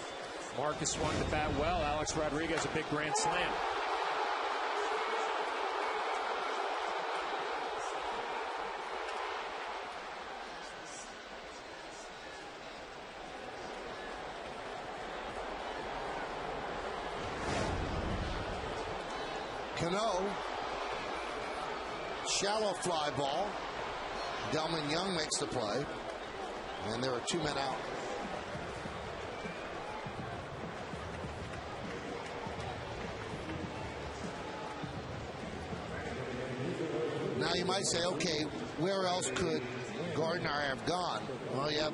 Marcus swung the bat well. Alex Rodriguez, a big grand slam. Cano, shallow fly ball. Delman Young makes the play, and there are 2 men out. Now you might say, okay, where else could Gardner have gone? Well, you have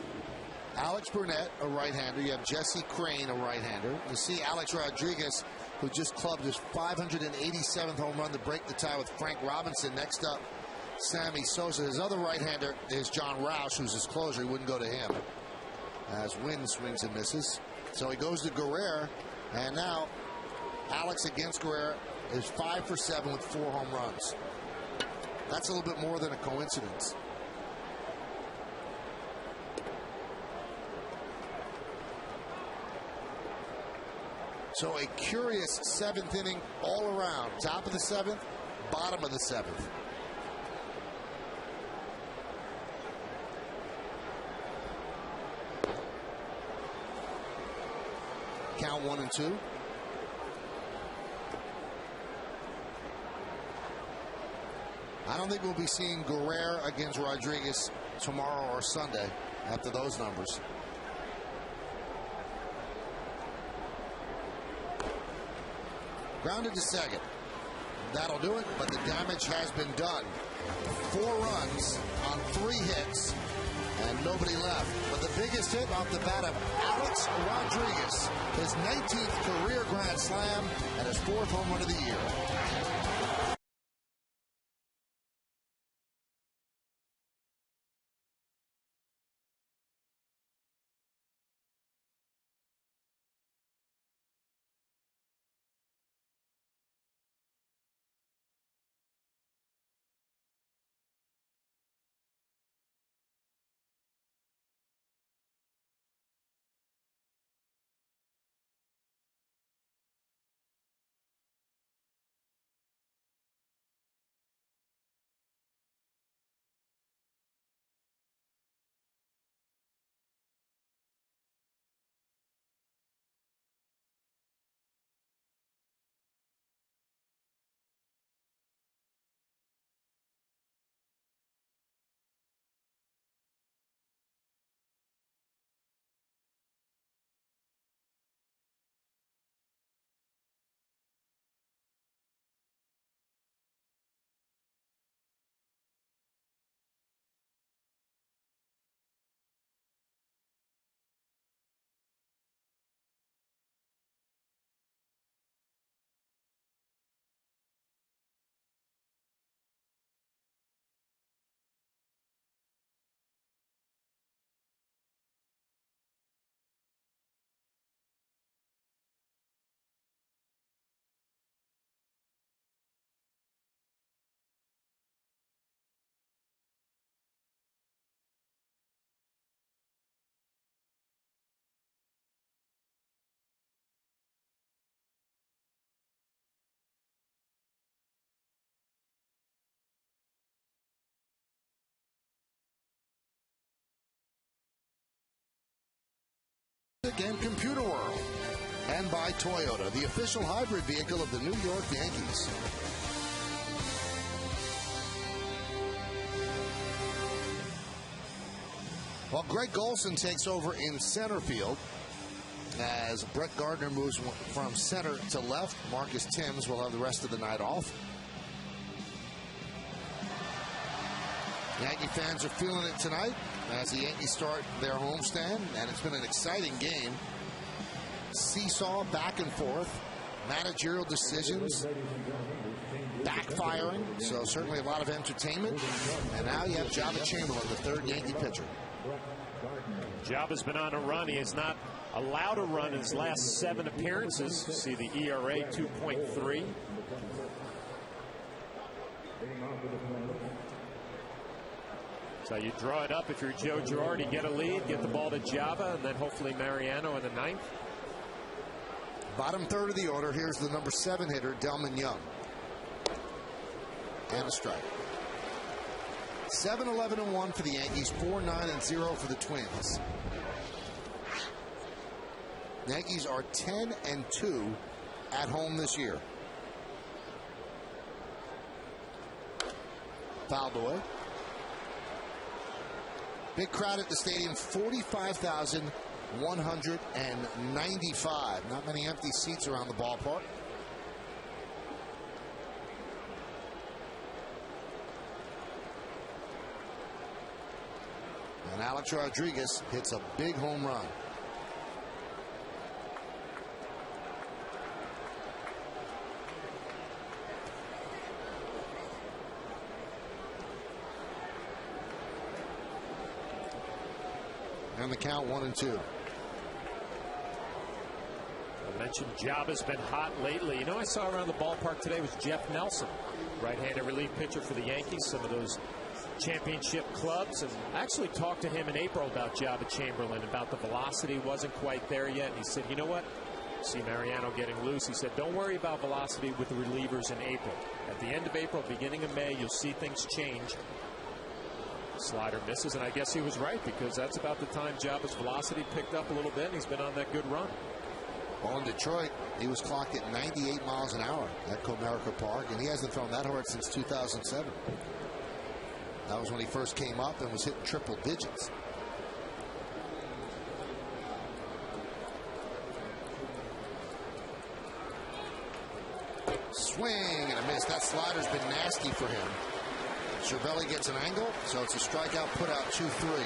Alex Burnett, a right-hander. You have Jesse Crane, a right-hander. You see Alex Rodriguez, who just clubbed his 587th home run to break the tie with Frank Robinson. Next up, Sammy Sosa. His other right-hander is John Roush, who's his closer. He wouldn't go to him as Wynn swings and misses. So he goes to Guerrero, and now Alex against Guerrero is 5 for 7 with 4 home runs. That's a little bit more than a coincidence. So a curious 7th inning all around. Top of the 7th, bottom of the 7th. Count 1-2. I don't think we'll be seeing Guerrero against Rodriguez tomorrow or Sunday after those numbers. Grounded to second. that'll do it, but the damage has been done. 4 runs on 3 hits, and nobody left. But the biggest hit off the bat of Alex Rodriguez, his 19th career grand slam and his 4th home run of the year. And Computer World, and by Toyota, the official hybrid vehicle of the New York Yankees. Well, Greg Golson takes over in center field as Brett Gardner moves from center to left. Marcus Timms will have the rest of the night off. Yankee fans are feeling it tonight as the Yankees start their homestand, and it's been an exciting game. Seesaw back and forth, managerial decisions backfiring, so certainly a lot of entertainment. And now you have Jabba Chamberlain, the third Yankee pitcher. Jabba's been on a run. He has not allowed a run in his last 7 appearances. See the ERA 2.3. So you draw it up if you're Joe Girardi, get a lead, get the ball to Jabba, and then hopefully Mariano in the 9th. Bottom third of the order. Here's the number 7 hitter, Delman Young. And a strike. 7-11-1 for the Yankees, 4-9-0 for the Twins. The Yankees are 10-2 at home this year. Fouled away. Big crowd at the stadium, 45,195. Not many empty seats around the ballpark. And Alex Rodriguez hits a big home run. And the count 1-2. I mentioned Jabba's been hot lately. You know, I saw around the ballpark today was Jeff Nelson, right-handed relief pitcher for the Yankees, some of those championship clubs, and I actually talked to him in April about Jabba Chamberlain, about the velocity wasn't quite there yet, and he said, you know what, see Mariano getting loose. He said, don't worry about velocity with the relievers in April. At the end of April, beginning of May, you'll see things change. Slider misses, and I guess he was right, because that's about the time Jabba's velocity picked up a little bit, and he's been on that good run. Well, in Detroit, he was clocked at 98 miles an hour at Comerica Park, and he hasn't thrown that hard since 2007. That was when he first came up and was hitting triple digits. Swing and a miss. That slider's been nasty for him. Cervelli gets an angle, so it's a strikeout, put out 2-3.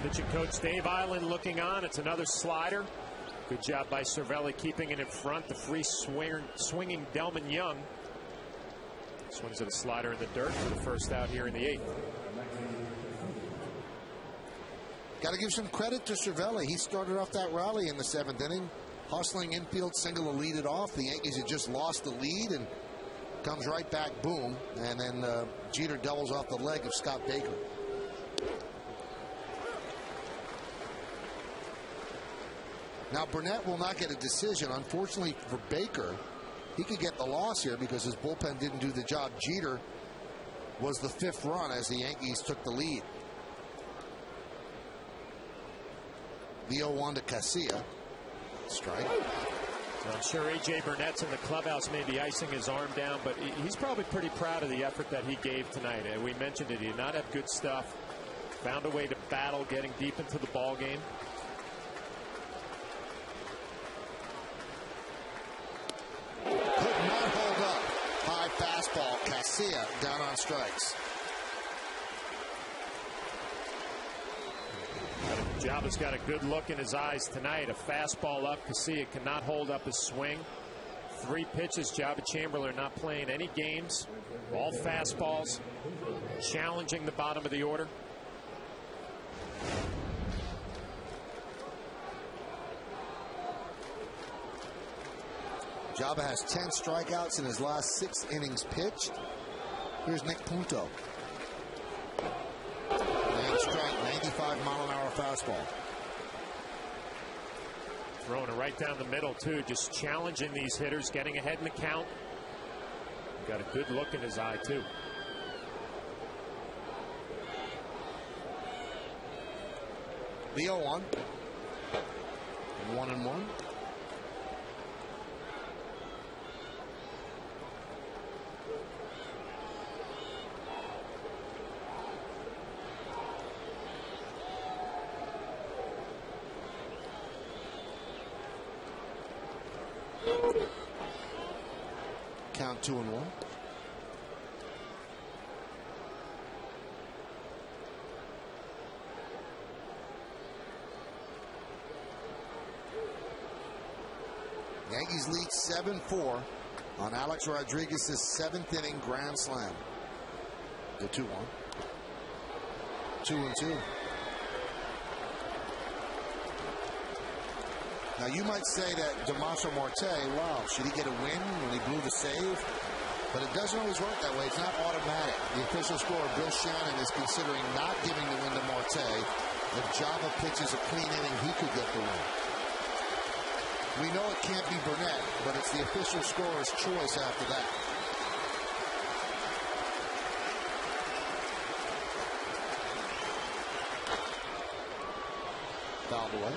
Pitching coach Dave Island looking on. It's another slider. Good job by Cervelli keeping it in front. The free swinging Delman Young swings at a slider in the dirt for the first out here in the 8th. Got to give some credit to Cervelli. He started off that rally in the 7th inning. Hustling infield single to lead it off. The Yankees had just lost the lead and comes right back, boom. And then Jeter doubles off the leg of Scott Baker. Now Burnett will not get a decision. Unfortunately for Baker, he could get the loss here because his bullpen didn't do the job. Jeter was the 5th run as the Yankees took the lead. The 0-1 to Casilla. Strike. So I'm sure A.J. Burnett's in the clubhouse maybe icing his arm down, but he's probably pretty proud of the effort that he gave tonight. We mentioned it. He did not have good stuff. Found a way to battle getting deep into the ball game. Could not hold up. High fastball. Casilla down on strikes. Jaba's got a good look in his eyes tonight. A fastball up. Casilla cannot hold up his swing. 3 pitches. Jaba Chamberlain not playing any games. All fastballs. Challenging the bottom of the order. Jaba has 10 strikeouts in his last 6 innings pitched. Here's Nick Punto. And strike, 95-mile-an-hour fastball. Throwing it right down the middle, too. Just challenging these hitters, getting ahead in the count. Got a good look in his eye, too. The 0-1. 1-1. Count 2-1. Yankees lead 7-4 on Alex Rodriguez's 7th inning grand slam. The 2-1. 2-2. Now you might say that Damaso Marte, wow, should he get a win when he blew the save? But it doesn't always work that way. It's not automatic. The official scorer, Bill Shannon, is considering not giving the win to Marte. If Jaba pitches a clean inning, he could get the win. We know it can't be Burnett, but it's the official scorer's choice after that. Fouled away.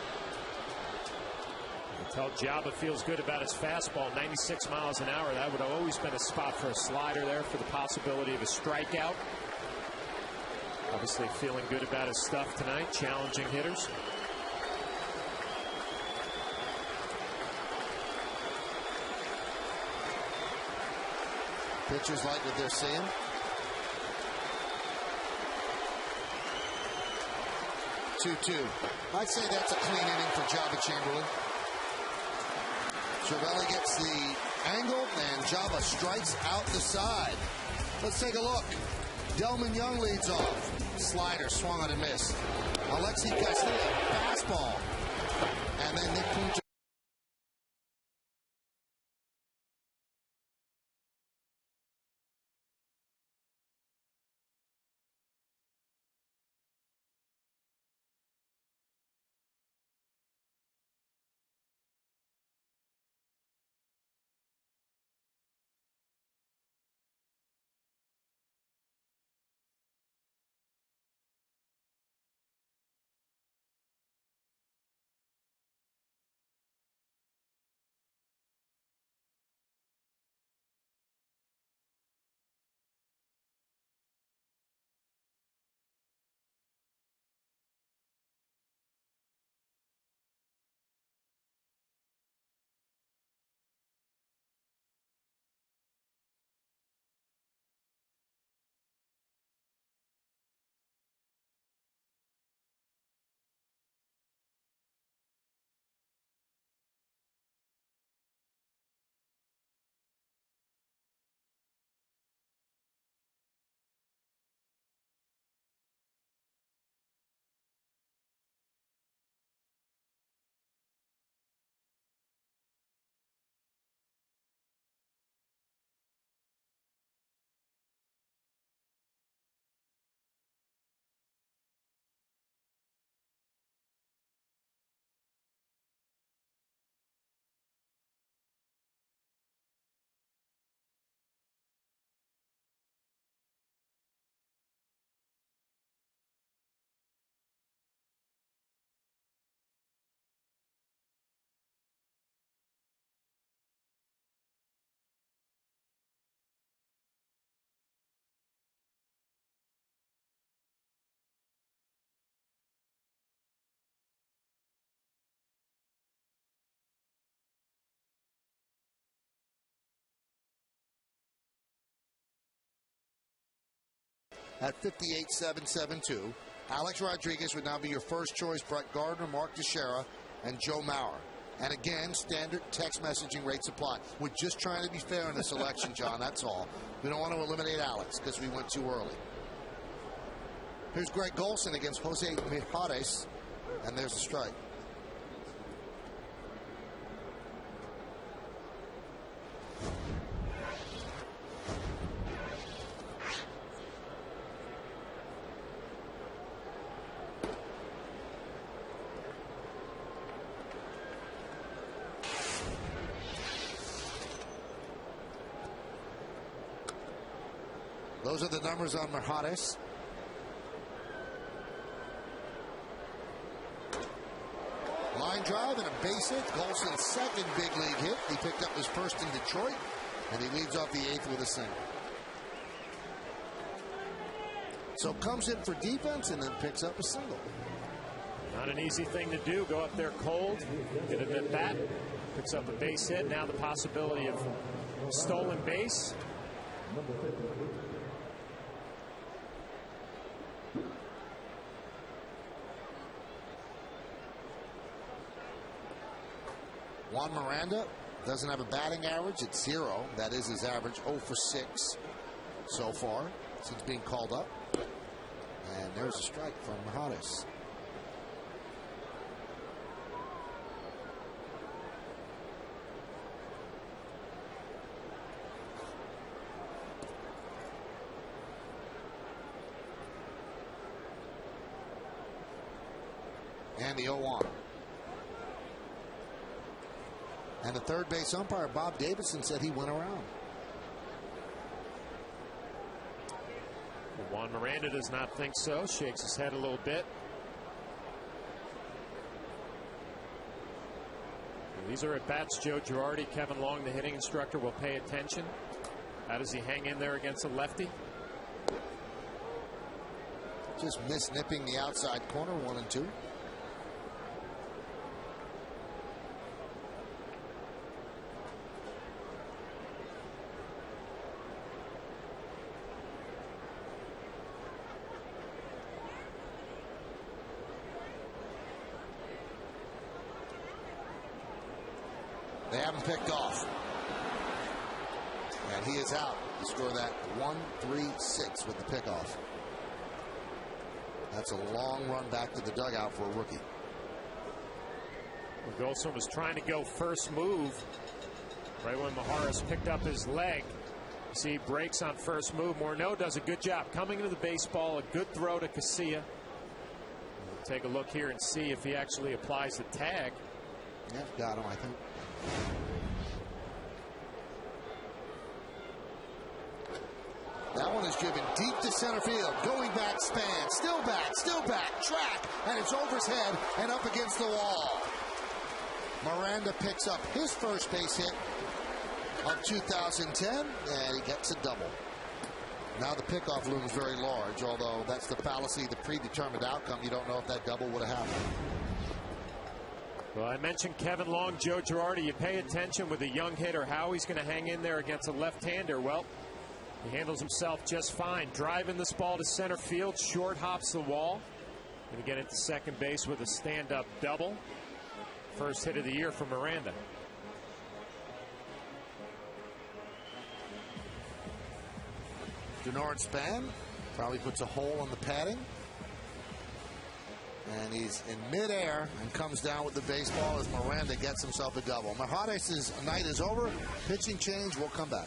Until Jaba feels good about his fastball, 96 miles an hour. That would have always been a spot for a slider there for the possibility of a strikeout. Obviously feeling good about his stuff tonight, challenging hitters. Pitchers like what they're seeing. I'd say that's a clean inning for Jaba Chamberlain. Cervelli gets the angle, and Jaba strikes out the side. Let's take a look. Delman Young leads off. Slider swung on and missed. Alexi Casilla, fastball. And then Nick Punto. at 58-7-7-2. Alex Rodriguez would now be your first choice. Brett Gardner, Mark Teixeira, and Joe Mauer. And again, standard text messaging rates apply. We're just trying to be fair in this election, John, that's all. We don't want to eliminate Alex because we went too early. Here's Greg Golson against Jose Mijares, and there's a strike. Those are the numbers on Mijares. Line drive and a base hit. Golson's second big league hit. He picked up his first in Detroit, and he leads off the eighth with a single. So comes in for defense and then picks up a single. Not an easy thing to do. Go up there cold, get it at bat, picks up a base hit. Now the possibility of stolen base. Juan Miranda doesn't have a batting average at 0. That is his average, 0 for 6 so far since being called up. And there's a strike from Mijares. And the 0-1. And the third base umpire, Bob Davidson, said he went around. Juan Miranda does not think so. Shakes his head a little bit. These are at bats. Joe Girardi, Kevin Long, the hitting instructor, will pay attention. How does he hang in there against a lefty? Just nipping the outside corner, 1 and 2. They haven't picked off. And he is out to score that 1-3-6 with the pickoff. That's a long run back to the dugout for a rookie. Golson was trying to go first move right when Mijares picked up his leg. See, breaks on first move. Morneau does a good job coming into the baseball. A good throw to Casilla. We'll take a look here and see if he actually applies the tag. Yeah, got him, I think. That one is driven deep to center field. Going back, span. Still back, track. And it's over his head and up against the wall. Miranda picks up his first base hit of 2010, and he gets a double. Now the pickoff looms very large, although that's the fallacy of the predetermined outcome. You don't know if that double would have happened. Well, I mentioned Kevin Long, Joe Girardi. You pay attention with a young hitter, how he's going to hang in there against a left-hander. Well, he handles himself just fine. Driving this ball to center field, short hops the wall. Going to get into second base with a stand-up double. First hit of the year for Miranda. Denard Span probably puts a hole on the padding. And he's in midair and comes down with the baseball as Miranda gets himself a double. Mijares' night is over. Pitching change. We'll come back.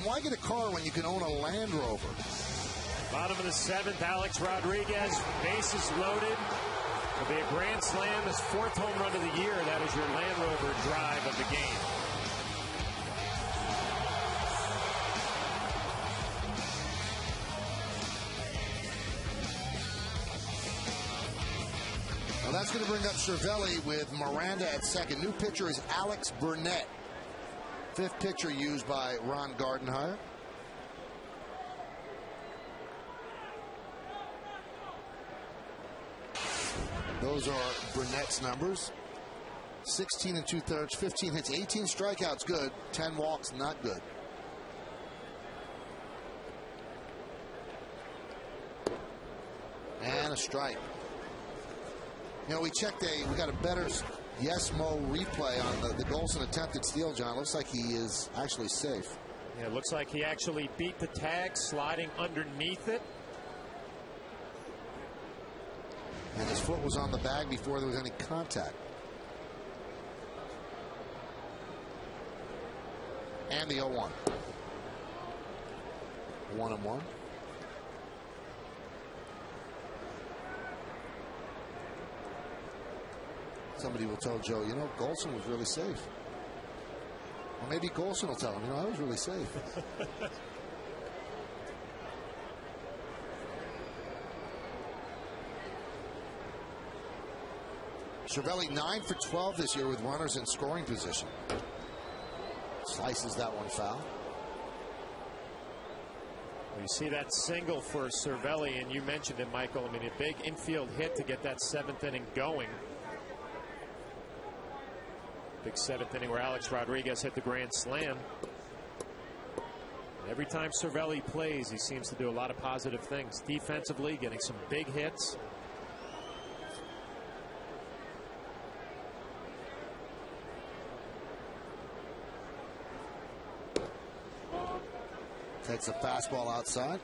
why get a car when you can own a Land Rover? Bottom of the 7th, Alex Rodriguez, bases loaded. It'll be a grand slam, his 4th home run of the year. That is your Land Rover drive of the game. Well, that's going to bring up Cervelli with Miranda at second. New pitcher is Alex Burnett. 5th pitcher used by Ron Gardner. Those are Burnett's numbers. 16 2/3, 15 hits, 18 strikeouts, good. 10 walks, not good. And a strike. You know, we got a better Yes-Mo replay on the Golson attempted steal, John. Looks like he is actually safe. Yeah, it looks like he actually beat the tag, sliding underneath it. And his foot was on the bag before there was any contact. And the 0-1. 1-1. Somebody will tell Joe, you know, Golson was really safe. Or maybe Golson will tell him, you know, I was really safe. Cervelli 9 for 12 this year with runners in scoring position. Slices that one foul. Well, you see that single for Cervelli, and you mentioned it, Michael. I mean, a big infield hit to get that 7th inning going. Big 7th inning where Alex Rodriguez hit the grand slam. And every time Cervelli plays, he seems to do a lot of positive things. Defensively, getting some big hits. Takes a fastball outside.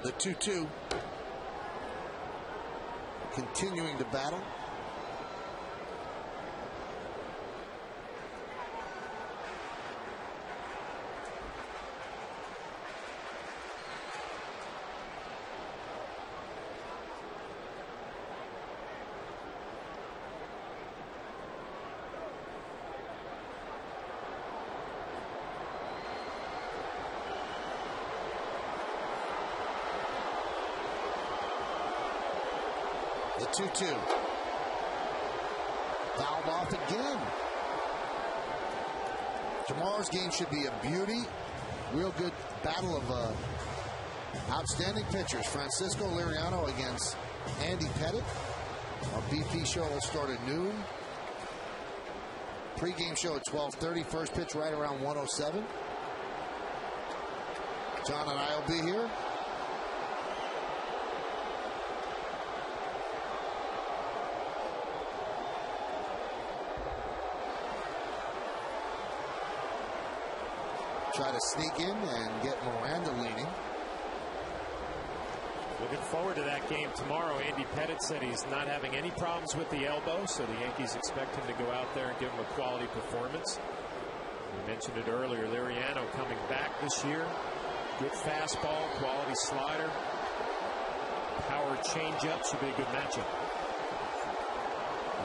The 2-2. Continuing to battle. The 2-2. Fouled off again. Tomorrow's game should be a beauty. Real good battle of outstanding pitchers. Francisco Liriano against Andy Pettit. Our BP show will start at noon. Pre-game show at 12:30. First pitch right around 1:07. John and I will be here. Try to sneak in and get Miranda leading. Looking forward to that game tomorrow. Andy Pettit said he's not having any problems with the elbow, so the Yankees expect him to go out there and give him a quality performance. We mentioned it earlier, Liriano coming back this year. Good fastball, quality slider. Power changeup should be a good matchup.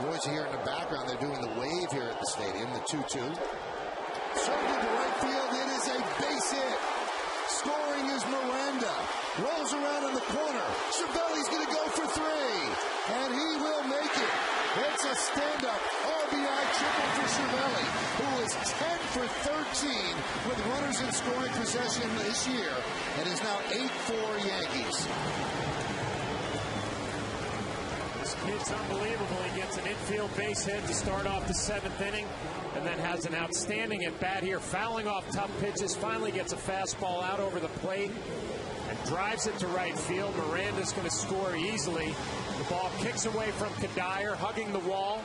Boys here in the background, they're doing the wave here at the stadium, the 2-2. Served into right field, it is a base hit. Scoring is Miranda. Rolls around in the corner. Cervelli's going to go for 3. And he will make it. It's a stand-up RBI triple for Cervelli, who is 10 for 13 with runners in scoring possession this year, and is now 8-4 Yankees. This kid's unbelievable. He gets an infield base hit to start off the 7th inning, and then has an outstanding at bat here, fouling off tough pitches, finally gets a fastball out over the plate and drives it to right field. Miranda's going to score easily. The ball kicks away from Cuddyer, hugging the wall.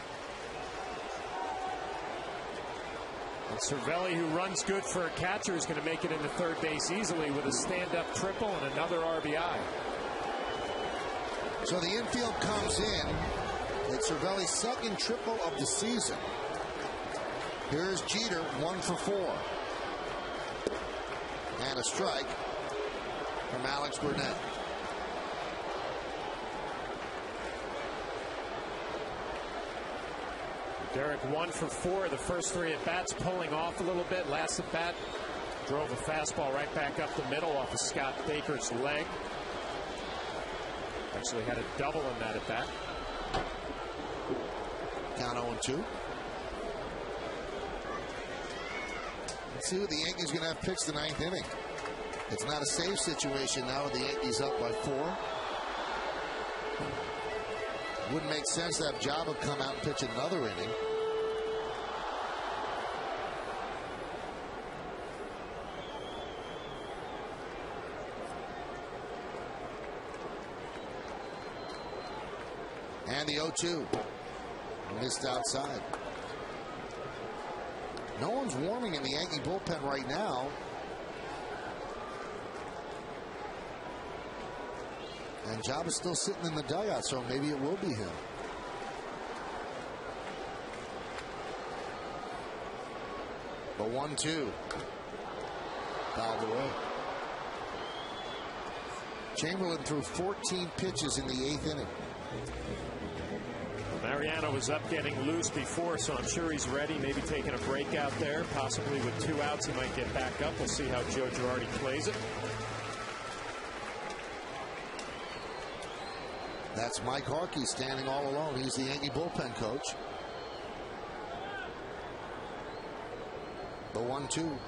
And Cervelli, who runs good for a catcher, is going to make it into third base easily with a stand-up triple and another RBI. So the infield comes in. It's Cervelli's second triple of the season. Here's Jeter, 1 for 4. And a strike from Alex Burnett. Derek 1 for 4. The first 3 at bats, pulling off a little bit. Last at bat, drove a fastball right back up the middle off of Scott Baker's leg. Actually had a double in that at bat. Count 0-2. Let's see what the Yankees are going to have pitched the 9th inning. It's not a safe situation now with the Yankees up by 4. Wouldn't make sense to have Jabba come out and pitch another inning. And the 0-2. Missed outside. No one's warming in the Yankee bullpen right now. And Jabba's still sitting in the dugout, so maybe it will be him. The 1-2. Fouled away. Chamberlain threw 14 pitches in the 8th inning. Mariano was up getting loose before, so I'm sure he's ready. Maybe taking a break out there. Possibly with 2 outs, he might get back up. We'll see how Joe Girardi plays it. That's Mike Harkey standing all alone. He's the Yankee bullpen coach. The 1-2.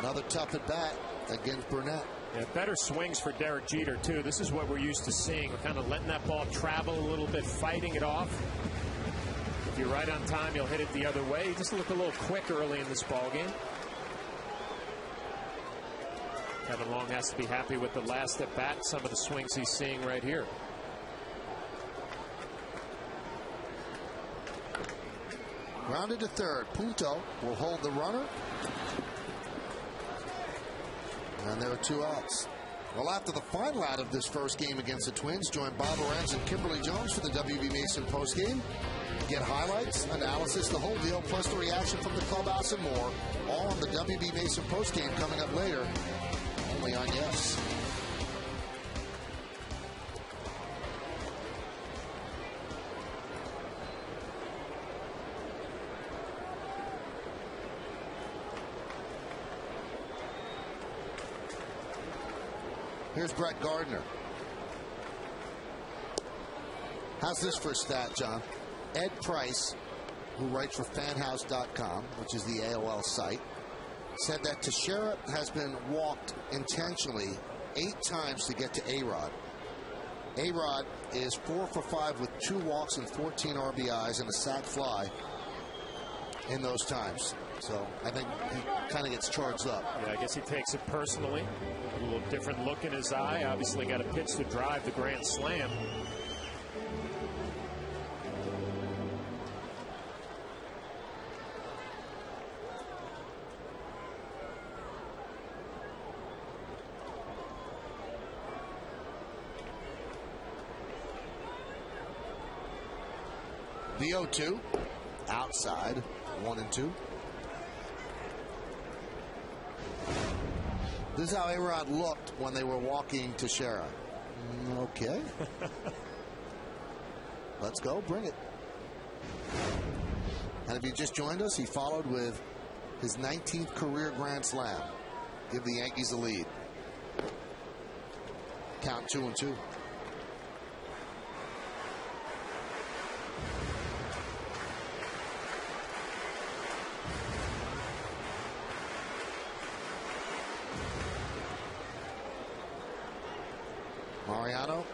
Another tough at bat against Burnett. Yeah, better swings for Derek Jeter, too. This is what we're used to seeing. We're kind of letting that ball travel a little bit, fighting it off. If you're right on time, you'll hit it the other way. He just looked a little quick early in this ball game. Kevin Long has to be happy with the last at bat, some of the swings he's seeing right here. Grounded to third. Punto will hold the runner. And there are 2 outs. Well, after the final out of this first game against the Twins, join Bob Lorenz and Kimberly Jones for the WB Mason postgame. Get highlights, analysis, the whole deal, plus the reaction from the clubhouse and more. All on the WB Mason postgame coming up later. Only on Yes. Here's Brett Gardner. How's this for a stat, John? Ed Price, who writes for fanhouse.com, which is the AOL site, said that Teixeira has been walked intentionally 8 times to get to A-Rod. A-Rod is 4 for 5 with 2 walks and 14 RBIs and a sac fly in those times. So I think he kind of gets charged up. Yeah, I guess he takes it personally. A little different look in his eye. Obviously got a pitch to drive the grand slam. The 0-2 outside, 1-2. This is how A-Rod looked when they were walking Teixeira. Okay. Let's go. Bring it. And if you just joined us, he followed with his 19th career grand slam. Give the Yankees the lead. Count 2-2. Mariano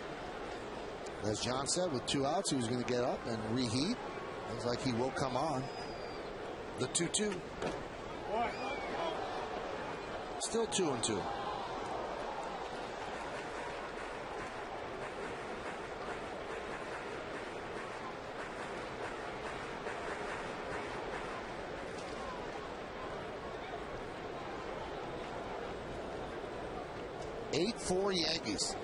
As John said, with 2 outs, he was going to get up and reheat. Looks like he will come on. The 2-2. Still 2-2. Eight-4 Yankees.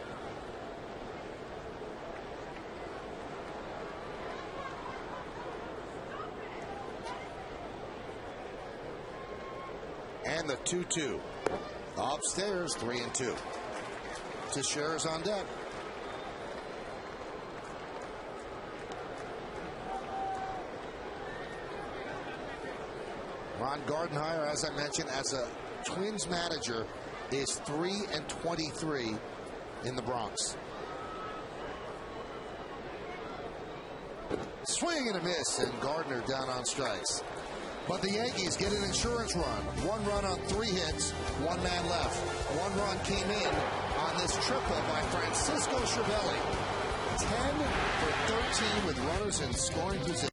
And the 2-2. Upstairs, 3-2. Teixeira's on deck. Ron Gardenhire, as I mentioned, as a Twins manager, is 3-23 in the Bronx. Swing and a miss, and Gardner down on strikes. But the Yankees get an insurance run. 1 run on 3 hits, 1 man left. 1 run came in on this triple by Francisco Cervelli. 10 for 13 with runners in scoring position.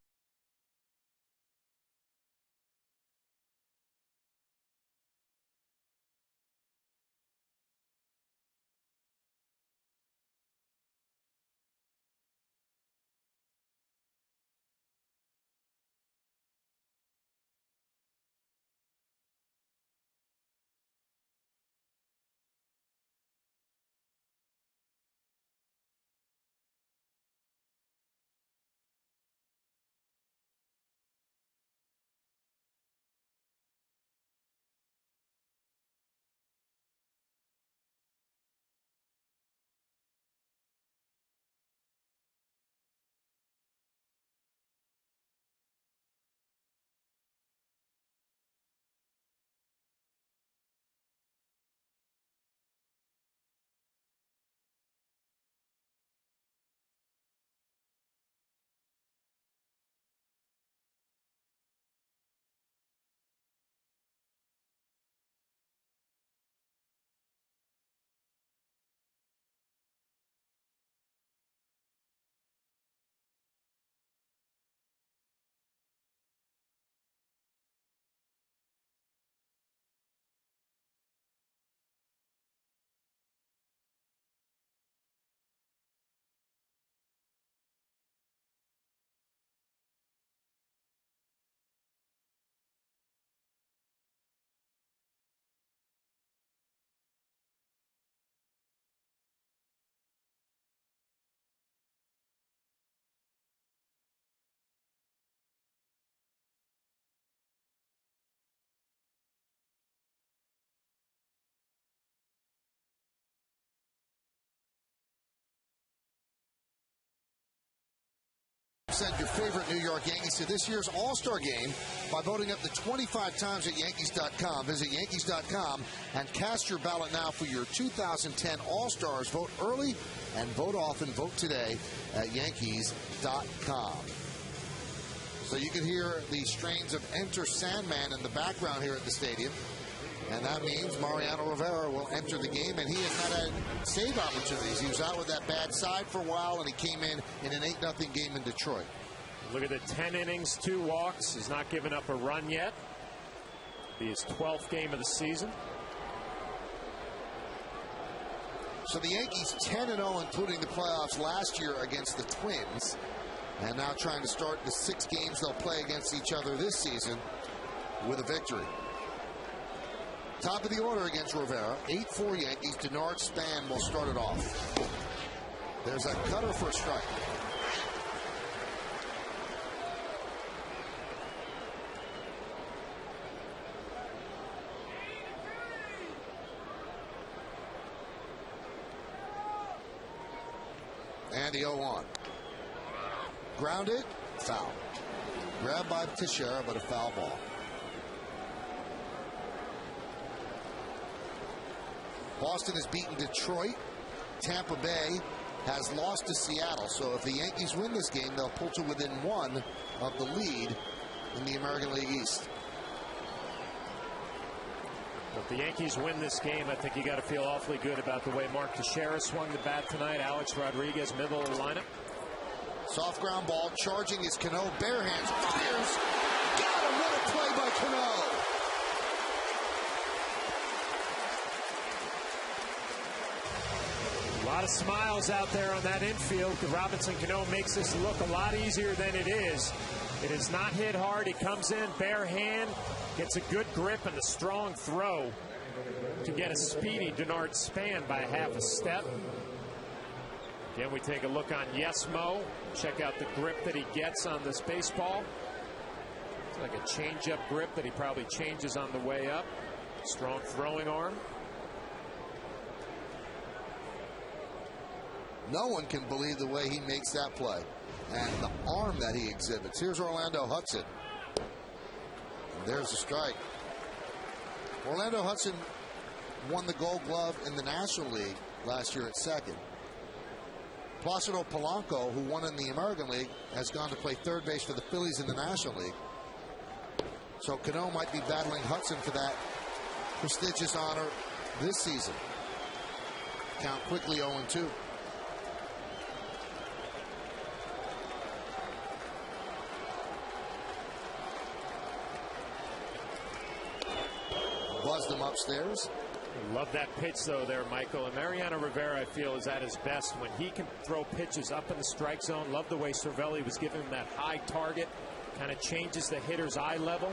Send your favorite New York Yankees to this year's All-Star Game by voting up to 25 times at Yankees.com. Visit Yankees.com and cast your ballot now for your 2010 All-Stars. Vote early and vote often. Vote today at Yankees.com. So you can hear the strains of Enter Sandman in the background here at the stadium. And that means Mariano Rivera will enter the game, and he has not had save opportunities. He was out with that bad side for a while, and he came in an 8-0 game in Detroit. Look at the 10 innings, 2 walks. He's not given up a run yet. Be his 12th game of the season. So the Yankees 10-0, including the playoffs last year against the Twins. And now trying to start the 6 games they'll play against each other this season with a victory. Top of the order against Rivera. 8-4 Yankees. Denard Span will start it off. There's a cutter for a strike. And the 0-1. Grounded, foul. Grabbed by Teixeira, but a foul ball. Boston has beaten Detroit. Tampa Bay has lost to Seattle. So if the Yankees win this game, they'll pull to within 1 of the lead in the American League East. If the Yankees win this game, I think you got to feel awfully good about the way Mark Teixeira swung the bat tonight. Alex Rodriguez, middle of the lineup. Soft ground ball, charging is Cano, bare hands, fires. Got him, what a play by Cano. A lot of smiles out there on that infield. Robinson Cano makes this look a lot easier than it is. It is not hit hard. He comes in bare hand, gets a good grip and a strong throw to get a speedy Denard Span by half a step. Again, we take a look on Yes Mo. Check out the grip that he gets on this baseball. It's like a change-up grip that he probably changes on the way up. Strong throwing arm. No one can believe the way he makes that play and the arm that he exhibits. Here's Orlando Hudson. And there's the strike. Orlando Hudson won the Gold Glove in the National League last year at second. Placido Polanco, who won in the American League, has gone to play third base for the Phillies in the National League. So Cano might be battling Hudson for that prestigious honor this season. Count quickly 0-2. Buzzed him upstairs. Love that pitch, though, there, Michael. And Mariano Rivera, I feel, is at his best when he can throw pitches up in the strike zone. Love the way Cervelli was giving him that high target. Kind of changes the hitter's eye level.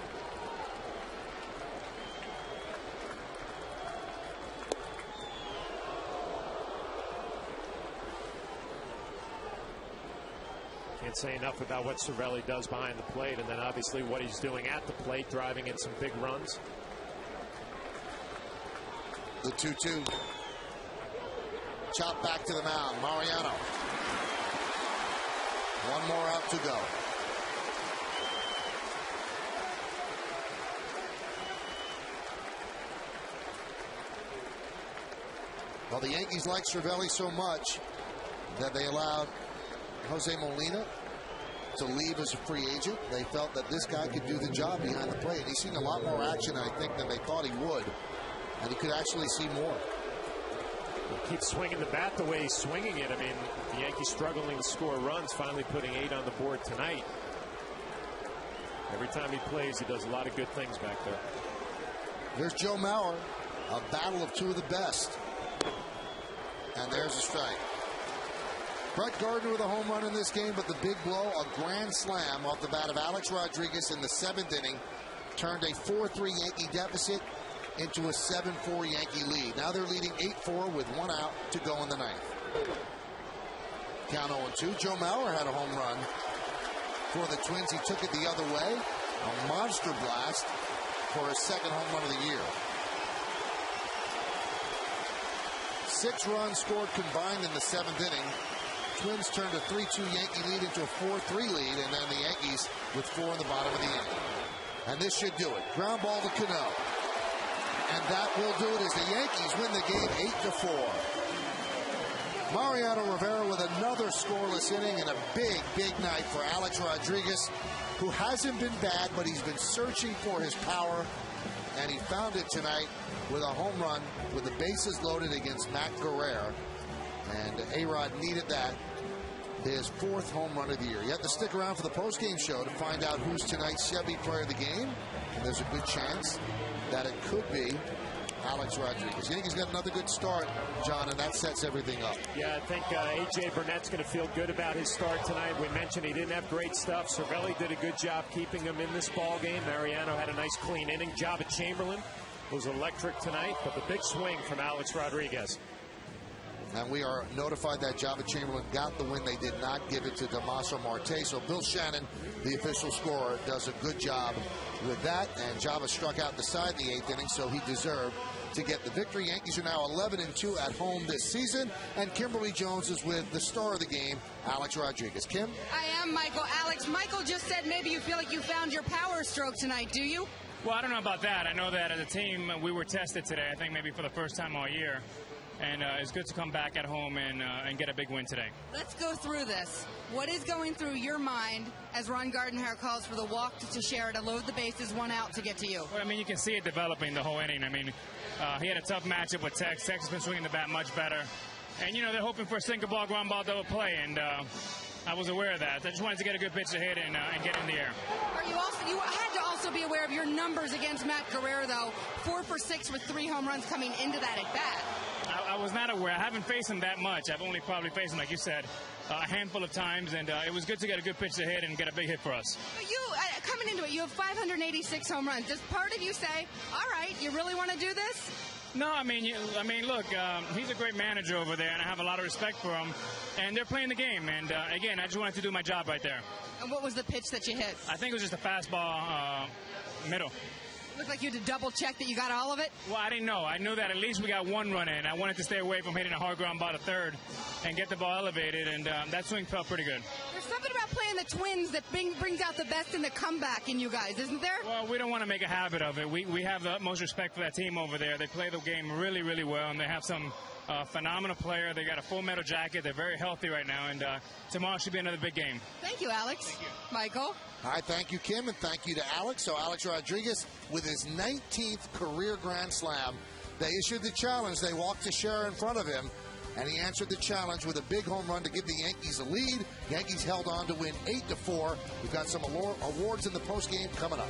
Can't say enough about what Cervelli does behind the plate, and then obviously what he's doing at the plate, driving in some big runs. The 2-2. Chop back to the mound. Mariano. One more out to go. Well, the Yankees like Cervelli so much that they allowed Jose Molina to leave as a free agent. They felt that this guy could do the job behind the plate. And he's seen a lot more action, I think, than they thought he would. And he could actually see more. He keeps swinging the bat the way he's swinging it. I mean, the Yankees struggling to score runs, finally putting 8 on the board tonight. Every time he plays, he does a lot of good things back there. There's Joe Mauer, a battle of two of the best. And there's a strike. Brett Gardner with a home run in this game, but the big blow, a grand slam off the bat of Alex Rodriguez in the 7th inning, turned a 4-3 Yankee deficit into a 7-4 Yankee lead. Now they're leading 8-4 with 1 out to go in the 9th. Count 0-2. Joe Mauer had a home run for the Twins. He took it the other way. A monster blast for his 2nd home run of the year. 6 runs scored combined in the 7th inning. Twins turned a 3-2 Yankee lead into a 4-3 lead, and then the Yankees with 4 in the bottom of the inning. And this should do it. Ground ball to Cano. And that will do it as the Yankees win the game 8-4. Mariano Rivera with another scoreless inning and a big, big night for Alex Rodriguez, who hasn't been bad, but he's been searching for his power, and he found it tonight with a home run with the bases loaded against Matt Guerrero. And A-Rod needed that. His 4th home run of the year. You have to stick around for the post-game show to find out who's tonight's Chevy player of the game. And there's a good chance that it could be Alex Rodriguez. You think he's got another good start, John, and that sets everything up. Yeah, I think A.J. Burnett's going to feel good about his start tonight. We mentioned he didn't have great stuff. Cervelli did a good job keeping him in this ball game. Mariano had a nice clean inning. Jabba Chamberlain was electric tonight, but the big swing from Alex Rodriguez. And we are notified that Jabba Chamberlain got the win. They did not give it to Damaso Marte. So Bill Shannon, the official scorer, does a good job with that. And Jabba struck out the side in the 8th inning, so he deserved to get the victory. Yankees are now 11-2 at home this season. And Kimberly Jones is with the star of the game, Alex Rodriguez. Kim? I am, Michael. Alex, Michael just said maybe you feel like you found your power stroke tonight. Do you? Well, I don't know about that. I know that as a team, we were tested today, I think maybe for the first time all year. and it's good to come back at home and get a big win today. Let's go through this. What is going through your mind as Ron Gardner calls for the walk to Teixeira to load the bases, one out to get to you? Well, I mean, you can see it developing the whole inning. I mean, he had a tough matchup with Tex. Tex has been swinging the bat much better. And, you know, they're hoping for a single ball, ground ball, double play, and I was aware of that. I just wanted to get a good pitch to hit and get in the air. You had to also be aware of your numbers against Matt Guerrero, though. 4 for 6 with 3 home runs coming into that at bat. I was not aware. I haven't faced him that much. I've only probably faced him, like you said, a handful of times, and it was good to get a good pitch to hit and get a big hit for us. You, coming into it, you have 586 home runs. Does part of you say, all right, you really want to do this? No, I mean, look, he's a great manager over there, and I have a lot of respect for him. And they're playing the game, and again, I just wanted to do my job right there. And what was the pitch that you hit? I think it was just a fastball, middle. Looked like you had to double check that you got all of it? Well, I didn't know. I knew that at least we got one run in. I wanted to stay away from hitting a hard ground ball to third and get the ball elevated, and that swing felt pretty good. There's something about playing the Twins that brings out the best in the comeback in you guys, isn't there? Well, we don't want to make a habit of it. We have the utmost respect for that team over there. They play the game really, really well, and they have some phenomenal player. They got a full metal jacket. They're very healthy right now, and tomorrow should be another big game. Thank you, Alex. Thank you. Michael. All right, thank you, Kim, and thank you to Alex. So Alex Rodriguez with his 19th career Grand Slam. They issued the challenge. They walked Teixeira in front of him, and he answered the challenge with a big home run to give the Yankees a lead. Yankees held on to win 8-4. We've got some awards in the postgame coming up.